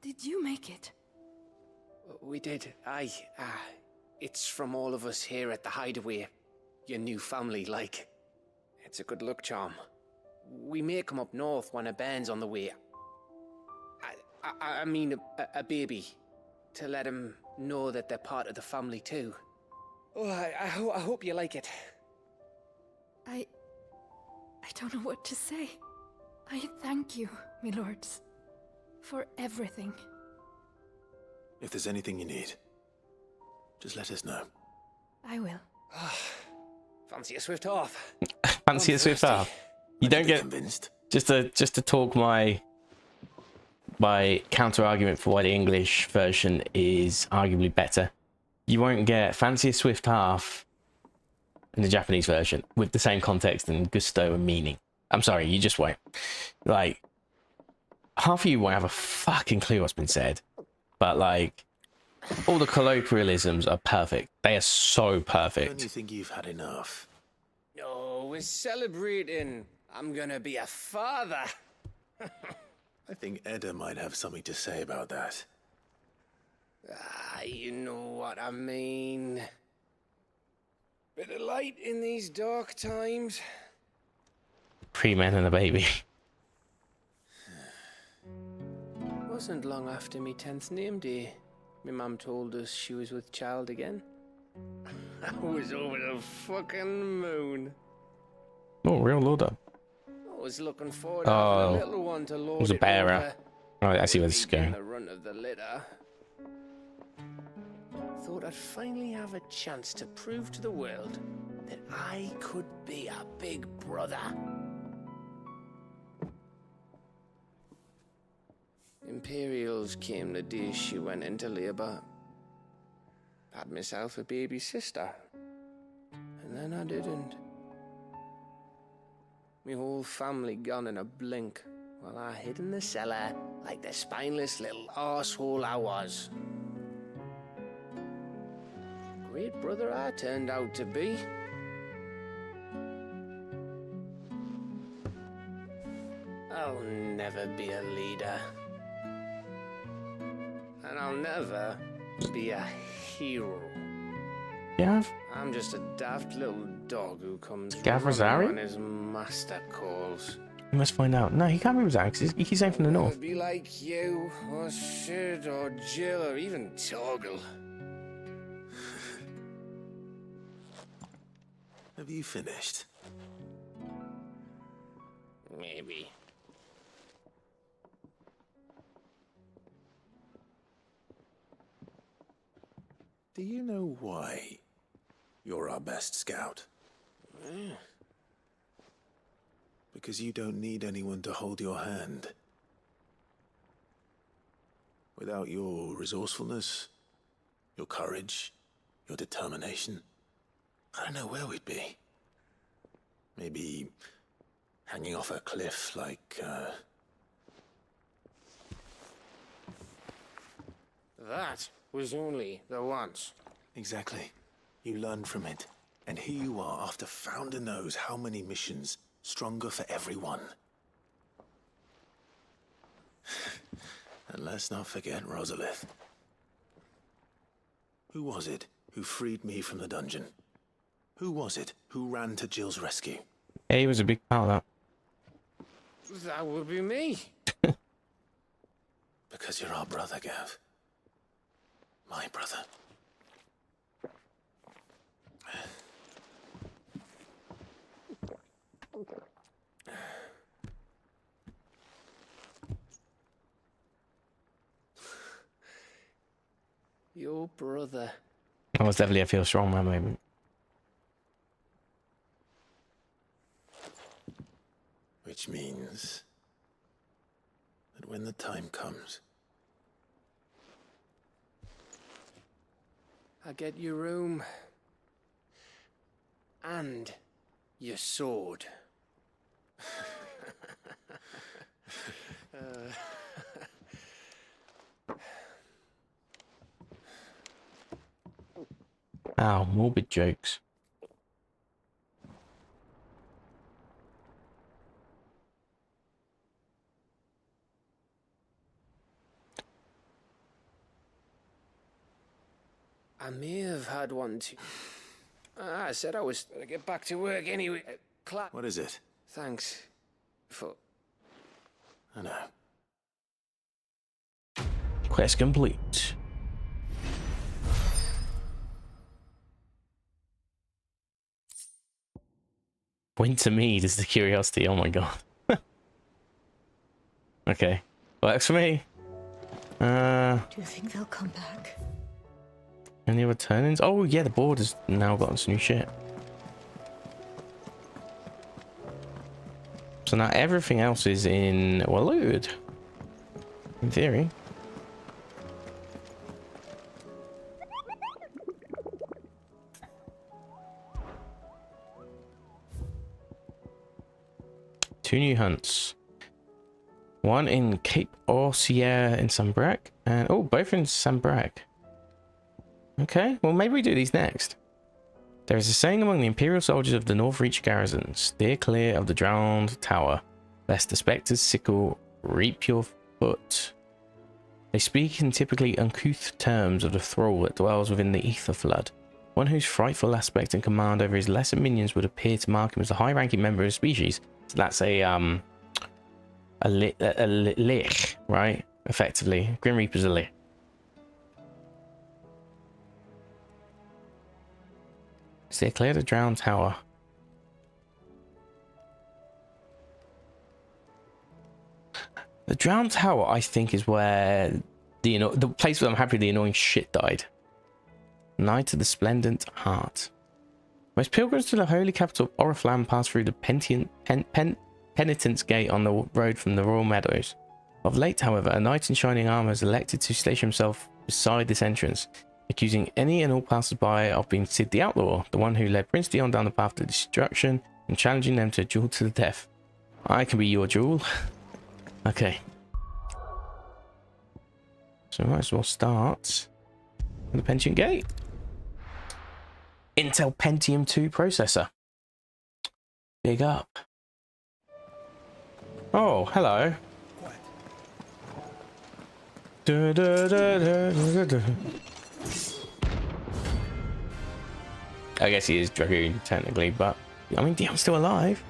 Did you make it? We did. Aye. It's from all of us here at the Hideaway. Your new family, like. It's a good luck charm. We may come up north when a band's on the way. I mean a baby. To let him know that they're part of the family too. Oh, I hope you like it. I don't know what to say. I thank you, my lords, for everything. If there's anything you need, just let us know. I will. Fancy a swift half. Fancy a swift half. You don't get convinced. Just to talk my counter argument for why the English version is arguably better. You won't get fancy a swift half in the Japanese version with the same context and gusto and meaning. I'm sorry, you just won't. Like, half of you won't have a fucking clue what's been said, but like, all the colloquialisms are perfect. They are so perfect. Don't you think you've had enough? No, we're celebrating. I'm gonna be a father. I think Edda might have something to say about that. You know what I mean. Bit of light in these dark times. Pre-man and a baby. Wasn't long after me 10th name day. My mum told us she was with child again. I was over the fucking moon. Oh, real loader. I was looking forward to having a little one to load it was a bearer. Right, I see where this is going. The run of the litter. Thought I'd finally have a chance to prove to the world that I could be a big brother. Imperials came the day she went into labour. Had myself a baby sister. And then I didn't. My whole family gone in a blink, while I hid in the cellar like the spineless little arsehole I was. Great brother I turned out to be. I'll never be a leader. And I'll never be a hero. Gav? I'm just a daft little dog who comes Gav running Rosari? when his master calls. We must find out. No, he can't be Rosari because he's saying from the north. Be like you, or Sid, or Jill, or even Torgal. Have you finished? Maybe. Do you know why you're our best scout? Because you don't need anyone to hold your hand. Without your resourcefulness, your courage, your determination, I don't know where we'd be. Maybe hanging off a cliff like, That was only the once. Exactly. You learned from it. And here you are, after Founder knows how many missions, stronger for everyone. And let's not forget Rosalith. Who was it who freed me from the dungeon? Who was it who ran to Jill's rescue? Yeah, he was a big part of that. That would be me. Because you're our brother, Gav. My brother. Your brother. That was definitely a feel strong man moment. Which means that when the time comes, I get your room. And your sword. Wow, morbid jokes. I may have had one too. I said I was gonna get back to work anyway. What is it? Thanks for... I know. Quest complete. Winter mead is the curiosity. Oh my god. Okay, works for me. Do you think they'll come back? Any other turn-ins? Oh yeah, the board has now gotten some new shit. So now everything else is in Waloed. In theory. Two new hunts. One in Cape Orsier in Sambrac, and oh, both in Sambrac. Okay, well maybe we do these next. There is a saying among the Imperial soldiers of the North Reach garrison: steer clear of the drowned tower, lest the spectre's sickle reap your foot. They speak in typically uncouth terms of the thrall that dwells within the ether flood, one whose frightful aspect and command over his lesser minions would appear to mark him as a high-ranking member of his species. So that's a lich, right? Effectively, Grim Reaper's a lich. Steer clear the drowned tower. The drowned tower, I think, is where the place where I'm happy the annoying shit died. Night of the Splendent Heart. Most pilgrims to the holy capital of Oriflamme pass through the Penitence Gate on the road from the Royal Meadows. Of late, however, a knight in shining armor has elected to station himself beside this entrance, accusing any and all passers-by of being Sid the Outlaw, the one who led Prince Dion down the path to destruction, and challenging them to a duel to the death. I can be your duel. Okay. So I might as well start with the Pentium Gate. Intel Pentium 2 processor. Big up. Oh, hello. Da, da, da, da, da, da. I guess he is Dragoon, technically, but I mean, Dion's still alive.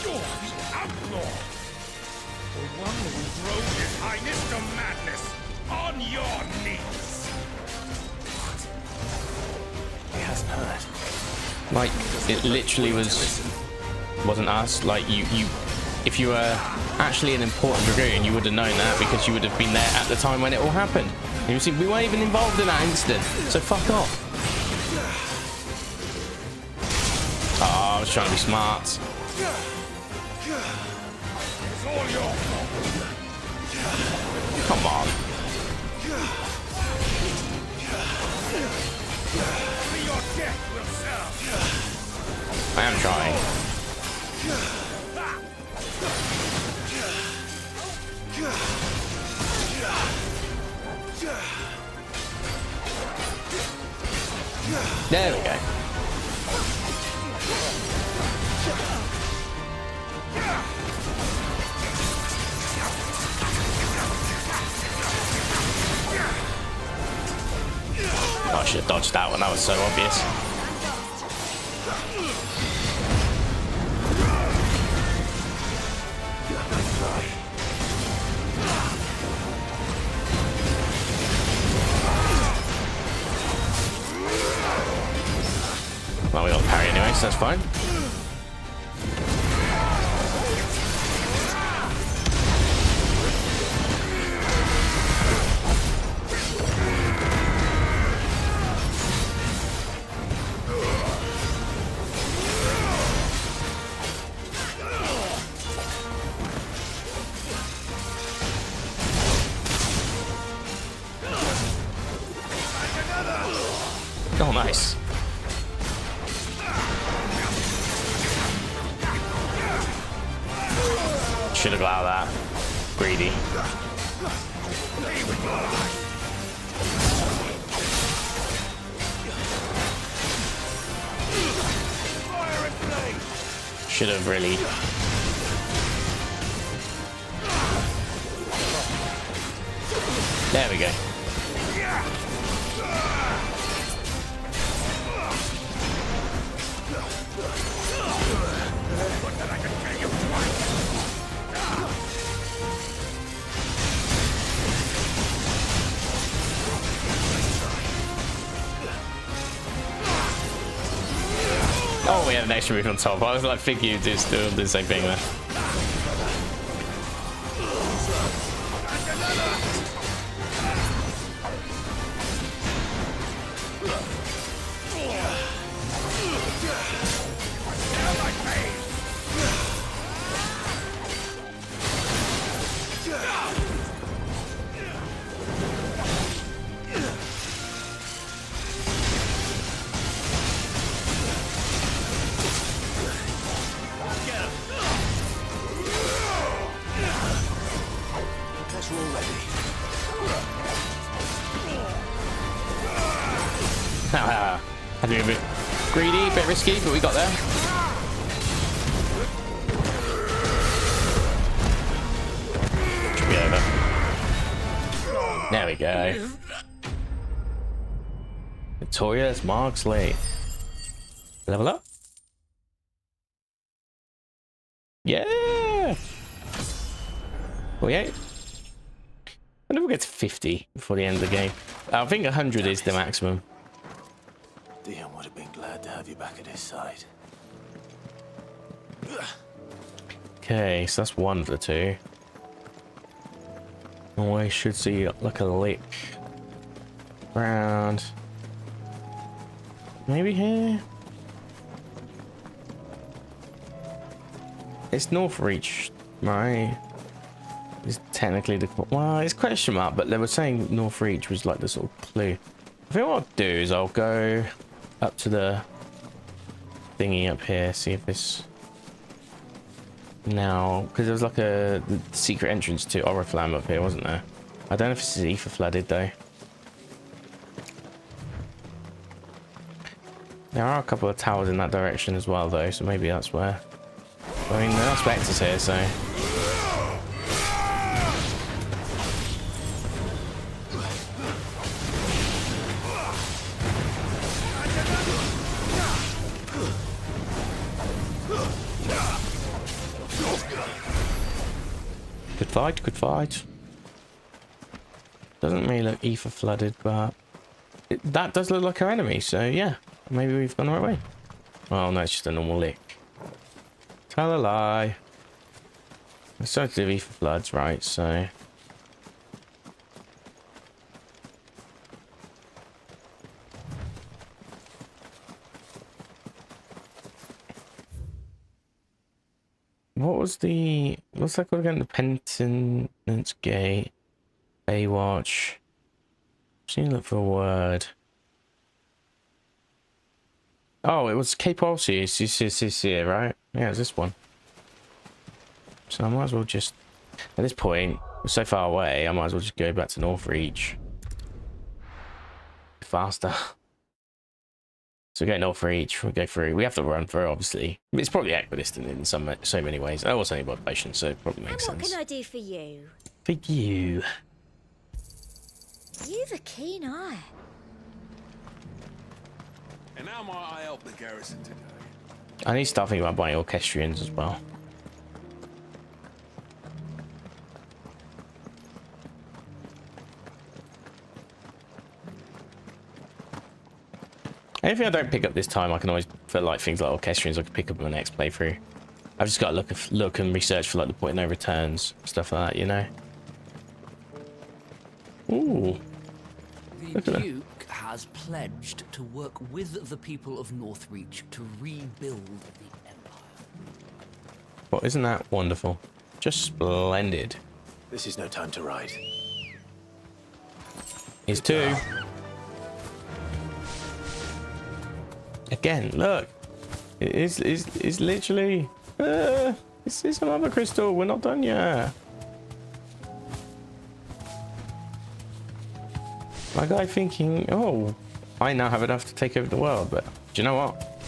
You're the outlaw! The one who drove His Highness to madness! On your knees! He hasn't heard. Like, it literally wasn't us. Like, if you were actually an important Dragoon, you would have known that because you would have been there at the time when it all happened. And you see, we weren't even involved in that incident, so fuck off. Oh, I was trying to be smart. It's all your fault! Come on. Only your death will serve! I am trying. There we go. Oh, I should have dodged that one. That was so obvious. Well, we got parry anyway, so that's fine. Oh, nice. Should have got out of that. Greedy. should have really. There we go. Oh, we had an extra move on top. I was like, thinking you just do the same thing there. Had to be a bit greedy, a bit risky, but we got there. Should be over. There we go. Victorious Marksley. Level up. Yeah. 48. I never get to 50 before the end of the game. I think 100 is the maximum. Dion would have been glad to have you back at his side. Okay, so that's one of the two. Oh, I should see like a lick round. Maybe here. It's North Reach, right? It's technically the well, it's question mark, but they were saying North Reach was like the sort of clue. I think what I'll do is I'll go up to the thingy up here, see if this now, because there was like a secret entrance to Oriflamme up here, wasn't there? I don't know if this is ether flooded though. There are a couple of towers in that direction as well though, so maybe that's where. I mean, there are specters here, so. Good fight. Doesn't really look ether flooded, but that does look like our enemy, so yeah, maybe we've gone the right way. Oh no, it's just a normal lick. Tell a lie. It's so to do ether floods, right? So what's that called again? The Penitence Gate, Baywatch. Just need to look for a word. Oh, it was Cape Olsey. It's here, right? Yeah, it's this one. So I might as well just, at this point, we're so far away, I might as well just go back to North Reach. Faster. So we go North Reach, we go through. We have to run through, obviously. It's probably equidistant in so many ways. I was only by potion, so it probably makes sense. What can I do for you? For you. You've a keen eye. And how might I help the garrison today? I need to start thinking about buying orchestrions as well. Anything I don't pick up this time, I can always, for like things like orchestrions, I can pick up in the next playthrough. I've just got to look and research for like the point of no returns, stuff like that, you know. Ooh. The Duke has pledged to work with the people of Northreach to rebuild the Empire. Well, isn't that wonderful? Just splendid. This is no time to ride. Here's two. Again, look. It is literally. This is another crystal. We're not done yet. My guy thinking, oh, I now have enough to take over the world. But do you know what?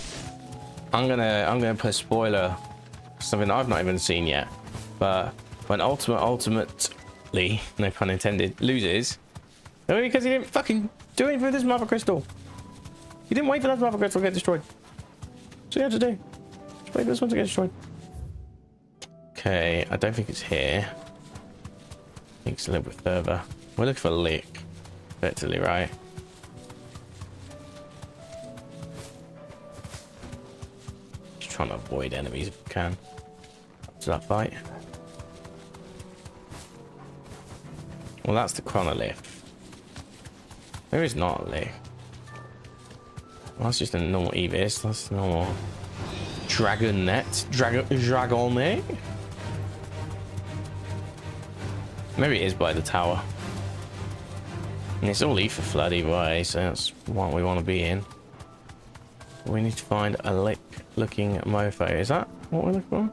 I'm gonna put a spoiler something that I've not even seen yet. But when ultimately, no pun intended, loses, only because he didn't fucking do anything with this mother crystal. He didn't wait for that mother crystal to get destroyed. So you have to do. Just wait for this one to get destroyed. Okay, I don't think it's here. I think it's a little bit further. We're looking for a lick, effectively, right? Just trying to avoid enemies if we can. Up to that fight. Well, that's the Chronolith. There is not a lick. Well, that's just a normal Evis. That's normal Dragonet. Dragonet? Maybe it is by the tower. And it's all Ether Flood either way, so that's what we want to be in. We need to find a lick-looking mofo. Is that what we're looking for?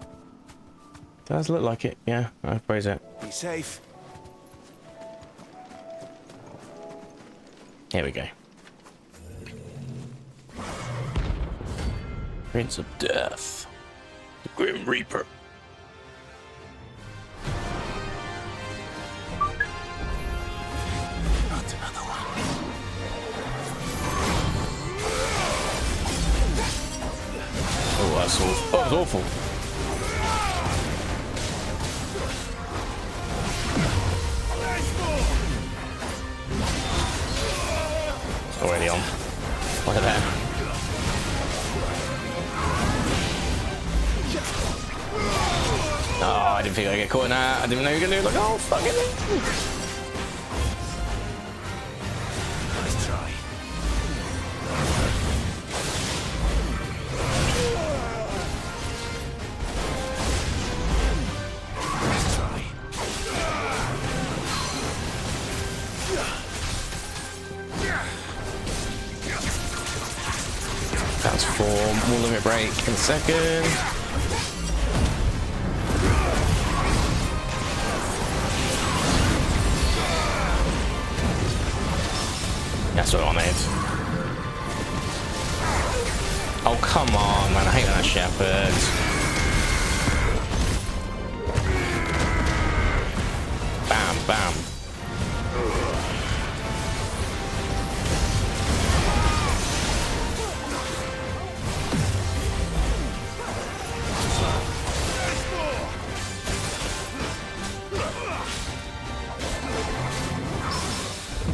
Does look like it. Yeah, I praise it. Be safe. Here we go. Prince of Death. The Grim Reaper. Not another one. Oh, that's awful. Oh, that's awful. Already on. Look at that. Oh, I didn't think I'd get caught in that. I didn't know you were gonna do like, oh, fuck it. Nice try. Nice try. Transform. We'll limit break in a second. That's what I wanted. Oh, come on, man. I hate that shepherd. Bam, bam.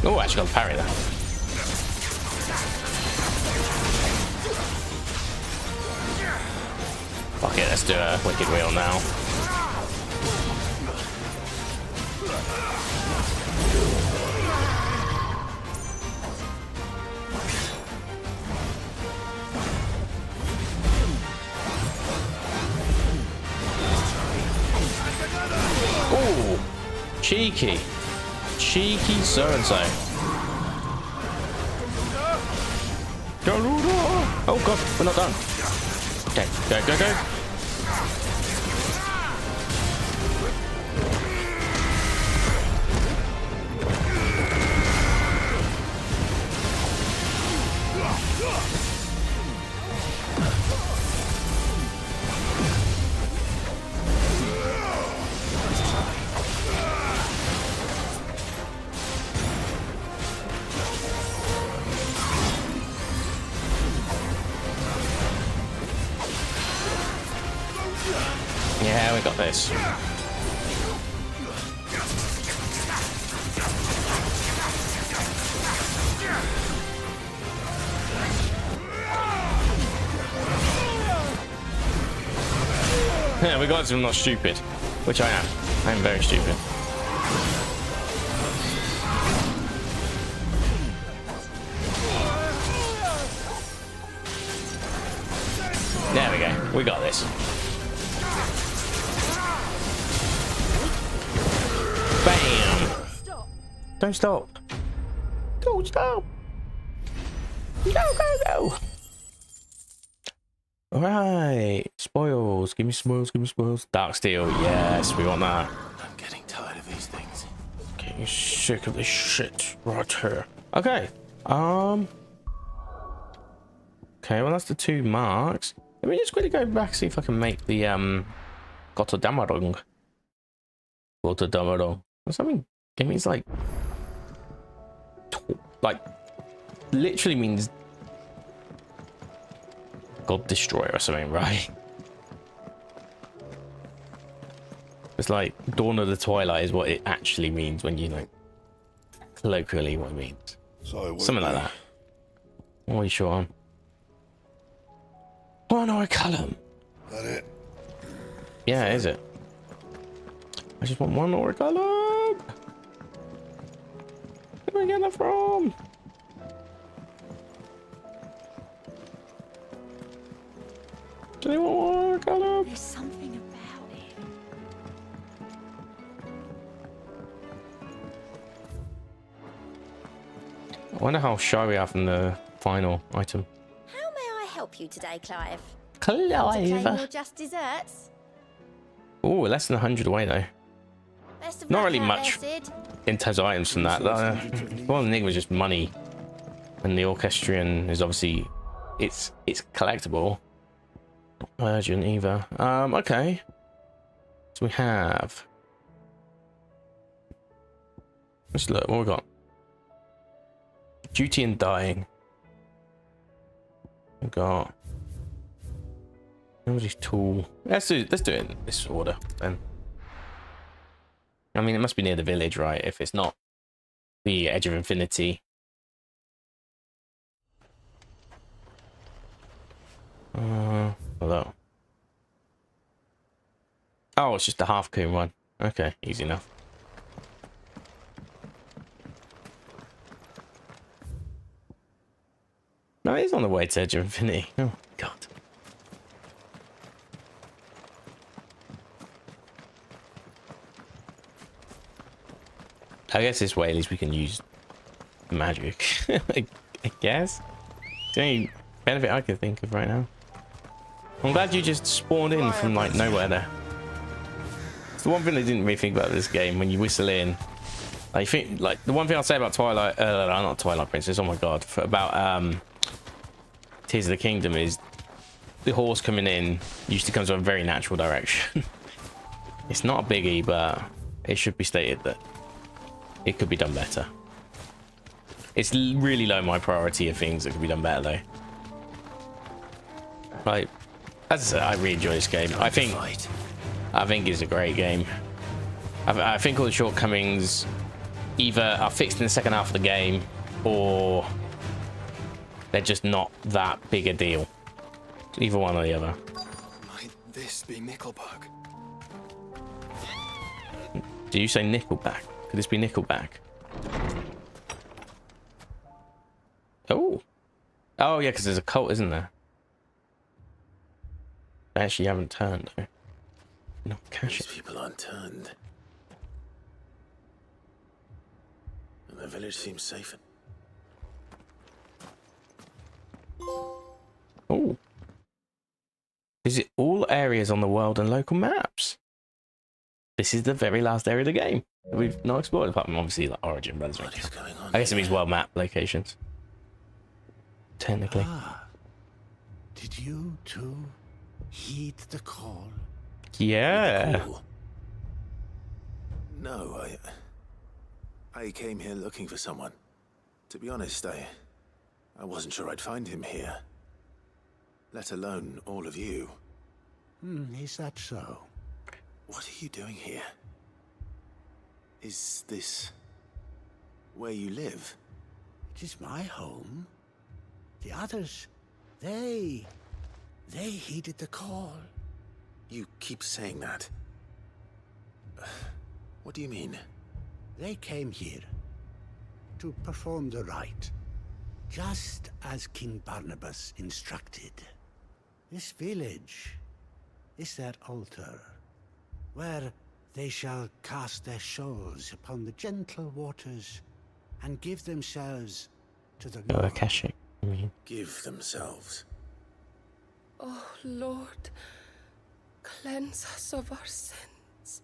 Oh, I actually got to parry that. Fuck it, let's do a wicked wheel now. Oh, cheeky. Cheeky so-and-so. Oh god, we're not done. Okay, go, go, go. Yeah, we got this. Yeah, we got it. I'm not stupid, which I am. I am very stupid. There we go. We got this. Bam! Don't stop. Don't stop. Go, go, go. All right. Spoils. Give me spoils. Give me spoils. Dark steel. Yes, we want that. I'm getting tired of these things. Getting sick of this shit right here. Okay. Okay, well that's the 2 marks. Let me just quickly go back see if I can make the Gotterdammerung. Gotterdammerung. Or something. It means like literally means God destroyer or something, right? It's like Dawn of the Twilight is what it actually means when you like colloquially what it means. So something like that. What are you sure on? One or a column? That it? Yeah, is it? I just want one or a column. Where do I get that from? Do you want one or a column? There's something about it. I wonder how shy we are from the final item. How may I help you today, Clive? Clive. To claim your just desserts? Oh, less than 100 away though. Best of Not luck really out much there, Sid. in terms of items from that. Well, the thing was just money, and the orchestrion is obviously it's collectible. Not urgent either. Okay. So we have. Let's look. What we got? Duty and dying. We got. Nobody's tool. Let's do it in this order then. I mean, it must be near the village, right? If it's not the Edge of Infinity. Hello. Oh, it's just the half coon one. Okay, easy enough. No, he's on the way to Edge of Infinity. Oh, God. I guess this way at least we can use magic. I guess. The only benefit I can think of right now. I'm glad you just spawned in from like nowhere there. It's the one thing I didn't really think about this game when you whistle in. I think like the one thing I'll say about Twilight, not Twilight Princess. Oh my God, about Tears of the Kingdom is the horse coming in usually comes from a very natural direction. It's not a biggie, but it should be stated that it could be done better. It's really low my priority of things that could be done better though. Like, as I said, I really enjoy this game. I think it's a great game. I think all the shortcomings either are fixed in the second half of the game or they're just not that big a deal. Either one or the other. Might this be Nickelback? Do you say Nickelback? Could this be Nickelback? Oh. Oh, yeah, because there's a cult, isn't there? They actually haven't turned, though. Not cash. These people aren't turned. And the village seems safe. Oh. Is it all areas on the world and local maps? This is the very last area of the game that we've not explored, apart from obviously like Origin Brothers. What is going on? I guess it means world map locations. Technically. Did you too heed the call? Yeah. Cool. No, I came here looking for someone. To be honest, I wasn't sure I'd find him here. Let alone all of you. Is that so? What are you doing here? Is this where you live? It is my home. The others, they heeded the call. You keep saying that. What do you mean? They came here to perform the rite, just as King Barnabas instructed. This village is their altar, where they shall cast their shoals upon the gentle waters and give themselves to the Lord. Akashic, I mean. Give themselves. Oh, Lord, cleanse us of our sins.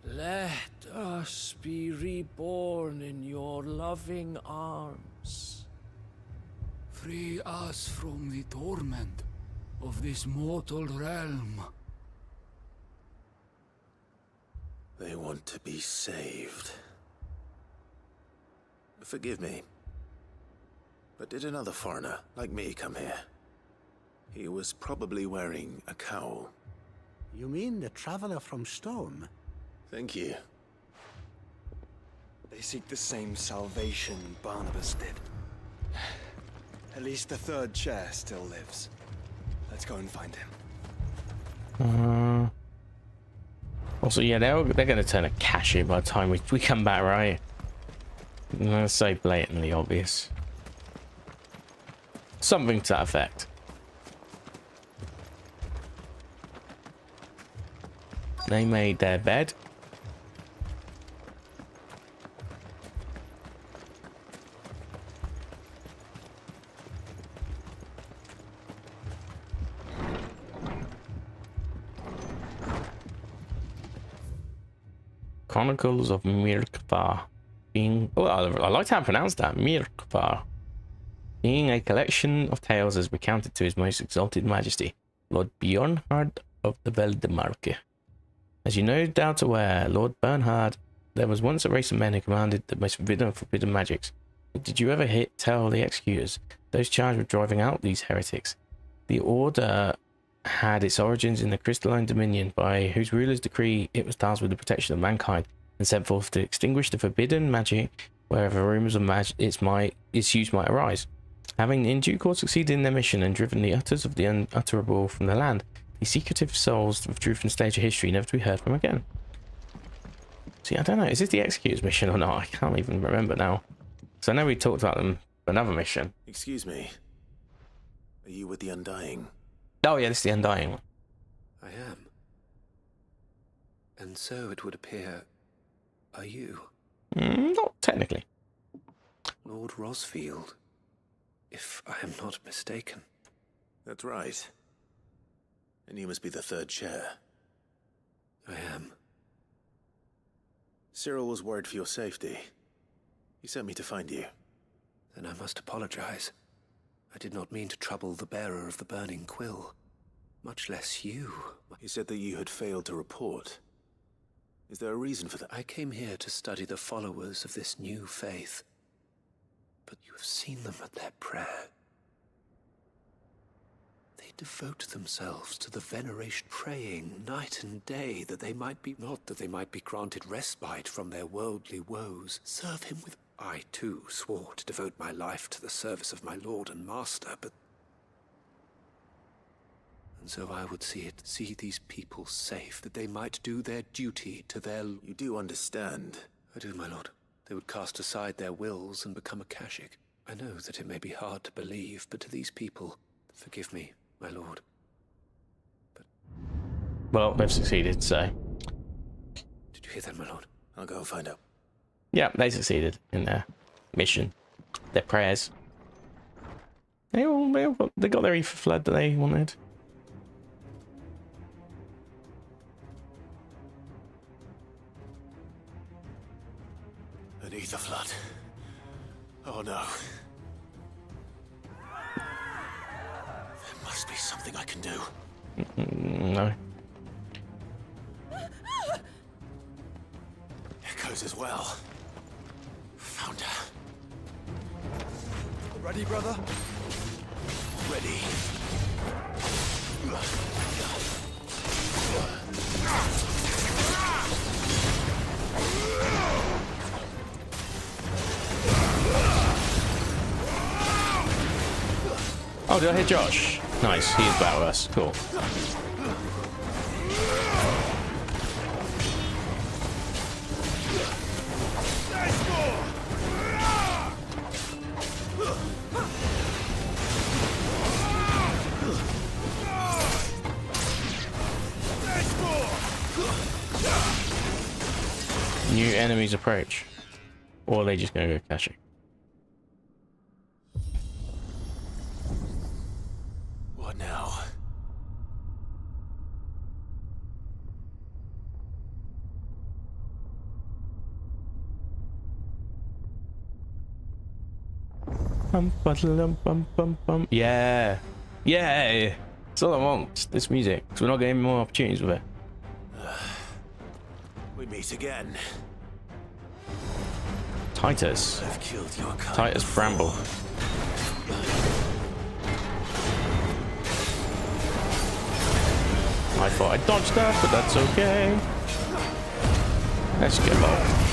Let us be reborn in your loving arms. Free us from the torment of this mortal realm. They want to be saved. Forgive me, but did another foreigner like me come here? He was probably wearing a cowl. You mean the traveler from Stone? Thank you. They seek the same salvation Barnabas did. At least the third chair still lives. Let's go and find him. Also, yeah, they're going to turn a cashier by the time we come back, right? That's so blatantly obvious. Something to that effect. They made their bed. Chronicles of Mirkvar. Being, oh, I liked how I pronounced that. Mirkvar. Being a collection of tales as recounted to his most exalted majesty, Lord Bjornhard of the Veldemarke. As you no doubt aware, Lord Bernhard, there was once a race of men who commanded the most forbidden magics. But did you ever tell the executors, those charged with driving out these heretics? The order had its origins in the crystalline dominion, by whose ruler's decree it was tasked with the protection of mankind, and sent forth to extinguish the forbidden magic wherever rumors of its use might arise. Having in due course succeeded in their mission and driven the utters of the unutterable from the land, the secretive souls withdrew from the stage of history, never to be heard from again. See, I don't know, is this the Executor's mission or not? I can't even remember now. So I know we talked about them for another mission. Excuse me. Are you with the Undying? Oh yeah, this is the Undying one. I am. And so it would appear, are you? Not technically. Lord Rosfield, if I am not mistaken. That's right. And you must be the third chair. I am. Cyril was worried for your safety. He sent me to find you. Then I must apologize. I did not mean to trouble the bearer of the burning quill. Much less you. He said that you had failed to report. Is there a reason for that? I came here to study the followers of this new faith. But you have seen them at their prayer. They devote themselves to the veneration, praying night and day that they might be, not that they might be granted respite from their worldly woes. Serve him with... I too swore to devote my life to the service of my lord and master, but... And so I would see these people safe, that they might do their duty to their... You do understand? I do, my lord. They would cast aside their wills and become a Kashik. I know that it may be hard to believe, but to these people, forgive me, my lord. But... Well, they've succeeded, so... Did you hear that, my lord? I'll go and find out. Yeah, they succeeded in their mission. Their prayers. They got their ether flood that they wanted. An ether flood. Oh no. There must be something I can do. No. Echoes as well. Found her. Ready, brother? Ready. Oh, did I hit Josh? Nice, he is better with us. Cool. New enemies approach. Or are they just going to go caching? What now? Bum, bum, bum, bum, bum. Yeah. Yeah. That's all I want. This music. Because we're not getting more opportunities with it. We meet again. Titus. I've killed your kind Titus before. Bramble. I thought I dodged that, but that's okay. Let's get involved.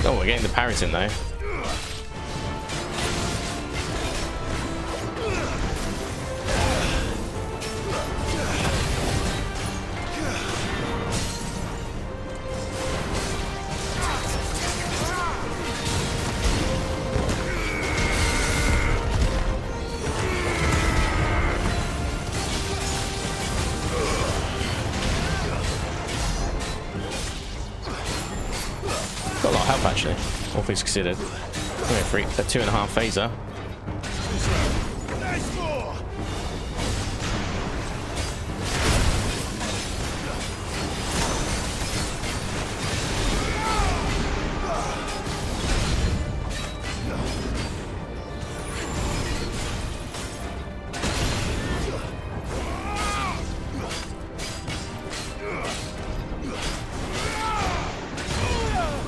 Oh, we're getting the parries in though. Got a lot of health actually, all things considered. Only a 2.5 phaser.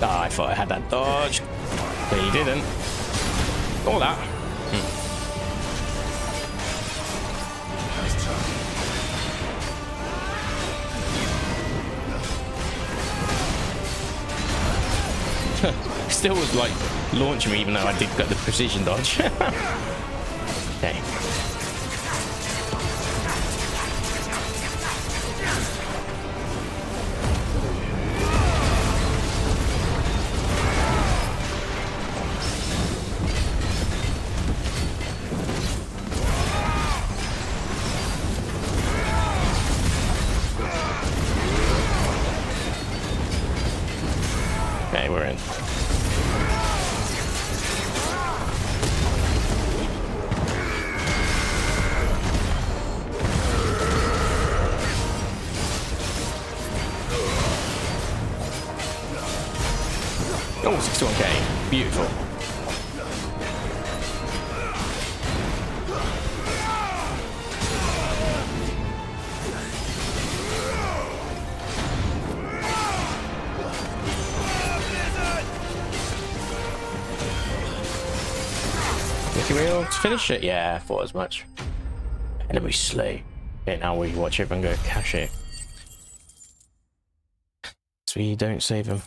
I thought I had that dodge, but you didn't. All that. Still was like launching me, even though I did get the precision dodge. Okay. Okay, we're in. Oh, 61k. Beautiful. Can we all finish it? Yeah, I thought as much. Enemy slay. Okay, now we watch everyone go cash it. So we don't save him.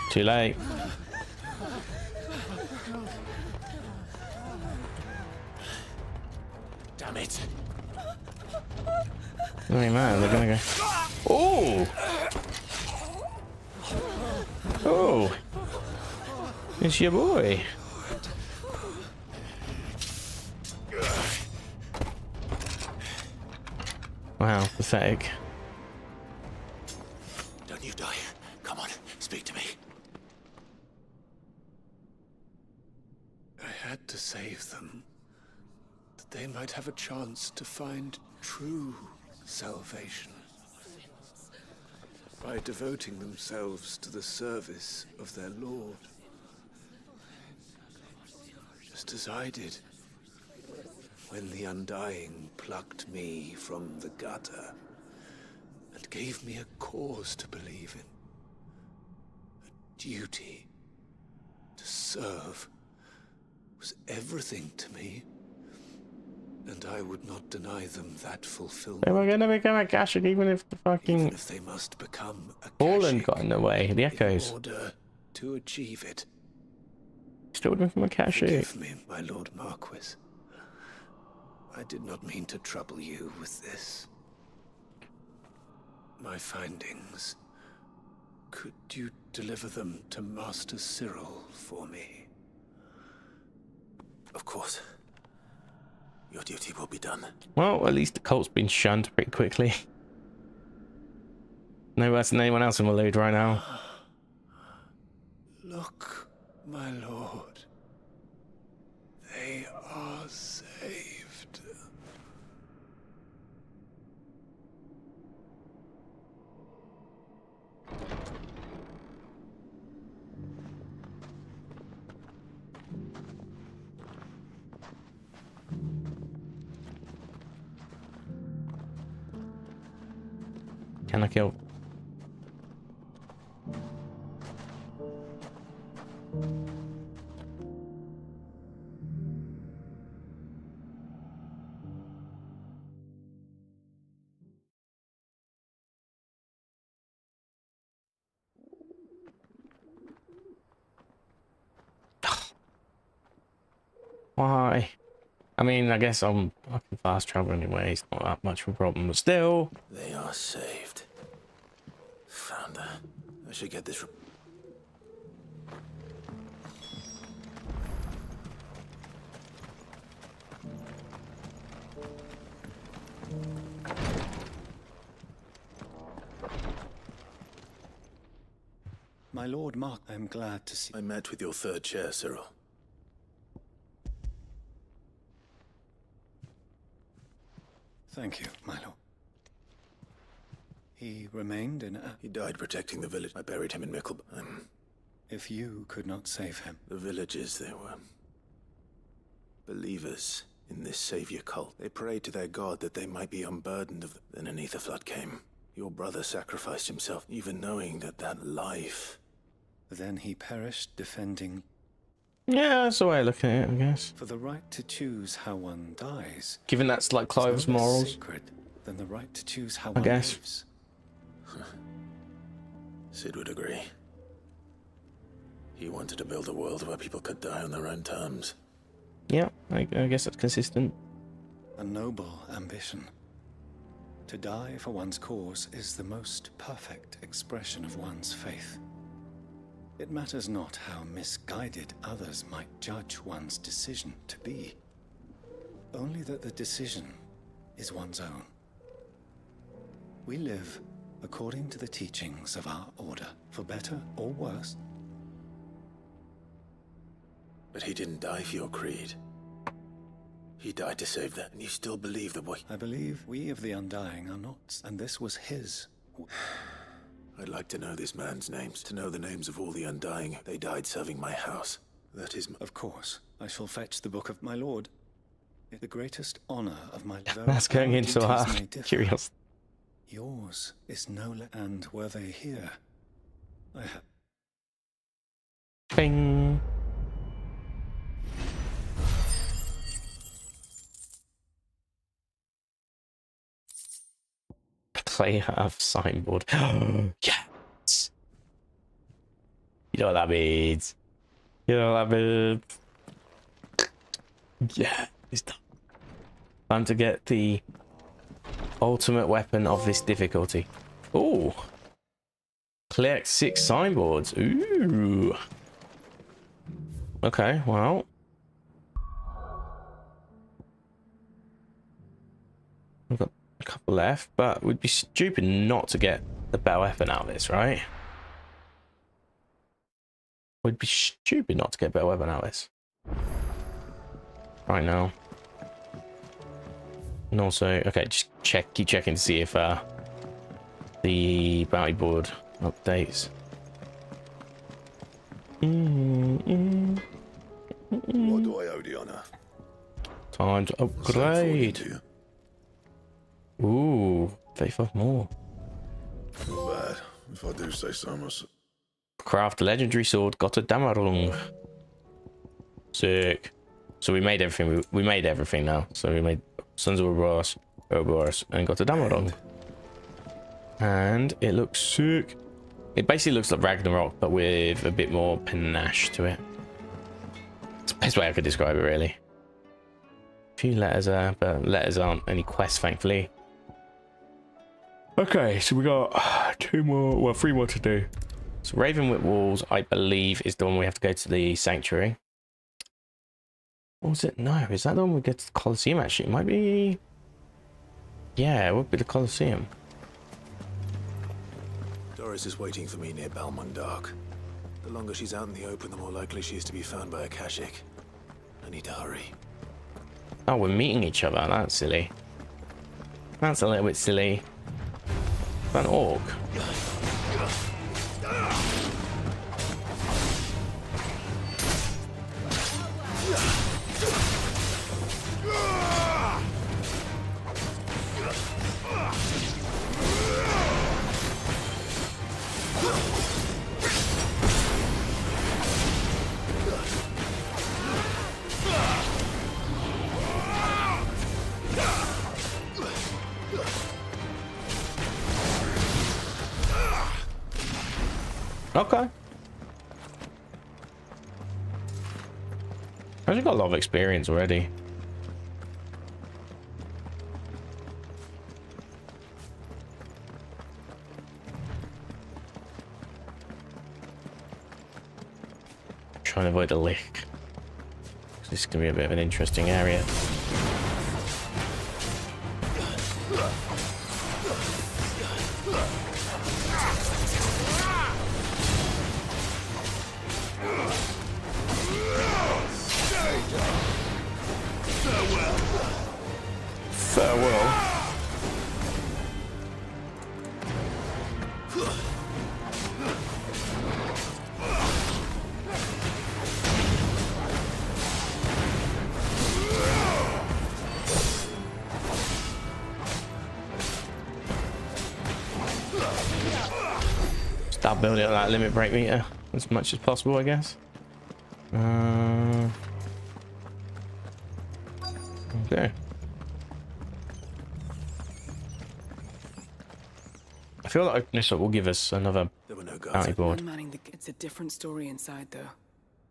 Too late. Damn it. Oh man, they're gonna go. Oh! Oh! It's your boy. Wow, pathetic. Don't you die. Come on, speak to me. I had to save them, that they might have a chance to find true salvation by devoting themselves to the service of their Lord, just as I did when the Undying plucked me from the gutter and gave me a cause to believe in. A duty to serve was everything to me, and I would not deny them that fulfillment. They were gonna become a Kashik even if the fucking even if they must become a Poland got in the way. The echoes. in order to achieve it. Still would become a Kashik. Forgive me, my Lord Marquis. I did not mean to trouble you with this. My findings. Could you deliver them to Master Cyril for me? Of course. Your duty will be done. Well, at least the cult's been shunned pretty quickly. No worse than anyone else in Waloed right now. Look, my lord. They are saved. Can I kill? Why? I mean, I guess I can fast travel anyway. It's not that much of a problem, but still. They are saved. Found her. I should get this. My lord Mark, I am glad to see. I met with your third chair, Cyril. Thank you, my lord. He remained in a... He died protecting the village. I buried him in Mickelburn. If you could not save him... The villagers, they were... believers in this savior cult. They prayed to their god that they might be unburdened of them. Then an ether flood came. Your brother sacrificed himself, even knowing that that life... Then he perished defending... Yeah, that's the way of looking at it, I guess. For the right to choose how one dies... Given that's like Clive's morals. Sacred than the right to choose how I one guess. lives. Sid would agree. He wanted to build a world where people could die on their own terms. Yeah, I guess that's consistent. A noble ambition. To die for one's cause is the most perfect expression of one's faith. It matters not how misguided others might judge one's decision to be. Only that the decision is one's own. We live according to the teachings of our order, for better or worse. But he didn't die for your creed. He died to save that, and you still believe the boy. I believe we of the Undying are not, and this was his. I'd like to know this man's names, to know the names of all the Undying. They died serving my house. That is... Of course, I shall fetch the book of my lord. The greatest honor of my... That's going into our curiosity. Yours is no less... And were they here? I have... Bing. Play have signboard. Yes. You know what that means. You know what that means. Yeah, it's done. Time to get the ultimate weapon of this difficulty. Ooh. Collect 6 signboards. Ooh. Okay, well. We've got a couple left, but we'd be stupid not to get the better weapon out of this, right? We'd be stupid not to get a better weapon out of this. Right now. And also, okay, just keep checking to see if the bounty board updates. What do I owe the honor? Time to upgrade. Ooh, 35 more. Not bad, if I do say so myself. Craft a legendary sword, got a Damarung. Sick. So we made everything. We made everything now. So we made Sons of Ouroboros, and got a Damarung. And it looks sick. It basically looks like Ragnarok, but with a bit more panache to it. It's the best way I could describe it, really. A few letters there, but letters aren't any quests, thankfully. Okay, so we got 3 more to do. So Ravenwood Walls, I believe, is the one we have to go to the Sanctuary. Or was it? No, is that the one we get to the Colosseum actually? It might be. Yeah, it would be the Colosseum. Doris is waiting for me near Balmundark. The longer she's out in the open, the more likely she is to be found by a Kashik. I need to hurry. Oh, we're meeting each other. That's silly. That's a little bit silly. Is that an orc? Okay. I've got a lot of experience already. Trying to avoid the lick. This is going to be a bit of an interesting area. Farewell. Start building up that limit break meter as much as possible, I guess. Okay. I feel like opening this up will give us another bounty board. It's a different story inside, though.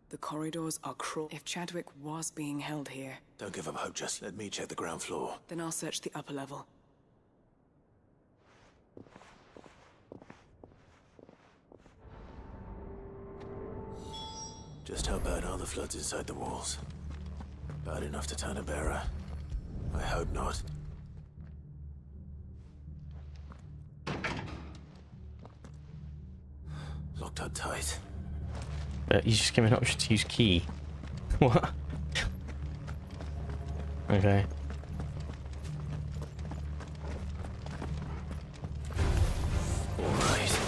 The corridors are cruel. If Chadwick was being held here... Don't give up hope, just let me check the ground floor. Then I'll search the upper level. Just how bad are the floods inside the walls? Bad enough to turn a bearer? I hope not. Locked up tight. But you just give me an option to use key. What? Okay. Alright.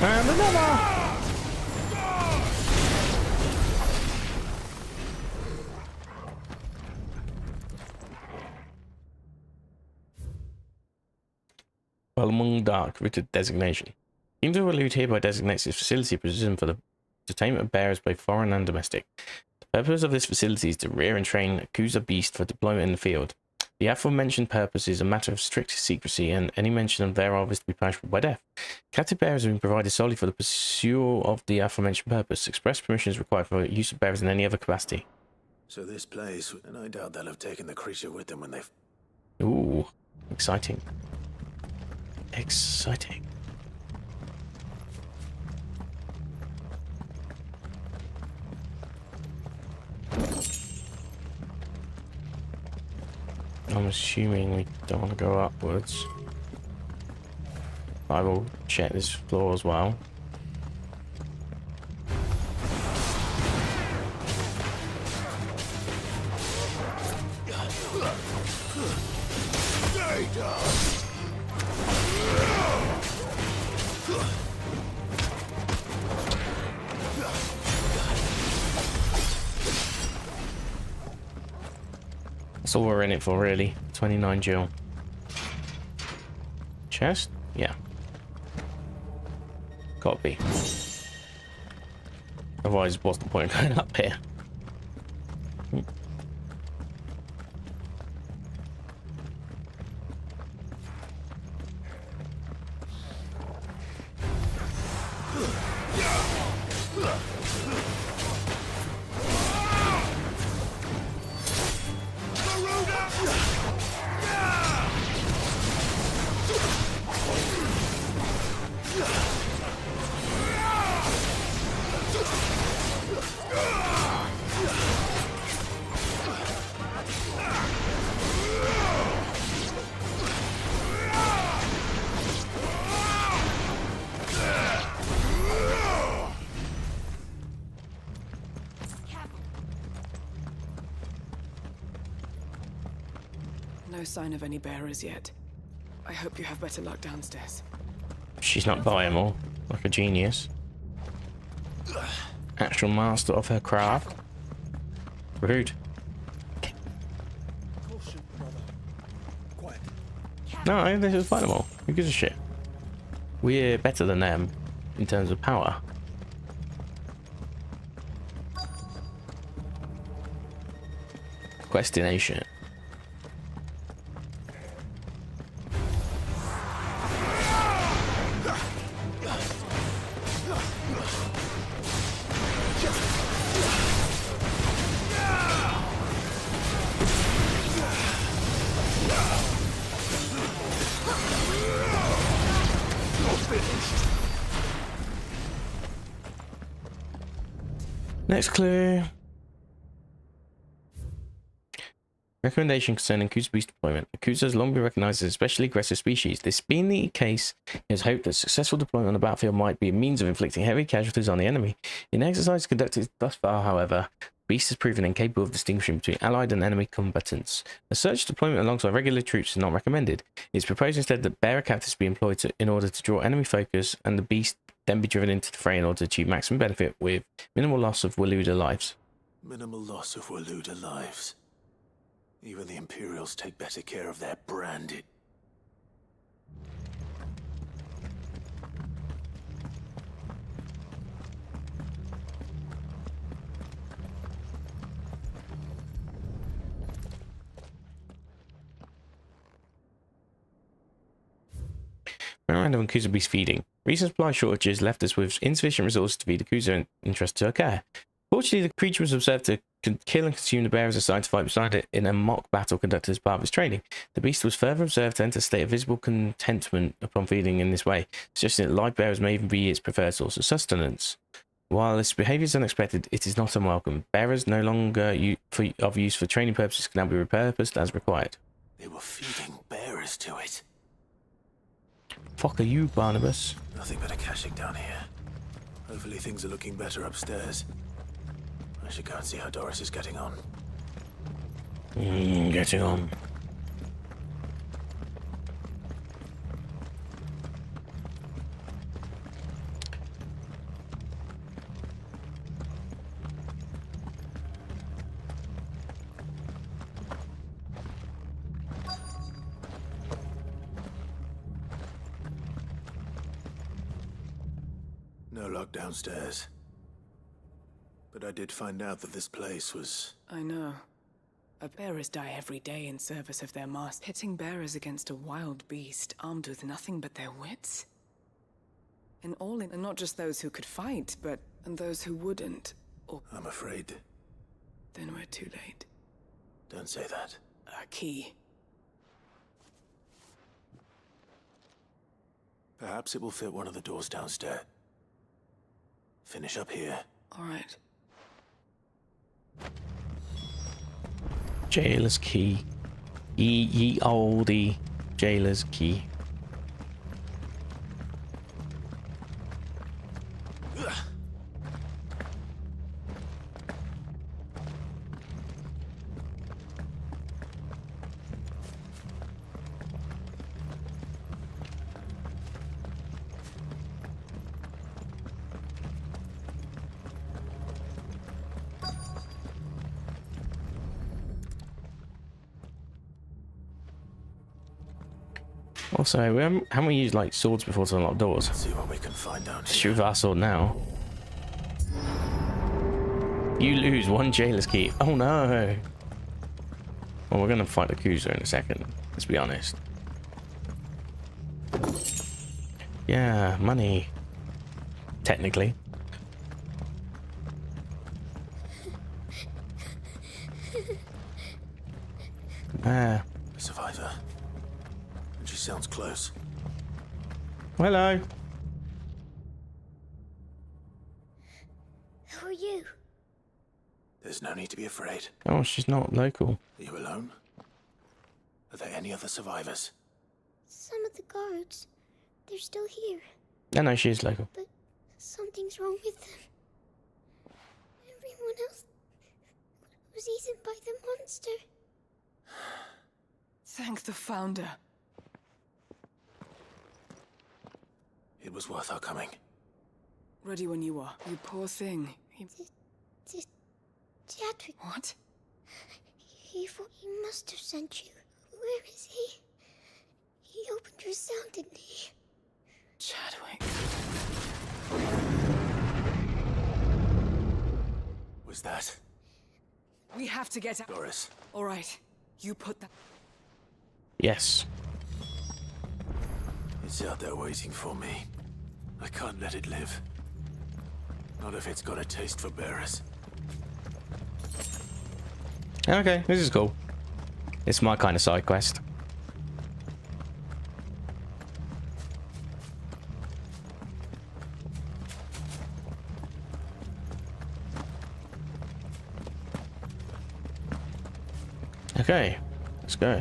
And another! Balmundark written designation. The Kingdom of Elude hereby designates this facility prison for the detainment of bearers, both foreign and domestic. The purpose of this facility is to rear and train Akuza beast for deployment in the field. The aforementioned purpose is a matter of strict secrecy, and any mention thereof is to be punishable by death. Captive bearers have been provided solely for the pursuit of the aforementioned purpose. Express permission is required for use of bearers in any other capacity. So this place, and I doubt they'll have taken the creature with them when they've... Ooh, exciting. Exciting. I'm assuming we don't want to go upwards. I will check this floor as well. That's all we're in it for, really. 29 Jill. Chest? Yeah. Gotta be. Otherwise, what's the point of going up here? No sign of any bearers yet. I hope you have better luck downstairs. She's not by him all, like a genius. Actual master of her craft. Rude. No, they should fight them all. Who gives a shit? We're better than them in terms of power. Questionation. Next clue. Recommendation concerning Kuza beast deployment. Kuza has long been recognized as a especially aggressive species. This being the case, it is hoped that successful deployment on the battlefield might be a means of inflicting heavy casualties on the enemy. In exercises conducted thus far, however, Beast has proven incapable of distinguishing between allied and enemy combatants. A such deployment alongside regular troops is not recommended. It is proposed instead that bearer captives be employed in order to draw enemy focus, and the beast then be driven into the fray in order to achieve maximum benefit with minimal loss of Waluda lives. Minimal loss of Waluda lives. Even the Imperials take better care of their branded. Memorandum on Kuza beast feeding. Recent supply shortages left us with insufficient resources to feed the Kuza entrusted to our care. Fortunately, the creature was observed to kill and consume the bearers assigned to fight beside it in a mock battle conducted as part of its training. The beast was further observed to enter a state of visible contentment upon feeding in this way, suggesting that live bearers may even be its preferred source of sustenance. While this behaviour is unexpected, it is not unwelcome. Bearers no longer of use for training purposes can now be repurposed as required. They were feeding bearers to it. Fuck are you, Barnabas? Nothing but a caching down here. Hopefully things are looking better upstairs. I should go and see how Doris is getting on. Getting on. No luck downstairs. But I did find out that this place was... I know. Bearers die every day in service of their master. Pitting bearers against a wild beast armed with nothing but their wits? And not just those who could fight, but and those who wouldn't. Or I'm afraid. Then we're too late. Don't say that. A key. Perhaps it will fit one of the doors downstairs. Finish up here. All right. Jailer's key. Ye olde jailer's key. Also, haven't we used like swords before to unlock doors? Let's see what we can find down here. Shoot with our sword now. You lose one jailer's key. Oh no. Well, we're gonna fight the Kuza in a second. Let's be honest. Yeah, money. Technically. A survivor. And she sounds close. Hello. Who are you? There's no need to be afraid. Oh, she's not local. Are you alone? Are there any other survivors? Some of the guards. They're still here. No, she is local. But something's wrong with them. Everyone else was eaten by the monster. Thank the Founder. It was worth our coming. Ready when you are. You poor thing. Chadwick. What? He must have sent you. Where is he? He opened your cell, didn't he? Chadwick. Was that? We have to get out. Doris. All right. You put that. Yes. It's out there waiting for me. I can't let it live. Not if it's got a taste for bearers. Okay, this is cool. It's my kind of side quest. Okay, let's go.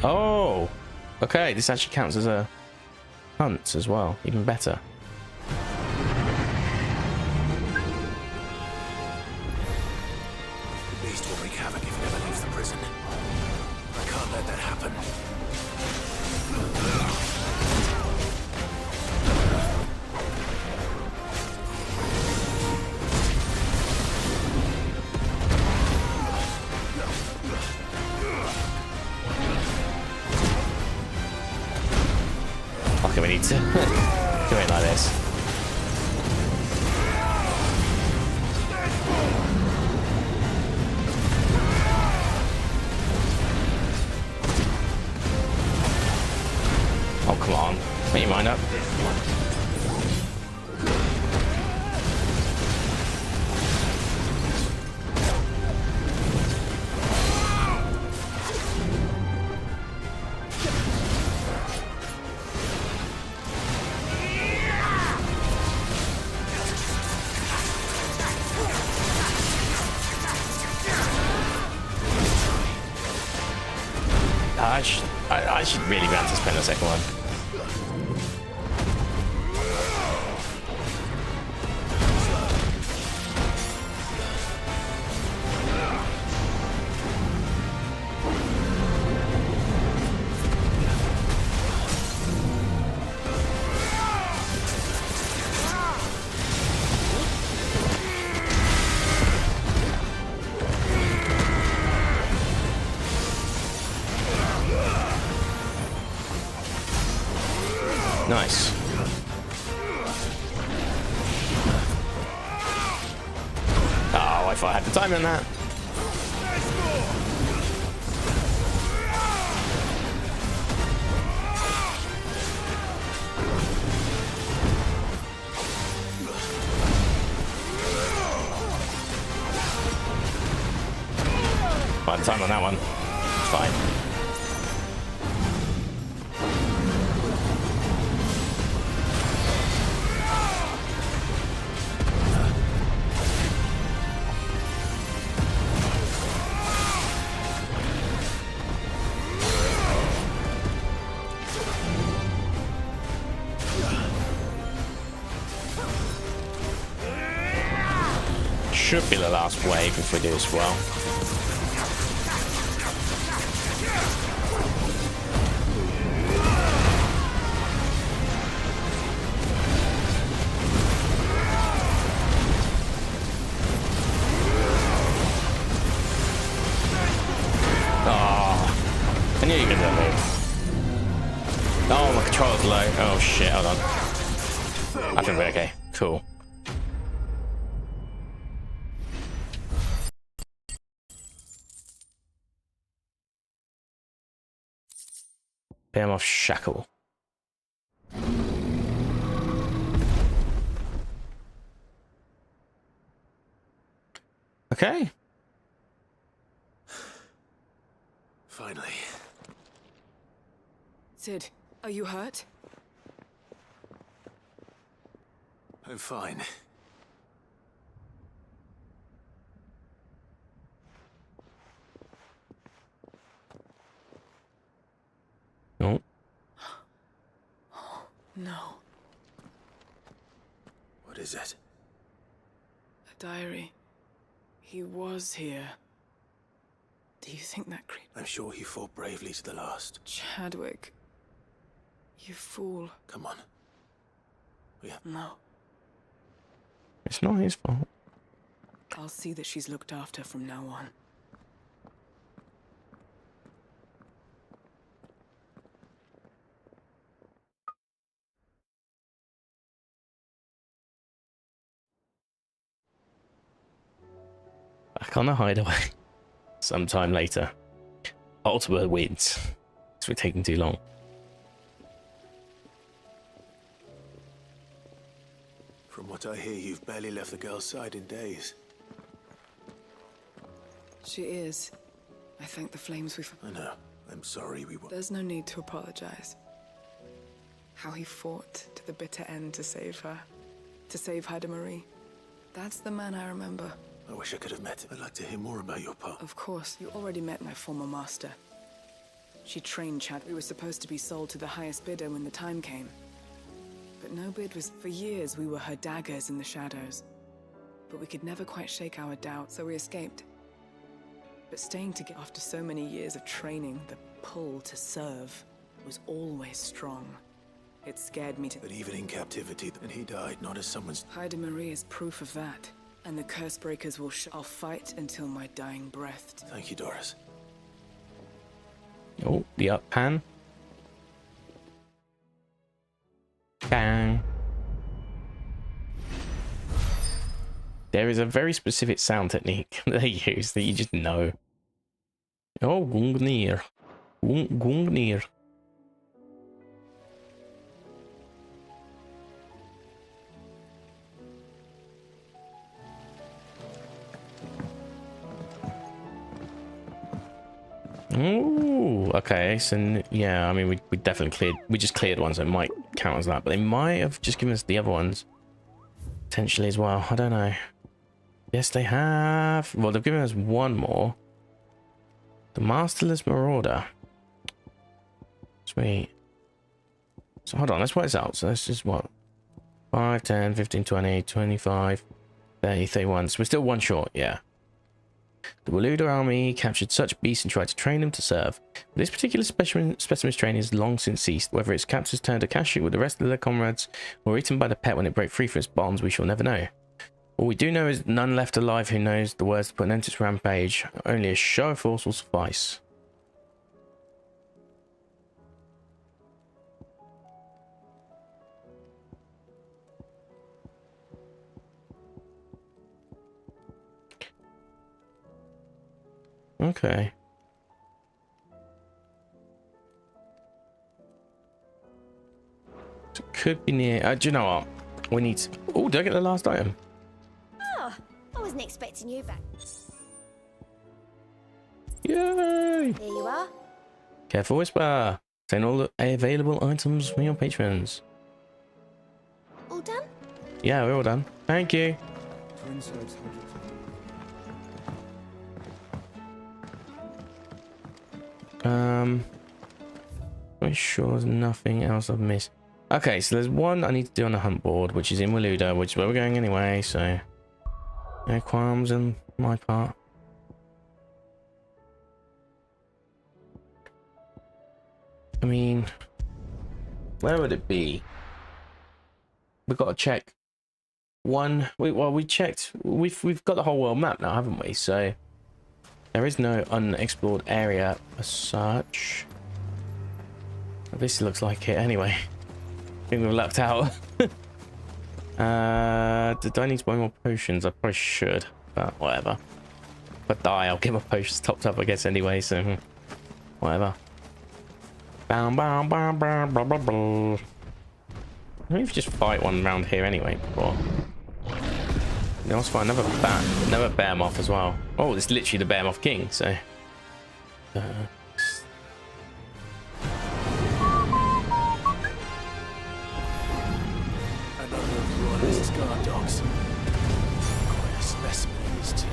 Oh, okay, this actually counts as a hunt as well, even better. The beast will wreak havoc if it ever leaves the prison. I can't let that happen. Okay, we need to do it like this. Oh, come on. Make your mind up. I should really be able to spend the second one. Nice. Oh, if I had the time on that. By the time on that one, it's fine. Should be the last wave if we do this well. Oh, I knew you could do that move. Oh, my controller's low. Oh shit, hold on. I think we're okay. Cool. Behemoth Shackle. Okay. Finally. Sid, are you hurt? I'm fine. No. No. What is it? Diary. He was here. Do you think that creep? I'm sure he fought bravely to the last. Chadwick. You fool. Come on. Yeah. No. It's not his fault. I'll see that she's looked after from now on. Back on the hideaway. Sometime later. Ultima wins. It's been taking too long. From what I hear, you've barely left the girl's side in days. She is. I thank the flames we've... I know. I'm sorry we were... There's no need to apologize. How he fought to the bitter end to save her. To save Haida Marie. That's the man I remember. I wish I could have met him. I'd like to hear more about your part. Of course, you already met my former master. She trained Chad. We were supposed to be sold to the highest bidder when the time came. But no bid was... For years, we were her daggers in the shadows. But we could never quite shake our doubt, so we escaped. But staying together after so many years of training, the pull to serve was always strong. It scared me to... But even in captivity, and he died, not as someone's... Haida Marie is proof of that. And the curse breakers will I'll fight until my dying breath. Thank you, Doris. Oh, the up pan. Bang. There is a very specific sound technique they use that you just know. Oh, Gungnir. Gungnir. Ooh, okay, so yeah, I mean, we definitely cleared, we just cleared one, so it might count as that, but they might have just given us the other ones potentially as well. I don't know. Yes, they have. Well, they've given us one more. The Masterless Marauder. Sweet. So hold on, let's work this out. So this is what? 5, 10, 15, 20, 25, 30, 31. So we're still one short, yeah. The Waluda army captured such beasts and tried to train them to serve. But this particular specimen's training has long since ceased. Whether its captors turned to Kashyyyk with the rest of their comrades, or eaten by the pet when it broke free from its bonds, we shall never know. All we do know is none left alive who knows the words to put an end to its rampage. Only a show of force will suffice. Okay. So it could be near... do you know what? We need to... Oh, did I get the last item? Oh, I wasn't expecting you back. Yay! Here you are. Careful Whisper. Obtain all the available items from your patrons. All done? Yeah, we're all done. Thank you. I'm sure there's nothing else I've missed. Okay, so there's one I need to do on the hunt board, which is in Waluda, which is where we're going anyway, so no qualms on my part. I mean, where would it be? We've got to check one. We checked. We've got the whole world map now, haven't we? So there is no unexplored area as such. This looks like it anyway. I think we've lucked out. Did I need to buy more potions? I probably should, but whatever. If I die, I'll get my potions topped up, I guess, anyway, so whatever. Bam, bam, bam, bam, bam, bam, bam. Maybe if you just fight one round here anyway before. You also find another bear moth as well. Oh, it's literally the bear moth king, so. This guard dogs. Quite a specimen of these two.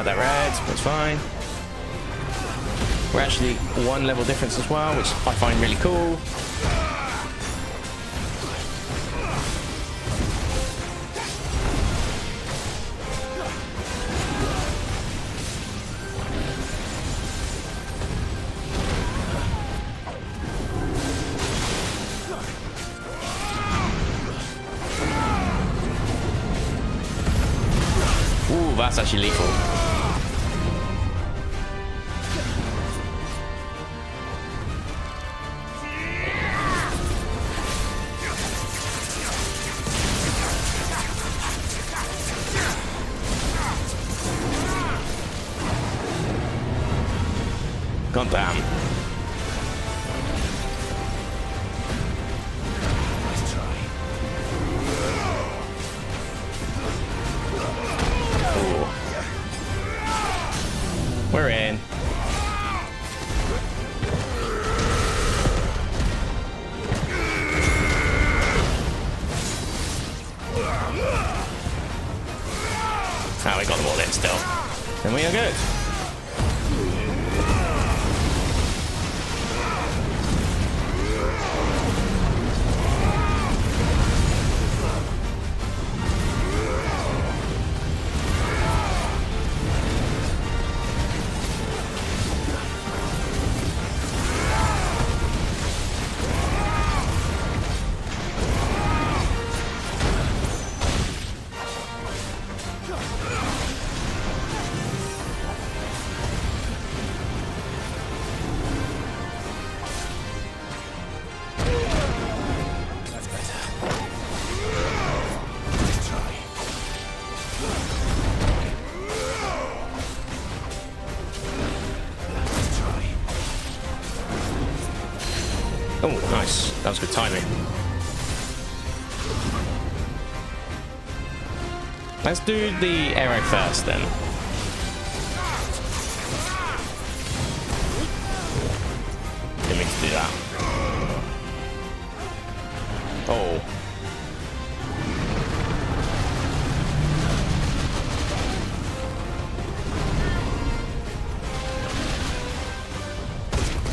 Like that red, that's fine. We're actually 1 level difference as well, which I find really cool. Ooh, that's actually lethal. God damn. Ooh. We're in. Ah, we got them all in still. Then we are good. Oh, nice. That was good timing. Let's do the arrow first then. Didn't mean to do that. Oh.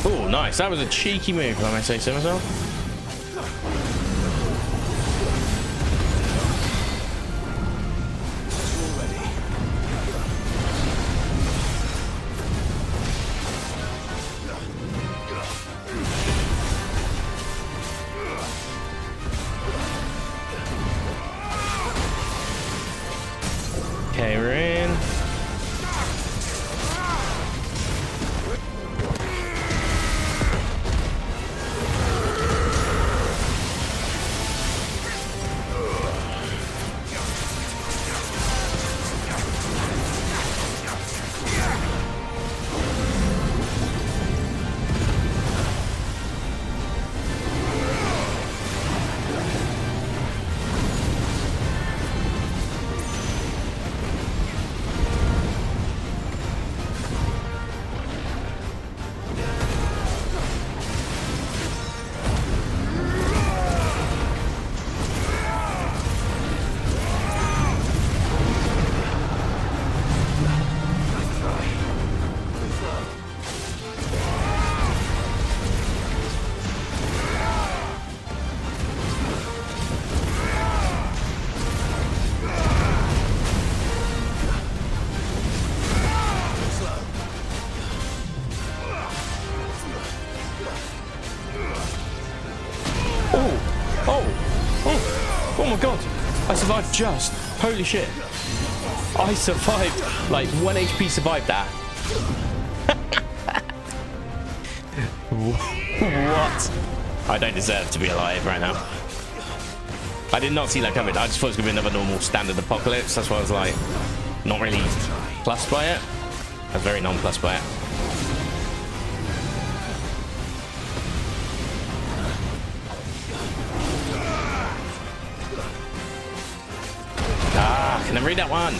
Oh, nice. That was a cheeky move, if I may say so myself. Okay, we're in. Oh my god, I survived just. Holy shit. I survived, like 1 HP survived that. What? I don't deserve to be alive right now. I did not see that coming. I just thought it was going to be another normal standard apocalypse. That's why I was like, not really plussed by it. I was very non-plussed by it. Ah, can I read that one?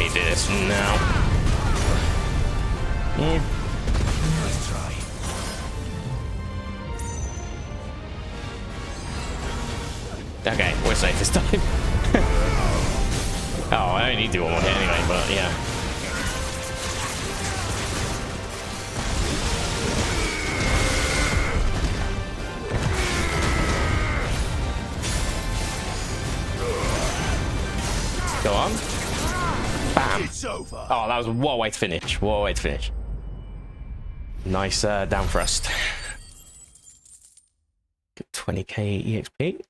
need this now. Let's try. Okay, we're safe this time. Oh, I only need to do one more hit anyway, but yeah. Go on. Bam. It's over. Oh, that was what a way to finish. What a way to finish. Nice down thrust. Good 20k EXP.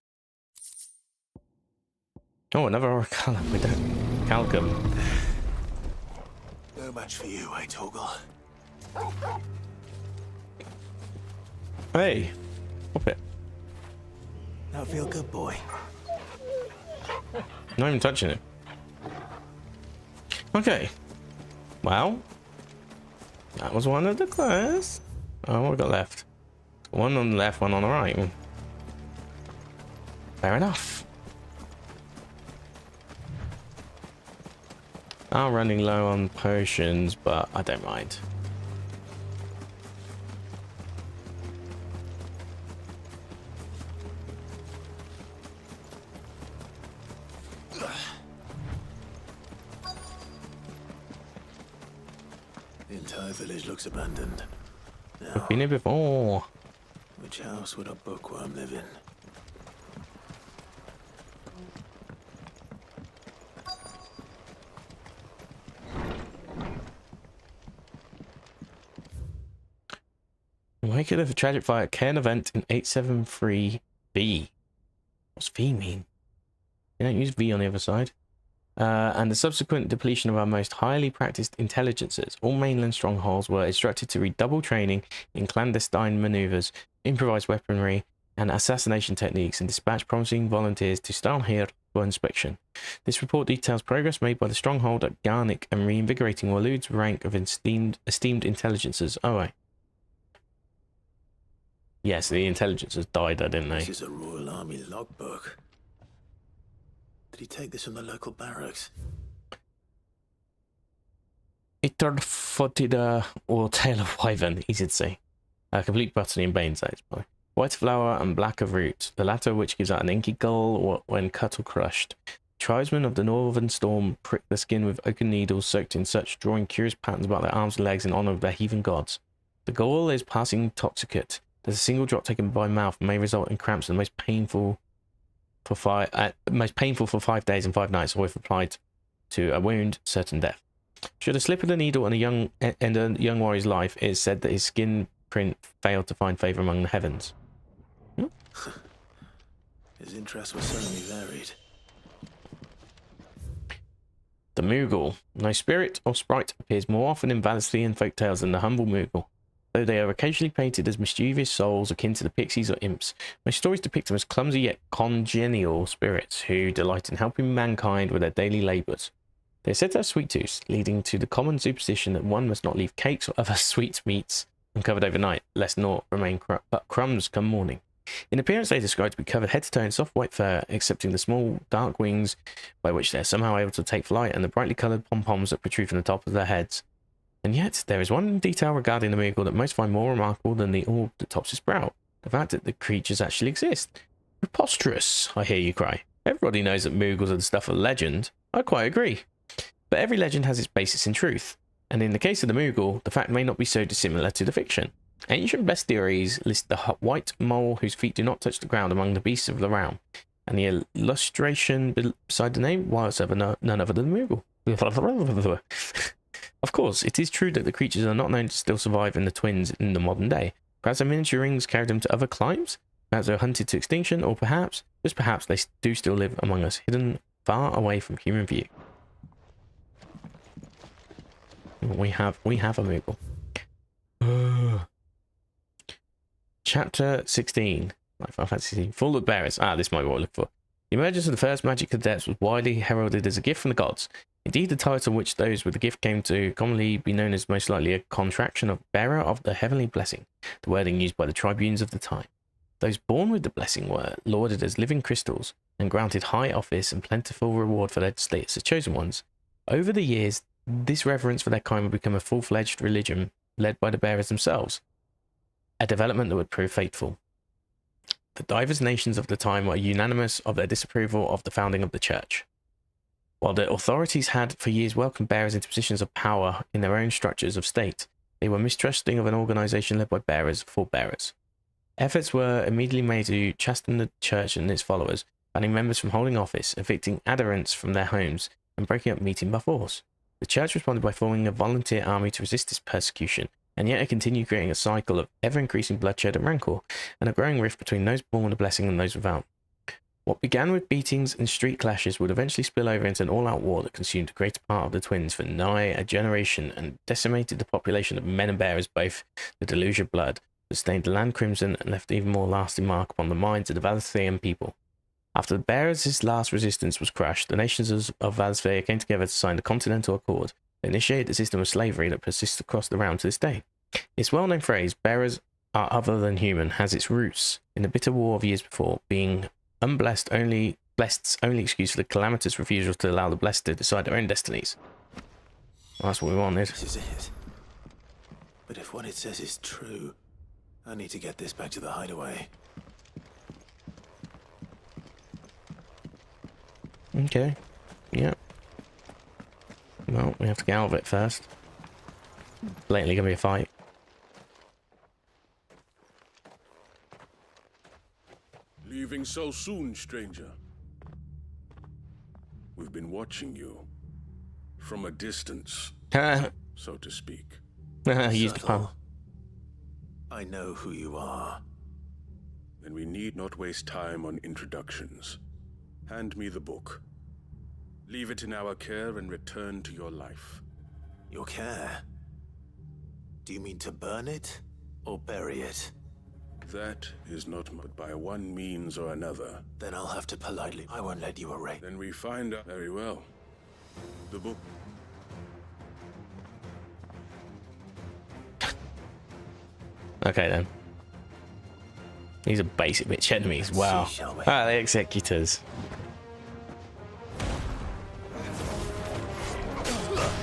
Oh, another color. We don't. Calcum. No match for you, eh, Torgal? Hey. Pop it. That feel good, boy. Not even touching it. Okay. Well. That was one of the quests. Oh, what we got left? One on the left, one on the right. Fair enough. I'm running low on potions, but I don't mind. The entire village looks abandoned. Now, I've been here before. which house would a bookworm live in? Wake of a tragic fire at Cairn event in 873B. What's V mean? You don't use V on the other side. And the subsequent depletion of our most highly practiced intelligences. All mainland strongholds were instructed to redouble training in clandestine maneuvers, improvised weaponry, and assassination techniques, and dispatch promising volunteers to Stalnheer for inspection. This report details progress made by the stronghold at Garnick and reinvigorating Waloed's rank of esteemed intelligences. Oh, right. Yes, the intelligences died there, didn't they? This is a Royal Army logbook. Did he take this from the local barracks? Itterfotida or tail of wyvern, easy to say. A complete button in Bane's eyes, by white flower and black of root, the latter which gives out an inky gull when cut or crushed. Tribesmen of the northern storm prick the skin with oaken needles soaked in such, drawing curious patterns about their arms and legs in honor of their heathen gods. The gall is passing intoxicate. There's a single drop taken by mouth and may result in cramps, and most painful for 5 days and 5 nights, or if applied to a wound, certain death. Should a slip of the needle in a young warrior's life, it is said that his skin print failed to find favor among the heavens. His interests were certainly varied. The Moogle. No spirit or sprite appears more often in Valician folktales than the humble Moogle. Though they are occasionally painted as mischievous souls akin to the pixies or imps, most stories depict them as clumsy yet congenial spirits who delight in helping mankind with their daily labours. They are said to have sweet tooths, leading to the common superstition that one must not leave cakes or other sweet meats uncovered overnight, lest naught remain but crumbs come morning. In appearance, they are described to be covered head to toe in soft white fur, excepting the small dark wings by which they are somehow able to take flight, and the brightly coloured pom-poms that protrude from the top of their heads. And yet, there is one detail regarding the Moogle that most find more remarkable than the orb that tops its brow: the fact that the creatures actually exist. Preposterous, I hear you cry. Everybody knows that Moogles are the stuff of legend. I quite agree. But every legend has its basis in truth, and in the case of the Moogle, the fact may not be so dissimilar to the fiction. Ancient bestiaries list the white mole whose feet do not touch the ground among the beasts of the realm, and the illustration beside the name, whatsoever, none other than the Moogle. Of course, it is true that the creatures are not known to still survive in the twins in the modern day. Perhaps their miniature rings carried them to other climes? Perhaps they were hunted to extinction? Or perhaps, just perhaps, they do still live among us, hidden far away from human view. We have a Moogle. Chapter 16. Like Final Fantasy 16. Full of bearers. This might be what we're looking for. The emergence of the first magic cadets was widely heralded as a gift from the gods. Indeed, the title which those with the gift came to commonly be known as most likely a contraction of bearer of the heavenly blessing, the wording used by the tribunes of the time. Those born with the blessing were lauded as living crystals and granted high office and plentiful reward for their status as chosen ones. Over the years, this reverence for their kind would become a full-fledged religion led by the bearers themselves, a development that would prove fateful. The diverse nations of the time were unanimous of their disapproval of the founding of the church. While the authorities had for years welcomed bearers into positions of power in their own structures of state, they were mistrusting of an organization led by bearers for bearers. Efforts were immediately made to chasten the church and its followers, banning members from holding office, evicting adherents from their homes, and breaking up meeting by force. The church responded by forming a volunteer army to resist this persecution, and yet it continued creating a cycle of ever-increasing bloodshed and rancor, and a growing rift between those born with a blessing and those without. What began with beatings and street clashes would eventually spill over into an all-out war that consumed a greater part of the twins for nigh a generation and decimated the population of men and bearers, both the deluge of blood, that stained the land crimson and left an even more lasting mark upon the minds of the Valisthean people. After the bearers' last resistance was crushed, the nations of Valisthea came together to sign the Continental Accord that initiated the system of slavery that persists across the realm to this day. Its well-known phrase, bearers are other than human, has its roots in the bitter war of years before, being blessed's only excuse for the calamitous refusal to allow the blessed to decide their own destinies. Well, that's what we wanted. This is it. But if what it says is true, I need to get this back to the hideaway. Okay. Yeah. Well, we have to get out of it first. Blatantly gonna be a fight. Leaving so soon, stranger? We've been watching you. From a distance, so to speak. Used the pun. I know who you are. Then we need not waste time on introductions. Hand me the book. Leave it in our care and return to your life. Your care? Do you mean to burn it or bury it? That is not but by one means or another. Then I'll have to politely. I won't let you erase. Then we find out very well. The book. Okay then. These are basic bitch enemies. Wow. Ah, the executors.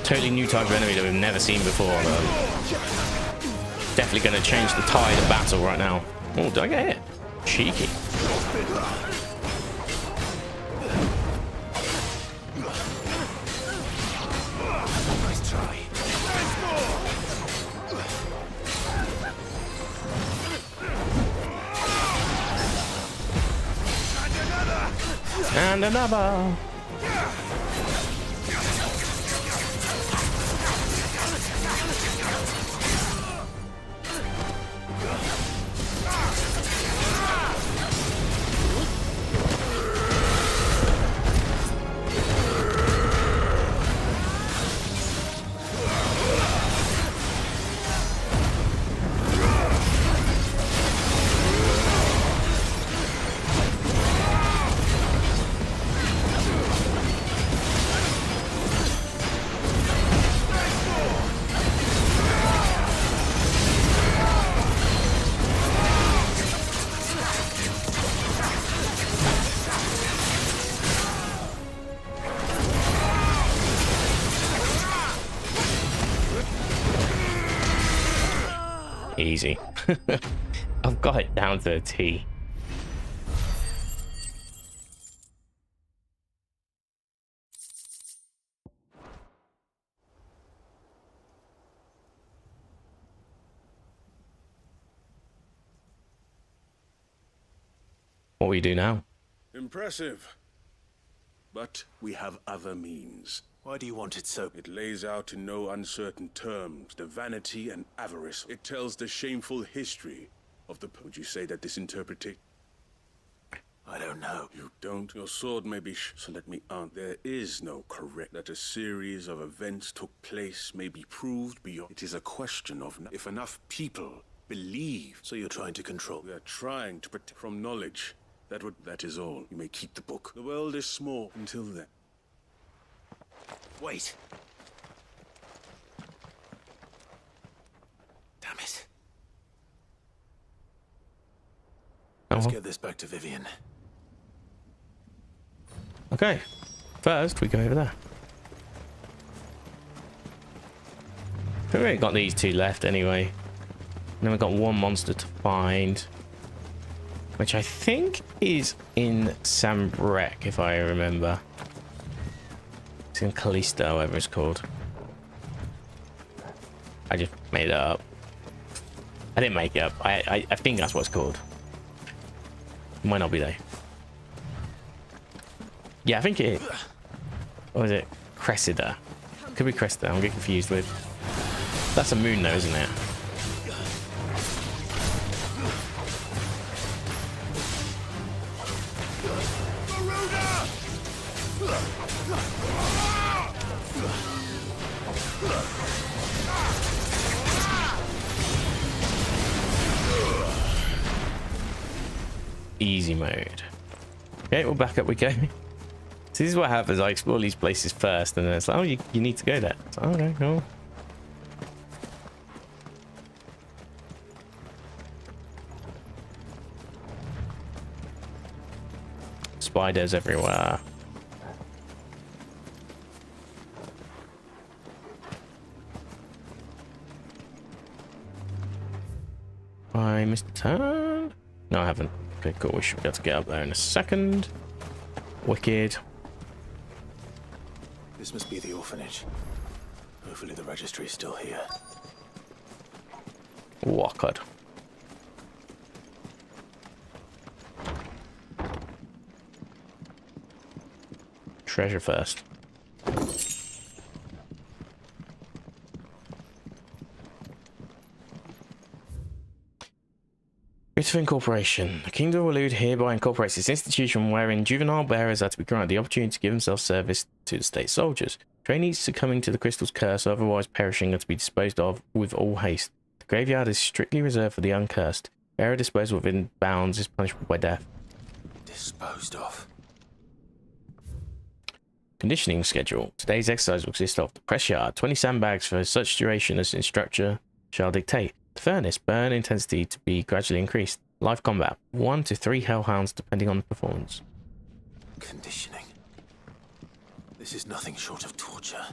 Totally new type of enemy that we've never seen before. Definitely going to change the tide of battle right now. Oh, did I get hit? Cheeky. Nice try. And another. Easy. I've got it down to a T. What will you do now? Impressive. But we have other means. Why do you want it so? It lays out in no uncertain terms the vanity and avarice. It tells the shameful history of the... Would you say that this interpretation... I don't know. You don't? Your sword may be so let me answer. There is no correct... That a series of events took place may be proved beyond... It is a question of if enough people believe... So you're trying to control... We are trying to protect from knowledge. That is all. You may keep the book. The world is small until then. Wait. Damn it. Let's get this back to Vivian. Okay. First, we go over there. We've already got these two left anyway. And then we've got one monster to find, which I think is in Sambrek, if I remember. It's in Callisto, whatever it's called. I just made it up. I didn't make it up. I think that's what it's called. Might not be though. Yeah, I think it is. Or is it Cressida? Could be Cressida. I'm getting confused with. That's a moon though, isn't it? Easy mode. Okay, well, back up we go. So this is what happens. I explore these places first, and then it's like, oh, you need to go there. So, okay, cool. Spiders everywhere. I missed a turn. No, I haven't. Okay, cool. We should be able to get up there in a second. Wicked. This must be the orphanage. Hopefully the registry is still here. Walked. Treasure first. Writ of incorporation. The Kingdom of Waloed hereby incorporates this institution wherein juvenile bearers are to be granted the opportunity to give themselves service to the state soldiers. Trainees succumbing to the crystal's curse or otherwise perishing are to be disposed of with all haste. The graveyard is strictly reserved for the uncursed. Bearer disposal within bounds is punishable by death. Disposed of. Conditioning schedule. Today's exercise will consist of the press yard, 20 sandbags for such duration as instructor shall dictate. The furnace, burn intensity to be gradually increased. Live combat, 1 to 3 hellhounds depending on the performance. Conditioning. This is nothing short of torture.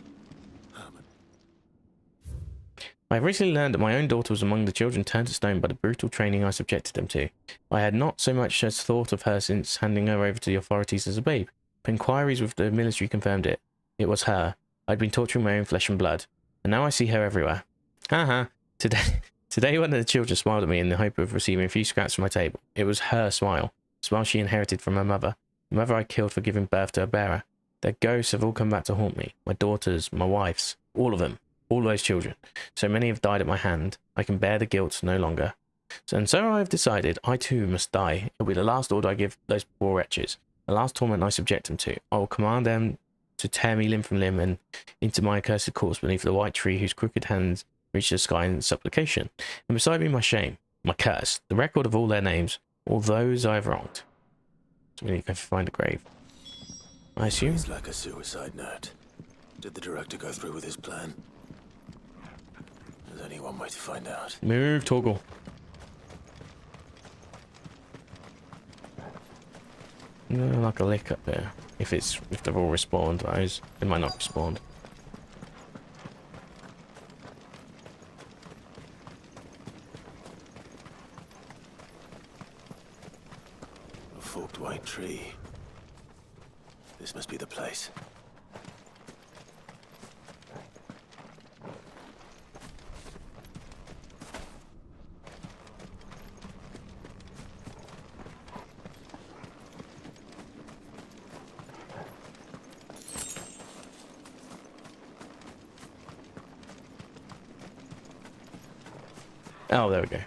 I have recently learned that my own daughter was among the children turned to stone by the brutal training I subjected them to. I had not so much as thought of her since handing her over to the authorities as a babe. Inquiries with the military confirmed it. It was her. I'd been torturing my own flesh and blood. And now I see her everywhere. Haha. Today one of the children smiled at me in the hope of receiving a few scraps from my table. It was her smile. The smile she inherited from her mother. The mother I killed for giving birth to a bearer. Their ghosts have all come back to haunt me. My daughters, my wives. All of them. All those children. So many have died at my hand. I can bear the guilt no longer. And so I have decided I too must die. It will be the last order I give those poor wretches. The last torment I subject them to. I will command them to tear me limb from limb and into my accursed corpse beneath the white tree whose crooked hands reach the sky in supplication. And beside me my shame, my curse, the record of all their names, all those I have wronged. So we need to find a grave. I assume. It's like a suicide note. Did the director go through with his plan? There's only one way to find out. Move, Toggle. No, like a lick up there. If they've all respawned, those they might not respawn. A forked white tree. This must be the place. Oh, there we go.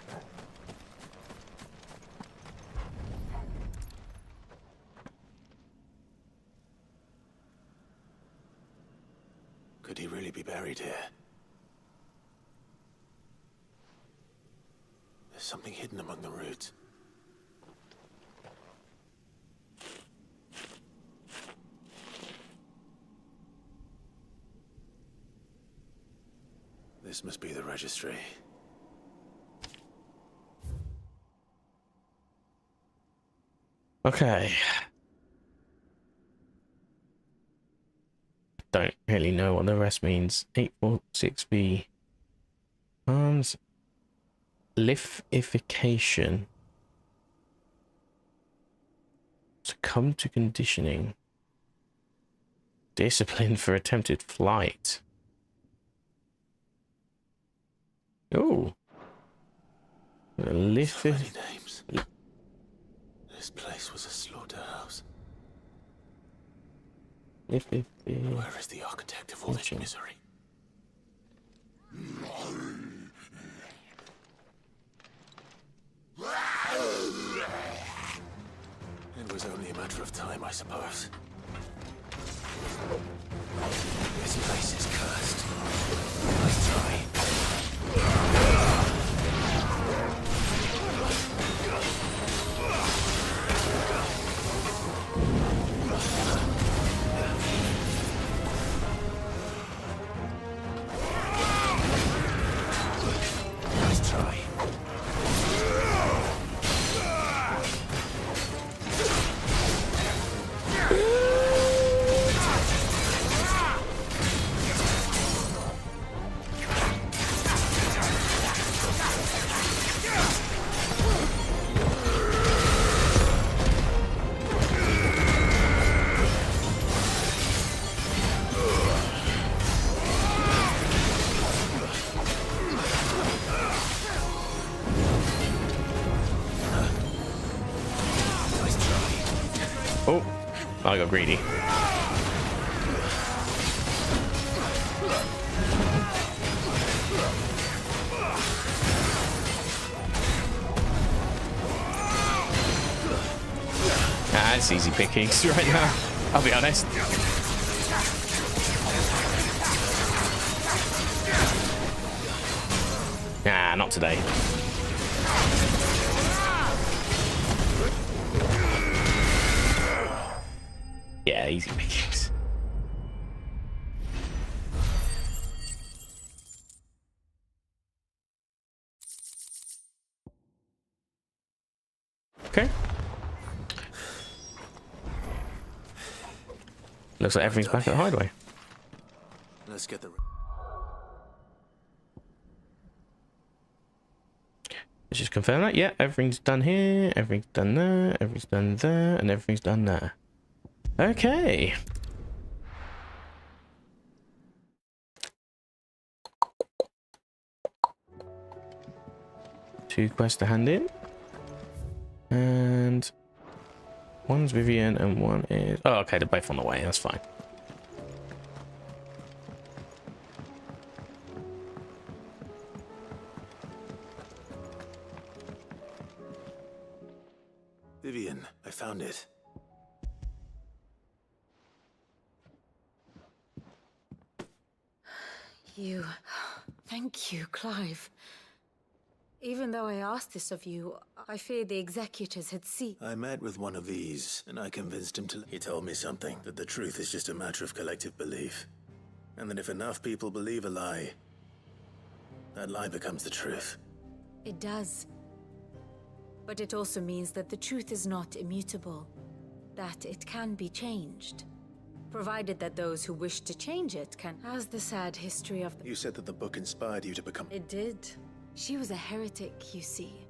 Could he really be buried here? There's something hidden among the roots. This must be the registry. Okay. Don't really know what the rest means. 846V. Lithification. Succumb to conditioning. Discipline for attempted flight. Oh. So many names. This place was a slaughterhouse. Where is the architect of all this misery? It was only a matter of time, I suppose. This place is cursed. Nice try. Nice try. Oh, I got greedy. It's easy pickings right now, I'll be honest. Nah, not today. Yeah, easy pickings. Okay. Looks like everything's back at the hideaway. Let's get the... Let's just confirm that. Yeah, everything's done here, everything's done there, everything's done there, and everything's done there. Okay. Two quests to hand in. And one's Vivian and one is... Oh, okay, they're both on the way. That's fine. Vivian, I found it. You... Thank you, Clive. Even though I asked this of you, I feared the executors had seen... I met with one of these, and I convinced him to... He told me something, that the truth is just a matter of collective belief. And that if enough people believe a lie, that lie becomes the truth. It does. But it also means that the truth is not immutable. That it can be changed. Provided that those who wish to change it can... As the sad history of the... You said that the book inspired you to become... It did. She was a heretic, you see.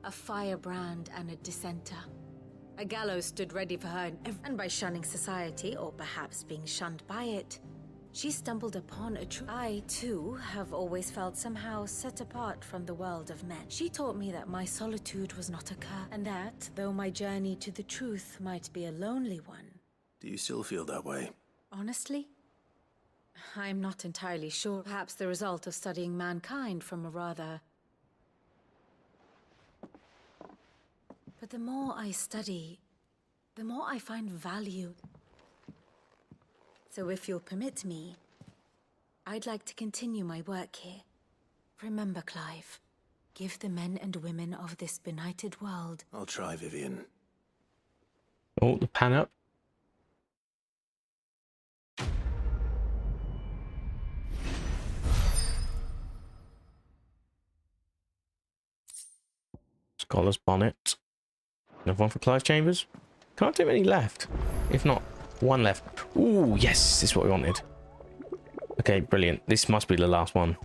A firebrand and a dissenter. A gallows stood ready for her, and by shunning society, or perhaps being shunned by it, she stumbled upon a true... I, too, have always felt somehow set apart from the world of men. She taught me that my solitude was not a curse, and that, though my journey to the truth might be a lonely one... Do you still feel that way? Honestly? I'm not entirely sure. Perhaps the result of studying mankind from a rather... But the more I study, the more I find value. So if you'll permit me, I'd like to continue my work here. Remember, Clive, give the men and women of this benighted world... I'll try, Vivian. Oh, the pan up. Scholar's Bonnet. Another one for Clive Chambers. Can't do many left. If not, one left. Ooh, yes, this is what we wanted. Okay, brilliant. This must be the last one.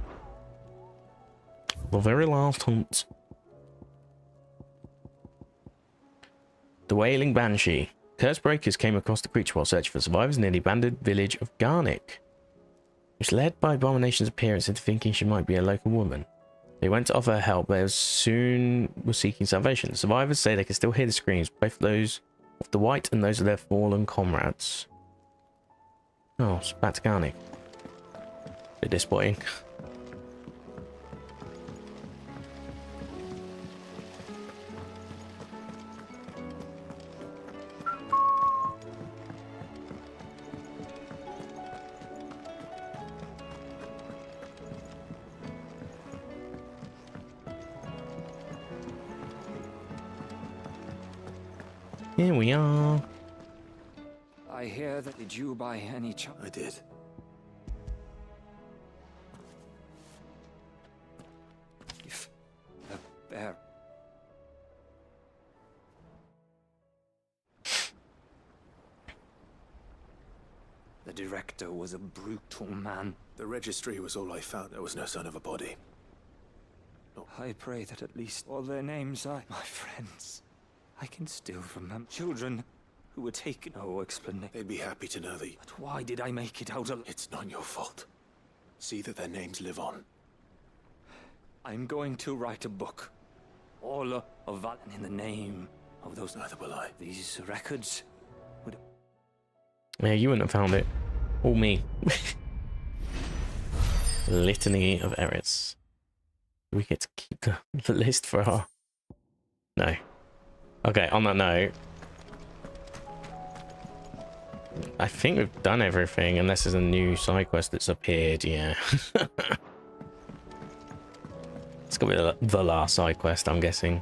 The very last hunt. The Wailing Banshee. Curse breakers came across the creature while searching for survivors near the abandoned village of Garnick. Was led by Abomination's appearance into thinking she might be a local woman. They went to offer her help, but soon were seeking salvation. The survivors say they can still hear the screams, both those of the white and those of their fallen comrades. Oh, it's back to Garnick. Bit disappointing. Here we are. I hear that did you by any chance? I did. If the bear. The director was a brutal man. The registry was all I found. There was no sign of a body. I pray that at least all their names are my friends. I can still remember children who were taken. No explanation. They'd be happy to know that. But why did I make it out alive? It's not your fault. See that their names live on. I'm going to write a book. All of Valen in the name of those. Neither will I. These records would. Yeah, you wouldn't have found it. All me. Litany of errors. We get to keep the list for our... No. Okay, on that note, I think we've done everything, unless there's a new side quest that's appeared, yeah. It's gonna be the last side quest, I'm guessing.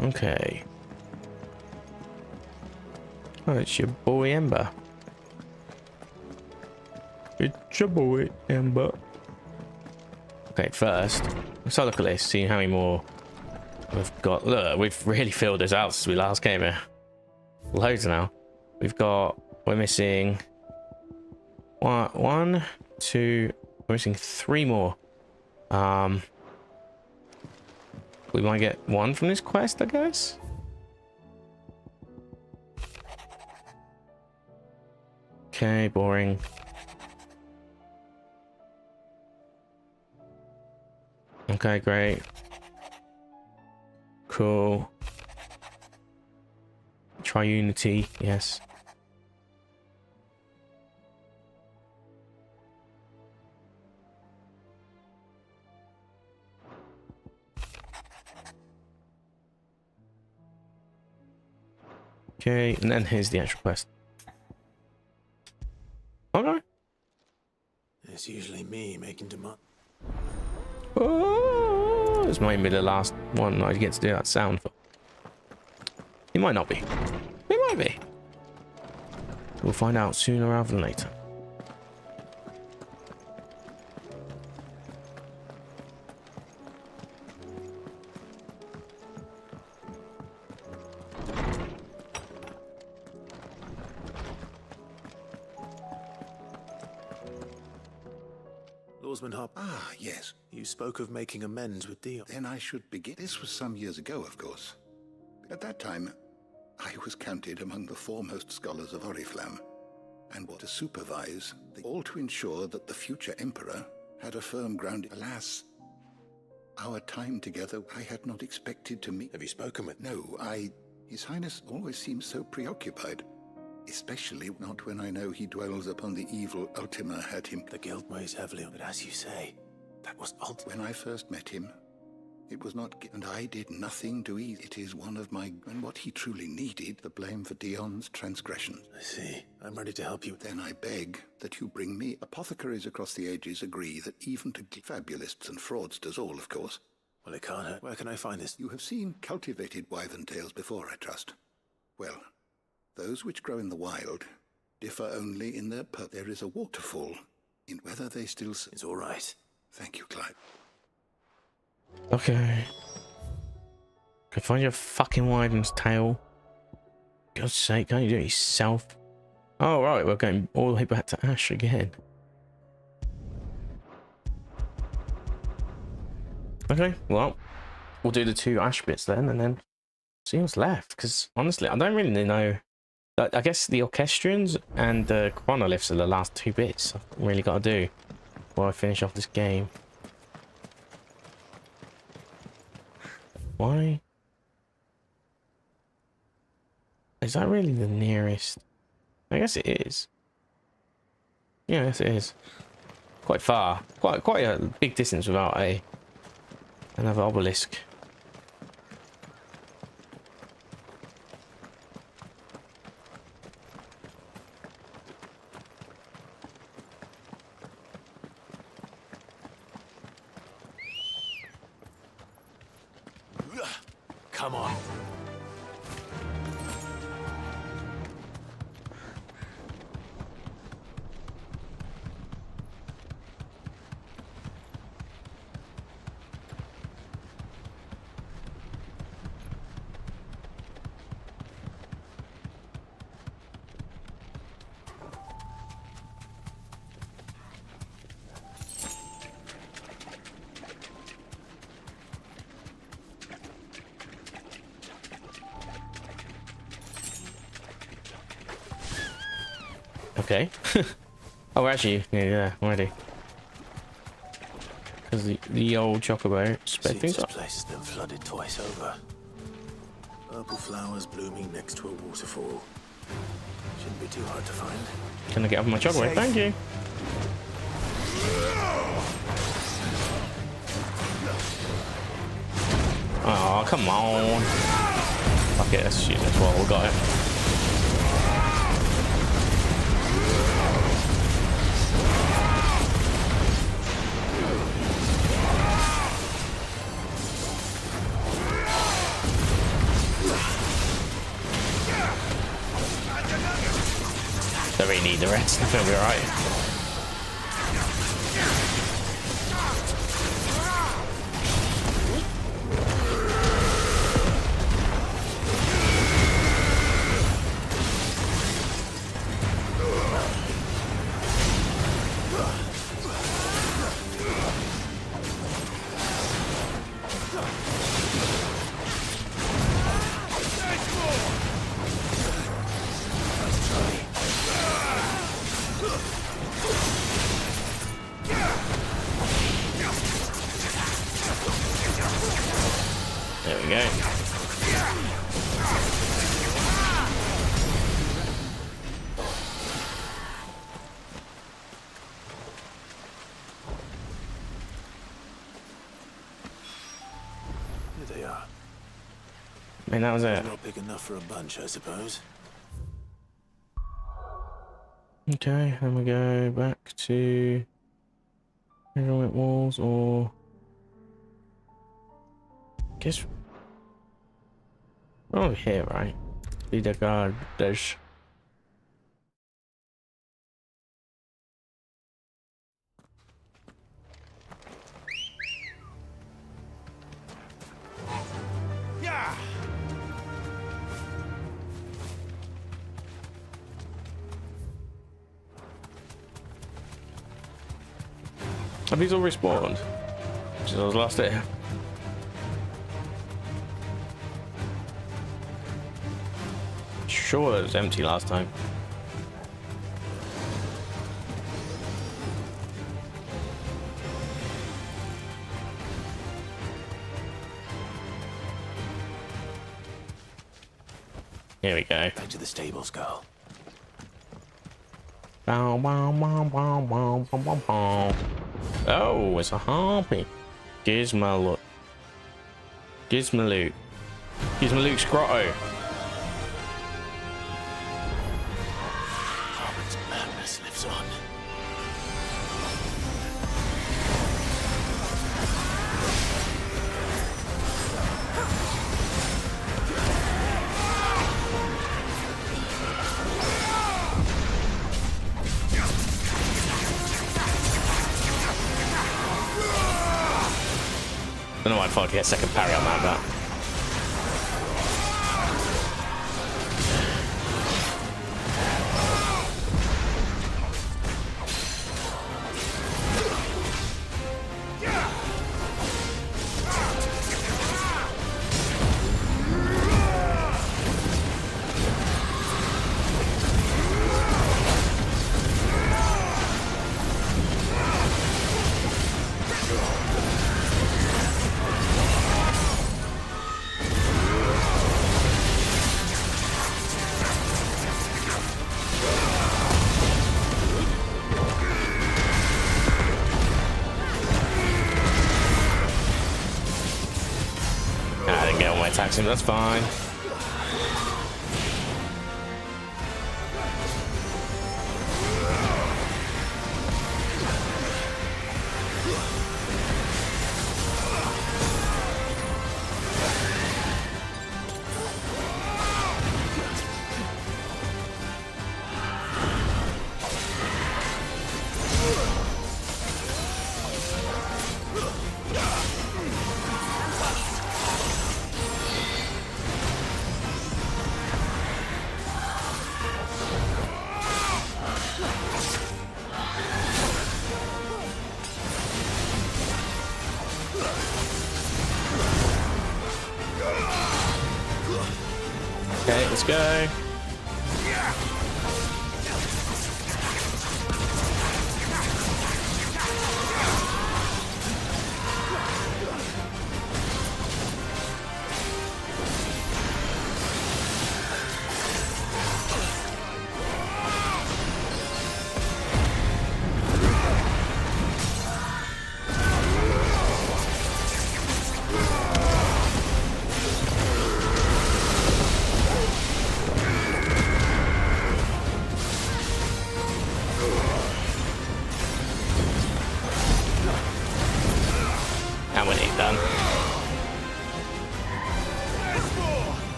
Okay. Oh, it's your boy Ember. It's your boy Ember. Okay, first, let's have a look at this, see how many more we've got. Look, we've really filled this out since we last came here. Loads now. We're missing one, two, we're missing 3 more. We might get 1 from this quest, I guess. Okay, boring. Okay, great. Cool. Try Unity, yes. Okay, and then here's the actual quest. Okay. It's usually me making demand. Oh, this might be the last one I get to do that sound for. It might not be. It might be. We'll find out sooner rather than later. Lawsman Hop. Ah, yes. You spoke of making amends with Dion. Then I should begin. This was some years ago, of course. At that time, I was counted among the foremost scholars of Oriflamme, and was to supervise, all to ensure that the future emperor had a firm ground. Alas, our time together, I had not expected to meet. Have you spoken with? No, His Highness always seems so preoccupied. Especially not when I know he dwells upon the evil Ultima had him. The guild weighs heavily on it, as you say. That was Ultima. When I first met him, it was not, and I did nothing to ease. It is one of my, and what he truly needed, the blame for Dion's transgressions. I see. I'm ready to help you. Then I beg that you bring me. Apothecaries across the ages agree that even to fabulists and fraudsters all, of course. Well, it can't hurt. Where can I find this? You have seen cultivated wyvern tails before, I trust. Well, those which grow in the wild differ only in their There is a waterfall in whether they still... It's all right. Thank you, Clive. Okay. Go find your fucking wyvern's tail. God's sake, can't you do it yourself? Oh, right, we're going all the way back to Ash again. Okay, well, we'll do the 2 Ash bits then, and then see what's left. Because honestly, I don't really know. I guess the Orchestrions and the Chronoliths are the last 2 bits I've really got to do before I finish off this game. Why? Is that really the nearest? I guess it is. Yeah, yes, it is. Quite far. Quite a big distance without another obelisk. Come on. Okay. Oh, we're actually yeah, already. Because the old chocobo sped See, things this up. place has been flooded twice over. Purple flowers blooming next to a waterfall. Shouldn't be too hard to find. Can I get off my chocobo? Thank you. Oh, come on. Fuck it, let's shoot this while we got it. Don't really need the rest, it'll be alright. There we go. Here they are. I mean, that was it. Not big enough for a bunch, I suppose. Okay, then we go back to Heroic Walls, or guess we're over here, right? Be the guard. There's Yeah. have these all respawned? Since I was last there. Sure, it was empty last time. Here we go. Back to the stables, girl. Bow, bow, bow, bow, bow, bow, bow, bow. Oh, it's a harpy. Gizmaloot. Gizmaloot. Gizmaloot's grotto. Harmon's madness lives on. don't know why I thought I'd get a second parry on that, but... Attacks him, that's fine. Okay, let's go.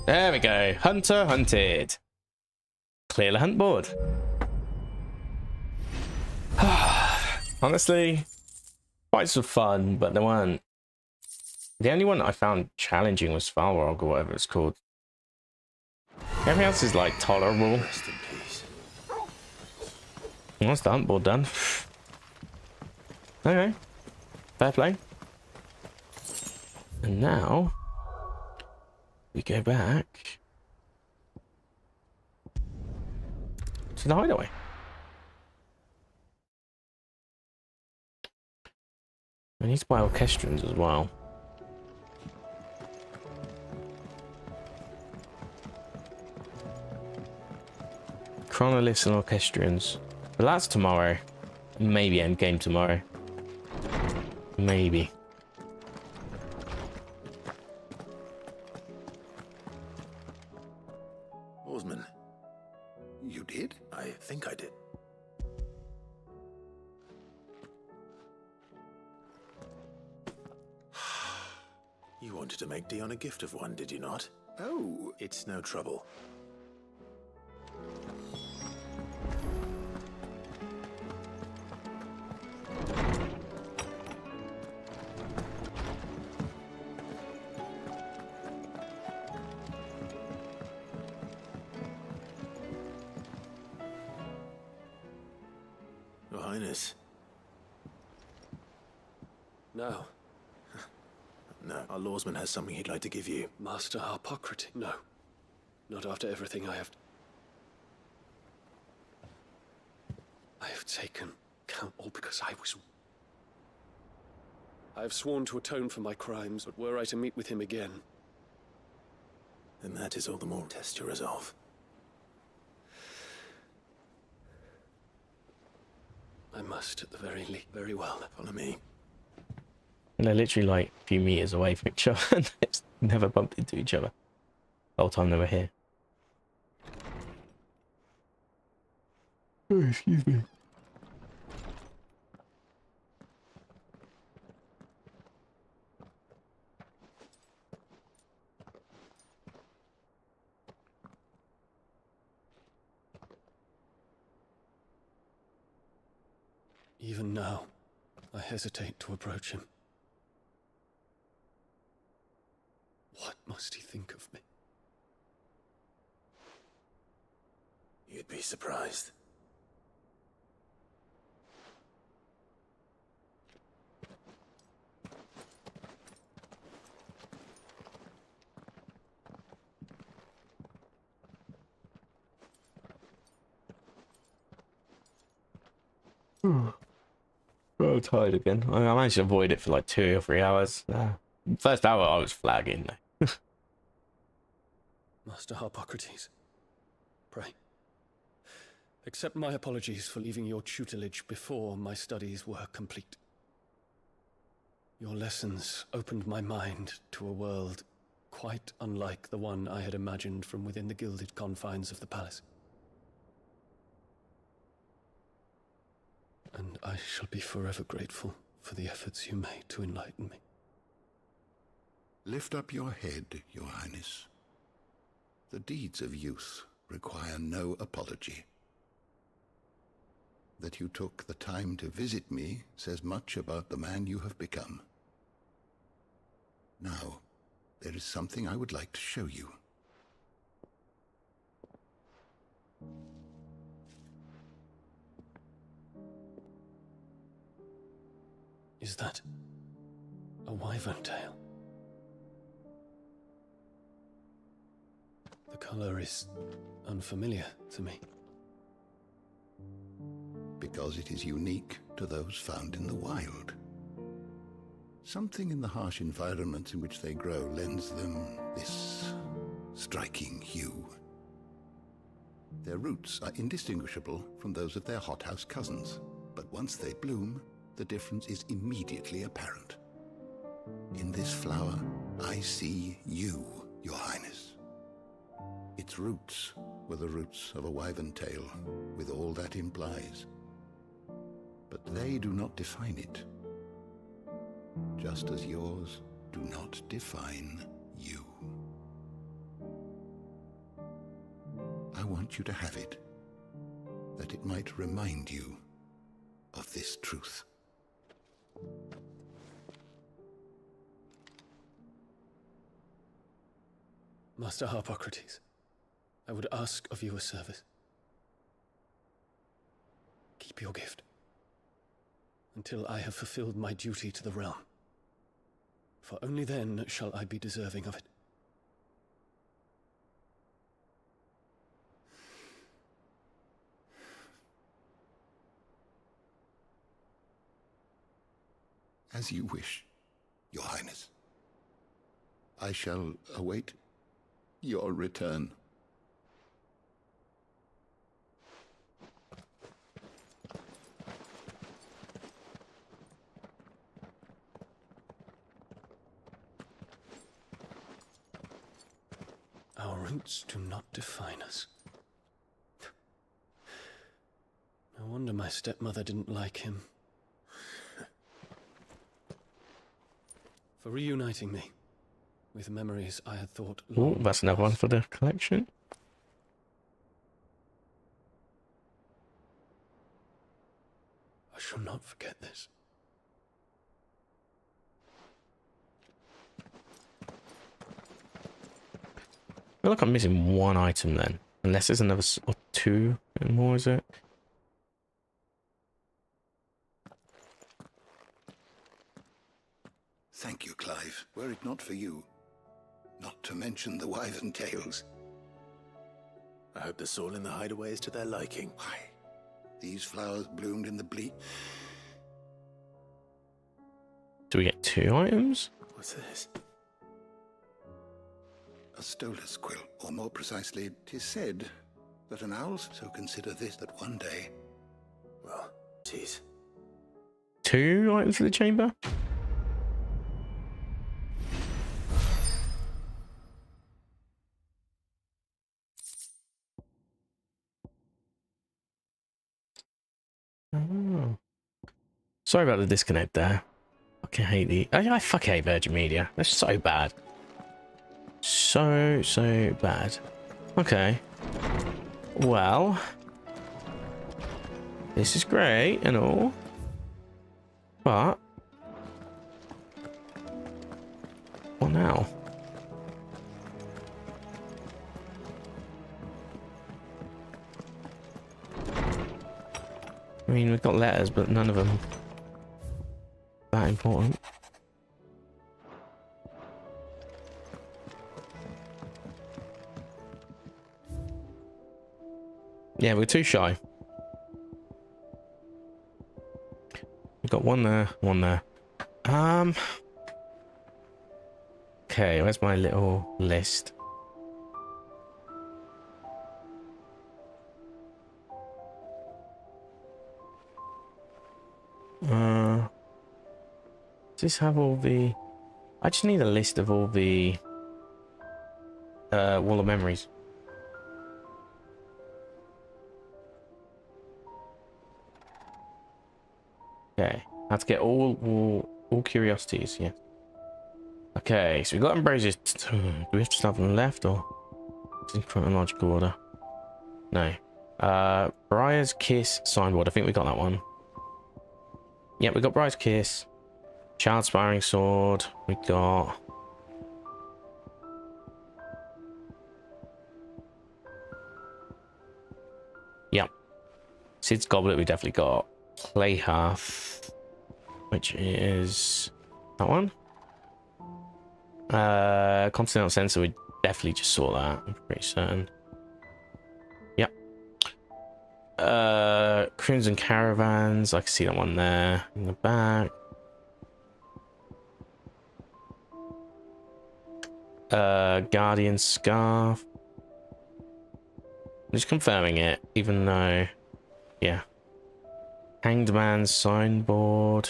There we go. Hunter hunted. Clear the hunt board. Honestly, fights were fun, but they weren't. The only one I found challenging was Falrog or whatever it's called. Everything else is like tolerable. Rest in peace. That's the hunt board done. Okay. Fair play. And now we go back to the hideaway. I need to buy orchestrons as well. Chronoliths and orchestrons. But that's tomorrow. Maybe endgame tomorrow. Maybe. Oarsman. You did? I think I did. You wanted to make Dion a gift of one, did you not? Oh. It's no trouble. Your Highness. No. No, our lawsman has something he'd like to give you. Master Harpocrates? No. Not after everything I have... I have taken count, all because I was... I have sworn to atone for my crimes, but were I to meet with him again... Then that is all the more test your resolve. I must, at the very least. Very well. Follow me. And they're literally like a few meters away from each other and they've never bumped into each other the whole time they were here. Oh, excuse me. Even now, I hesitate to approach him. What must he think of me? You'd be surprised. So tired again. I managed to avoid it for like 2 or 3 hours. First hour I was flagging though. Master Harpocrates, pray, accept my apologies for leaving your tutelage before my studies were complete. Your lessons opened my mind to a world quite unlike the one I had imagined from within the gilded confines of the palace. And I shall be forever grateful for the efforts you made to enlighten me. Lift up your head, Your Highness. The deeds of youth require no apology. That you took the time to visit me says much about the man you have become. Now, there is something I would like to show you. Is that a wyvern tail? The color is unfamiliar to me. Because it is unique to those found in the wild. Something in the harsh environment in which they grow lends them this striking hue. Their roots are indistinguishable from those of their hothouse cousins, but once they bloom, the difference is immediately apparent. In this flower, I see you, Your Highness. Its roots were the roots of a wyvern tail, with all that implies. But they do not define it, just as yours do not define you. I want you to have it, that it might remind you of this truth. Master Harpocrates, I would ask of you a service. Keep your gift until I have fulfilled my duty to the realm, for only then shall I be deserving of it. As you wish, Your Highness. I shall await your return. Our roots do not define us. No wonder my stepmother didn't like him. For reuniting me with memories I had thought Oh, that's another one for the collection. I shall not forget this. I feel like I'm missing one item then. Unless there's another or two more, is it? Thank you, Clive. Were it not for you, not to mention the wyvern tails. I hope the soil in the hideaway is to their liking. Why? These flowers bloomed in the bleak. Do we get 2 items? What's this? A stolus quill, or more precisely, 'tis said that an owl, so consider this, that one day... Well, geez. 2 items for the chamber? Oh. Sorry about the disconnect there. Fucking hate the... I fucking hate Virgin Media. They're so bad. So bad. Okay. Well. This is great and all. But what now? I mean, we've got letters, but none of them that important. Yeah, we're too shy. We've got one there, one there. Okay, where's my little list? Does this have all the... I just need a list of all the Wall of Memories. Okay, I have to get all curiosities, yeah. Okay, so we got Ambrosius. Do we have to start from the left or it's in chronological order? No. Briar's Kiss signboard. I think we got that one. Yeah, we got Briar's Kiss. Child Spiring Sword. We got... Yep. Sid's Goblet we definitely got. Clay Hearth, which is that one. Continental Sensor, we definitely just saw that, I'm pretty certain. Yep. Crimson Caravans, I can see that one there in the back. Guardian Scarf. I'm just confirming it, even though, yeah. Hanged Man's Signboard.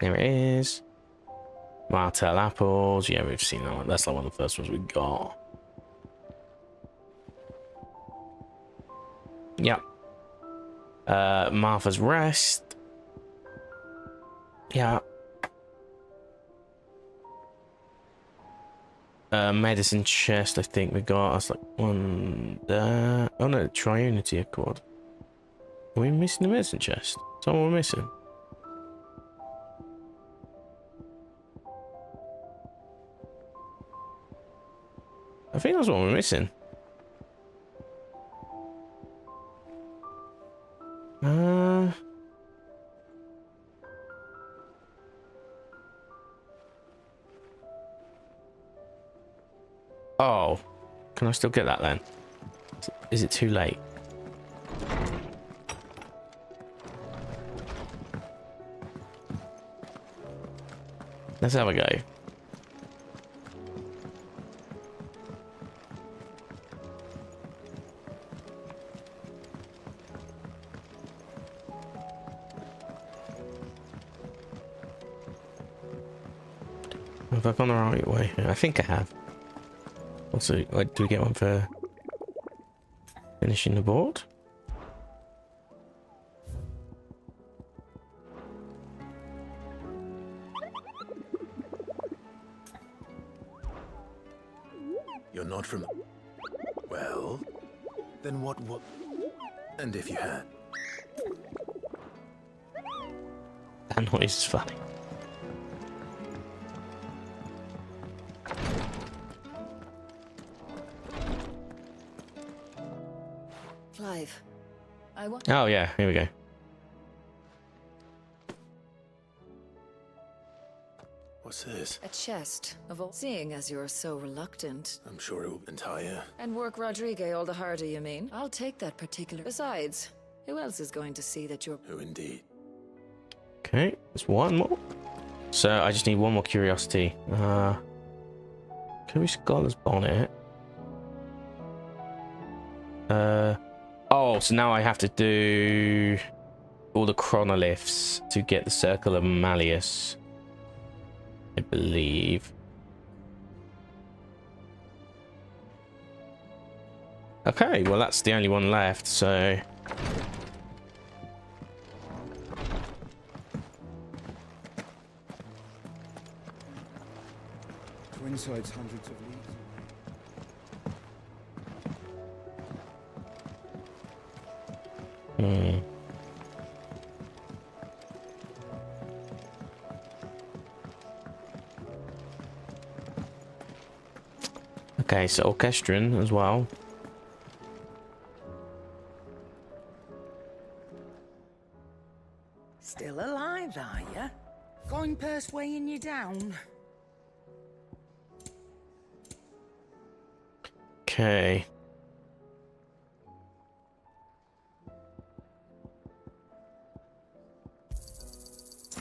There it is. Martell Apples. Yeah, we've seen that one. That's like one of the first ones we got. Yep. Martha's Rest. Yeah. Medicine Chest, I think we got. That's like one there. Oh no, Triunity Accord. Are we missing the Medicine Chest? Is that what we're missing? I think that's what we're missing. Oh, can I still get that then? Is it too late? Let's have a go. Have I gone the right way? I think I have. Also, do we get one for finishing the board? You're not from... Well, then what... And if you had? That noise is funny. Clive, I want... Oh yeah, here we go. What's this? A chest of all... Seeing as you're so reluctant. I'm sure it will entire. And work Rodrigue all the harder, you mean? I'll take that particular... Besides, who else is going to see that you're... Who indeed? Okay, there's one more. So I just need one more curiosity. Can we Scholar's Bonnet? Oh, so now I have to do all the Chronoliths to get the Circle of Malleus, I believe. Okay, well that's the only one left, so... Twinside's hundreds of leagues. Okay, so orchestrion as well. Still alive, are you? Going purse weighing you down? Okay.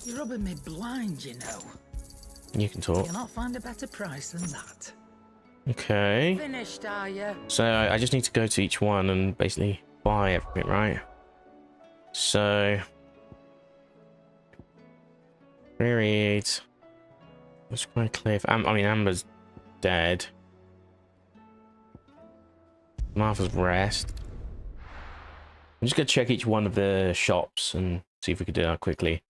You're rubbing me blind, you know. You can talk. Cannot find a better price than that. Okay. Finished, are you? So I just need to go to each one and basically buy everything, right? So Reread. Let's try Cliff. I mean, Amber's dead. Martha's Rest. I'm just gonna check each one of the shops and see if we can do that quickly.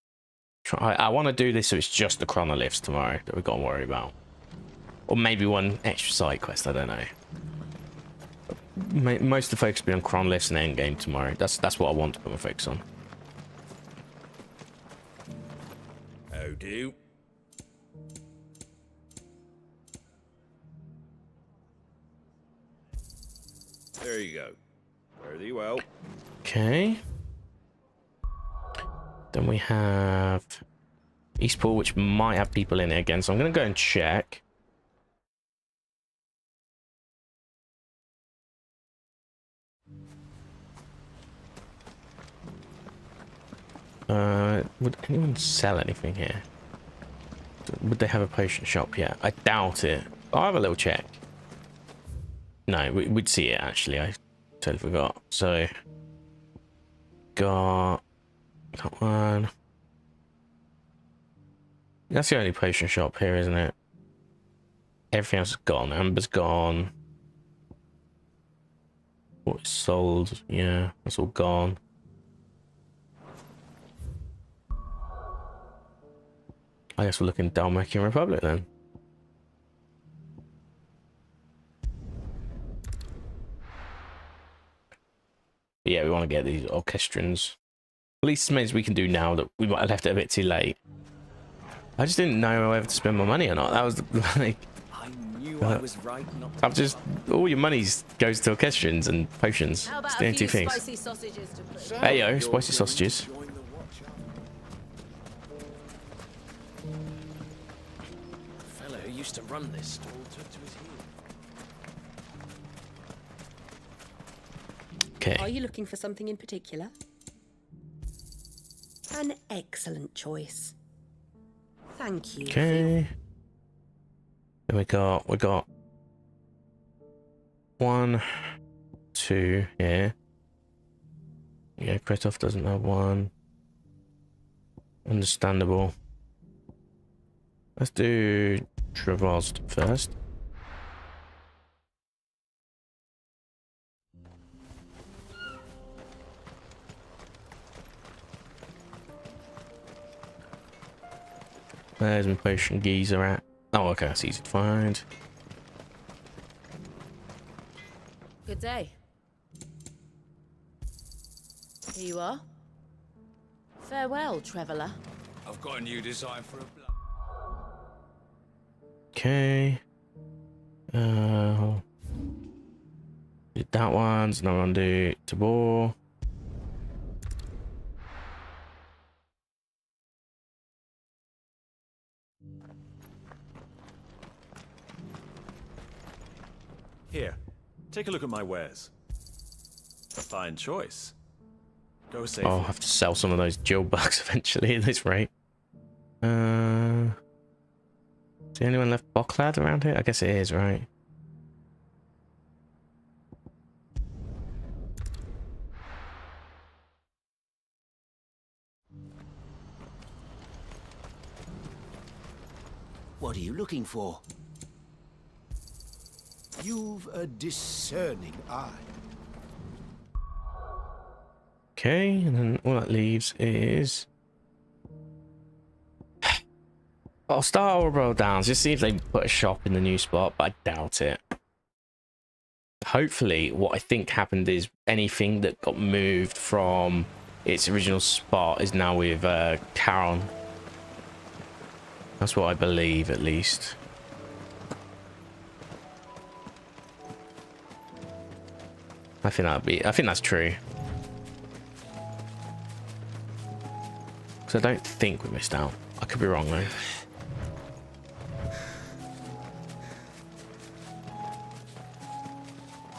I want to do this so it's just the Chronoliths tomorrow that we've got to worry about. Or maybe one extra side quest, I don't know. Most of the focus will be on Chronoliths and Endgame tomorrow. That's what I want to put my focus on. How do? There you go. Fare thee well. Okay. Then we have Eastpool, which might have people in it again, so I'm going to go and check. Would anyone sell anything here? Would they have a potion shop yet? I doubt it. I'll have a little check. No, we'd see it actually. I totally forgot. So, got that one. That's the only potion shop here, isn't it? Everything else is gone. Amber's gone. What's sold? Yeah, that's all gone. I guess we're looking Dalmatian Republic then. But yeah, we want to get these orchestrions. At least it means we can do now that we might have left it a bit too late. I just didn't know whether to spend my money or not. That was like... I knew I was right not to... I've just... All your money goes to orchestrions and potions. How about It's the only two things. spicy sausages to put? Hey yo, spicy sausages. The fellow who used to run this stall took to his heels. Okay. Are you looking for something in particular? An excellent choice. Thank you. Okay. Then we got 1, 2 here. Yeah, Kretov doesn't have one. Understandable. Let's do Travost first. There's my potion geezer at. Oh, okay, that's easy to find. Good day. Here you are. Farewell, traveller. I've got a new design for a blood. Okay. Did that one, so now I'm gonna do Tabor. Here, take a look at my wares. A fine choice. Go safely. I'll have to sell some of those Jill bugs eventually at this rate. Is there anyone left Bocklad around here? I guess it is, right? What are you looking for? You've a discerning eye. Okay, and then all that leaves is... I'll start Orbro Downs, just see if they put a shop in the new spot, but I doubt it. hopefully what I think happened is anything that got moved from its original spot is now with Charon. That's what I believe, at least. I think that's true. So I don't think we missed out. I could be wrong though.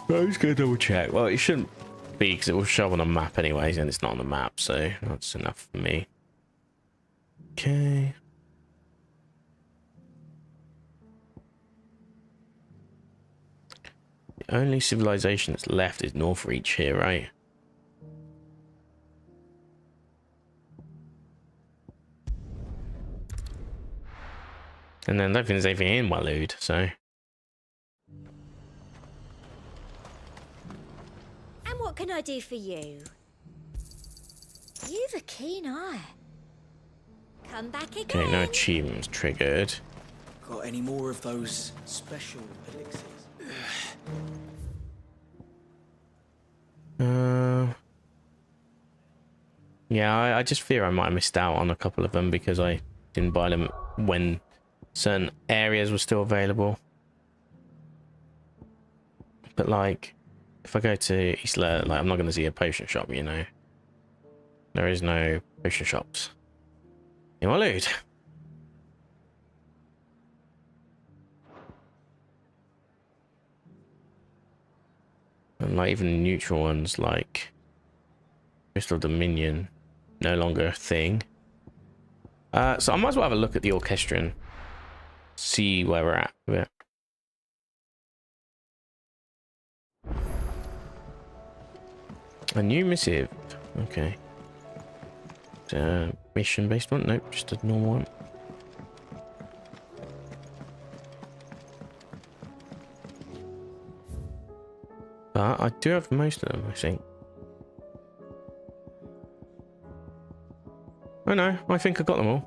I'm just gonna double check. Well, it shouldn't be because it will show on a map anyways, and it's not on the map, so that's enough for me. Okay. The only civilization that's left is Northreach here, right? And then I don't think there's anything in Waloed, so. And what can I do for you? You've a keen eye. Come back again. Okay, no achievements triggered. Got any more of those special elixirs? Yeah, I just fear I might have missed out on a couple of them because I didn't buy them when certain areas were still available. But like, if I go to Isla, like I'm not going to see a potion shop, you know. There is no potion shops in Waloed. And like even the neutral ones like Crystal Dominion, no longer a thing. So I might as well have a look at the Orchestrion. See where we're at with it. A new missive. Okay. Mission based one? Nope, just a normal one. But I do have most of them, I think. Oh no, I think I got them all.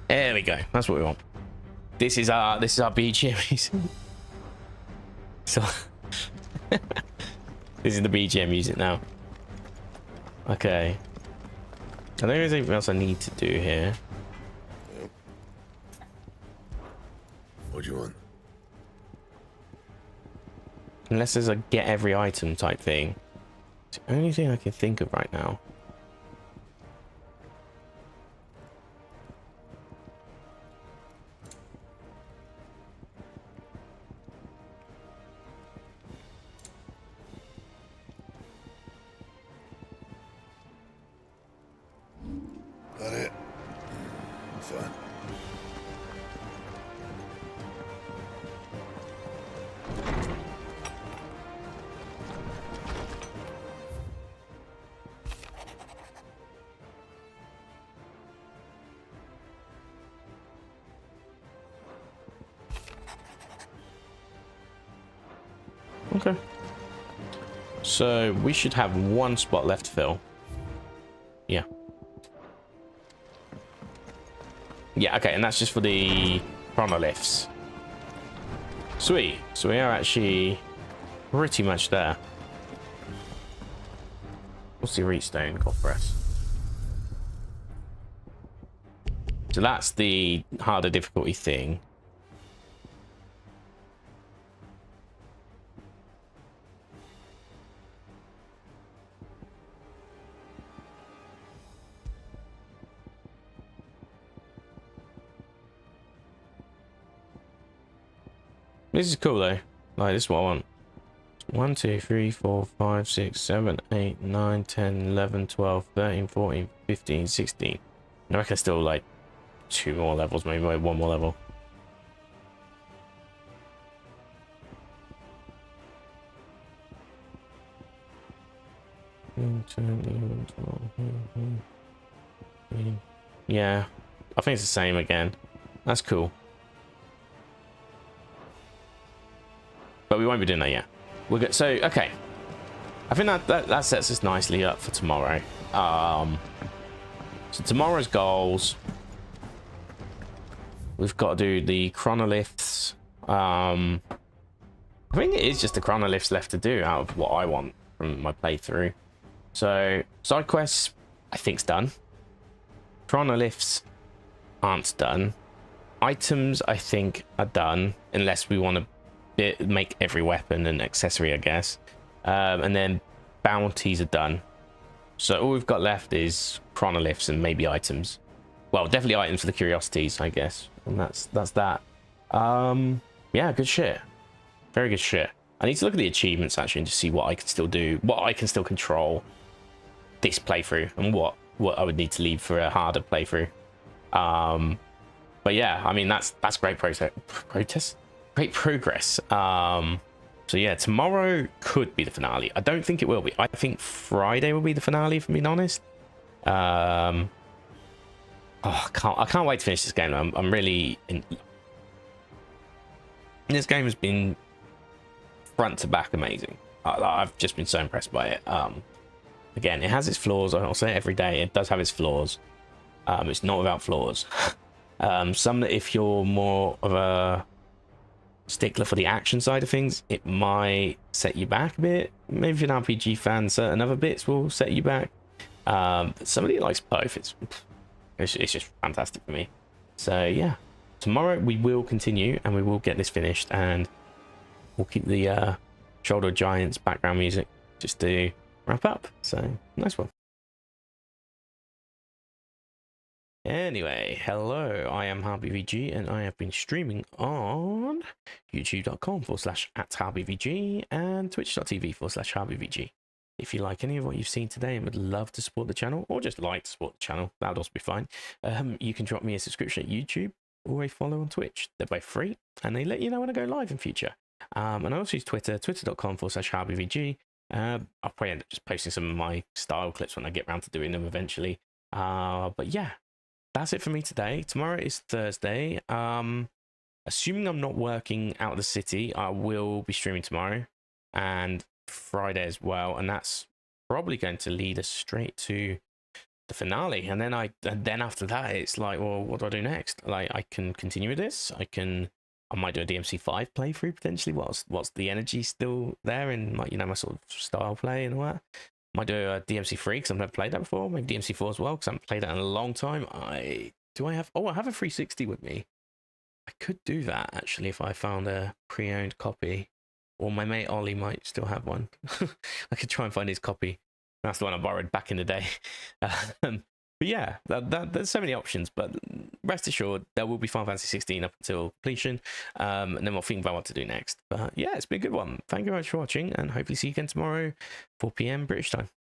There we go. That's what we want. This is our BGM. So this is the BGM music now. Okay. I don't think there's anything else I need to do here. What do you want? Unless there's a get every item type thing. It's the only thing I can think of right now. Got it. Fine. Okay. So we should have one spot left to fill. Yeah. Yeah, okay, and that's just for the Chronoliths. Sweet. So we are actually pretty much there. What's the reach stone got for us? So that's the harder difficulty thing. This is cool though. Like, this is what I want. 1, 2, 3, 4, 5, 6, 7, 8, 9, 10, 11, 12, 13, 14, 15, 16. I reckon still like 2 more levels, maybe 1 more level. Yeah, I think it's the same again. That's cool. But we won't be doing that yet. We're good. So, okay. I think that sets us nicely up for tomorrow. So tomorrow's goals. We've got to do the Chronoliths. I think it is just the Chronoliths left to do out of what I want from my playthrough. So, side quests, I think's done. Chronoliths aren't done. Items, I think, are done, unless we want to make every weapon and accessory, I guess. And then bounties are done. So all we've got left is Chronoliths and maybe items. Well, definitely items for the curiosities, I guess. And that's that. Yeah, good shit. Very good shit. I need to look at the achievements actually and just see what I can still do, what I can still control this playthrough, and what I would need to leave for a harder playthrough. But yeah, I mean that's great great progress. So yeah, tomorrow could be the finale. I don't think it will be. I think Friday will be the finale, if I'm being honest. Oh, I can't wait to finish this game. I'm really this game has been front to back amazing. I've just been so impressed by it. Again, it has its flaws. I'll say it every day. It does have its flaws. It's not without flaws. Some that if you're more of a stickler for the action side of things, it might set you back a bit. Maybe if you're an RPG fan, certain other bits will set you back. But somebody likes both. It's just fantastic for me. So yeah, tomorrow we will continue and we will get this finished, and we'll keep the Shoulder Giants background music just to wrap up. So nice one. Anyway, hello, I am HarbyVG and I have been streaming on youtube.com/@HarbyVG and twitch.tv/HarbyVG. If you like any of what you've seen today and would love to support the channel, or just like to support the channel, that would also be fine, you can drop me a subscription at YouTube or a follow on Twitch. They're both free and they let you know when I go live in future. And I also use Twitter, twitter.com/HarbyVG. I'll probably end up just posting some of my style clips when I get around to doing them eventually. But yeah, that's it for me today. Tomorrow is Thursday. Assuming I'm not working out of the city, I will be streaming tomorrow and Friday as well, and that's probably going to lead us straight to the finale. And then after that, it's like, well, what do I do next? Like, I can continue with this. I might do a DMC5 playthrough potentially. What's the energy still there in my, my sort of style play and all that. Might do a DMC3 because I've never played that before. Maybe DMC4 as well because I haven't played that in a long time. I have a 360 with me. I could do that actually if I found a pre-owned copy, or my mate Ollie might still have one. I could try and find his copy. That's the one I borrowed back in the day. But yeah, there's so many options. But rest assured, there will be Final Fantasy 16 up until completion, and then we'll think about what to do next. But yeah, it's been a good one. Thank you very much for watching, and hopefully see you again tomorrow, 4 PM British time.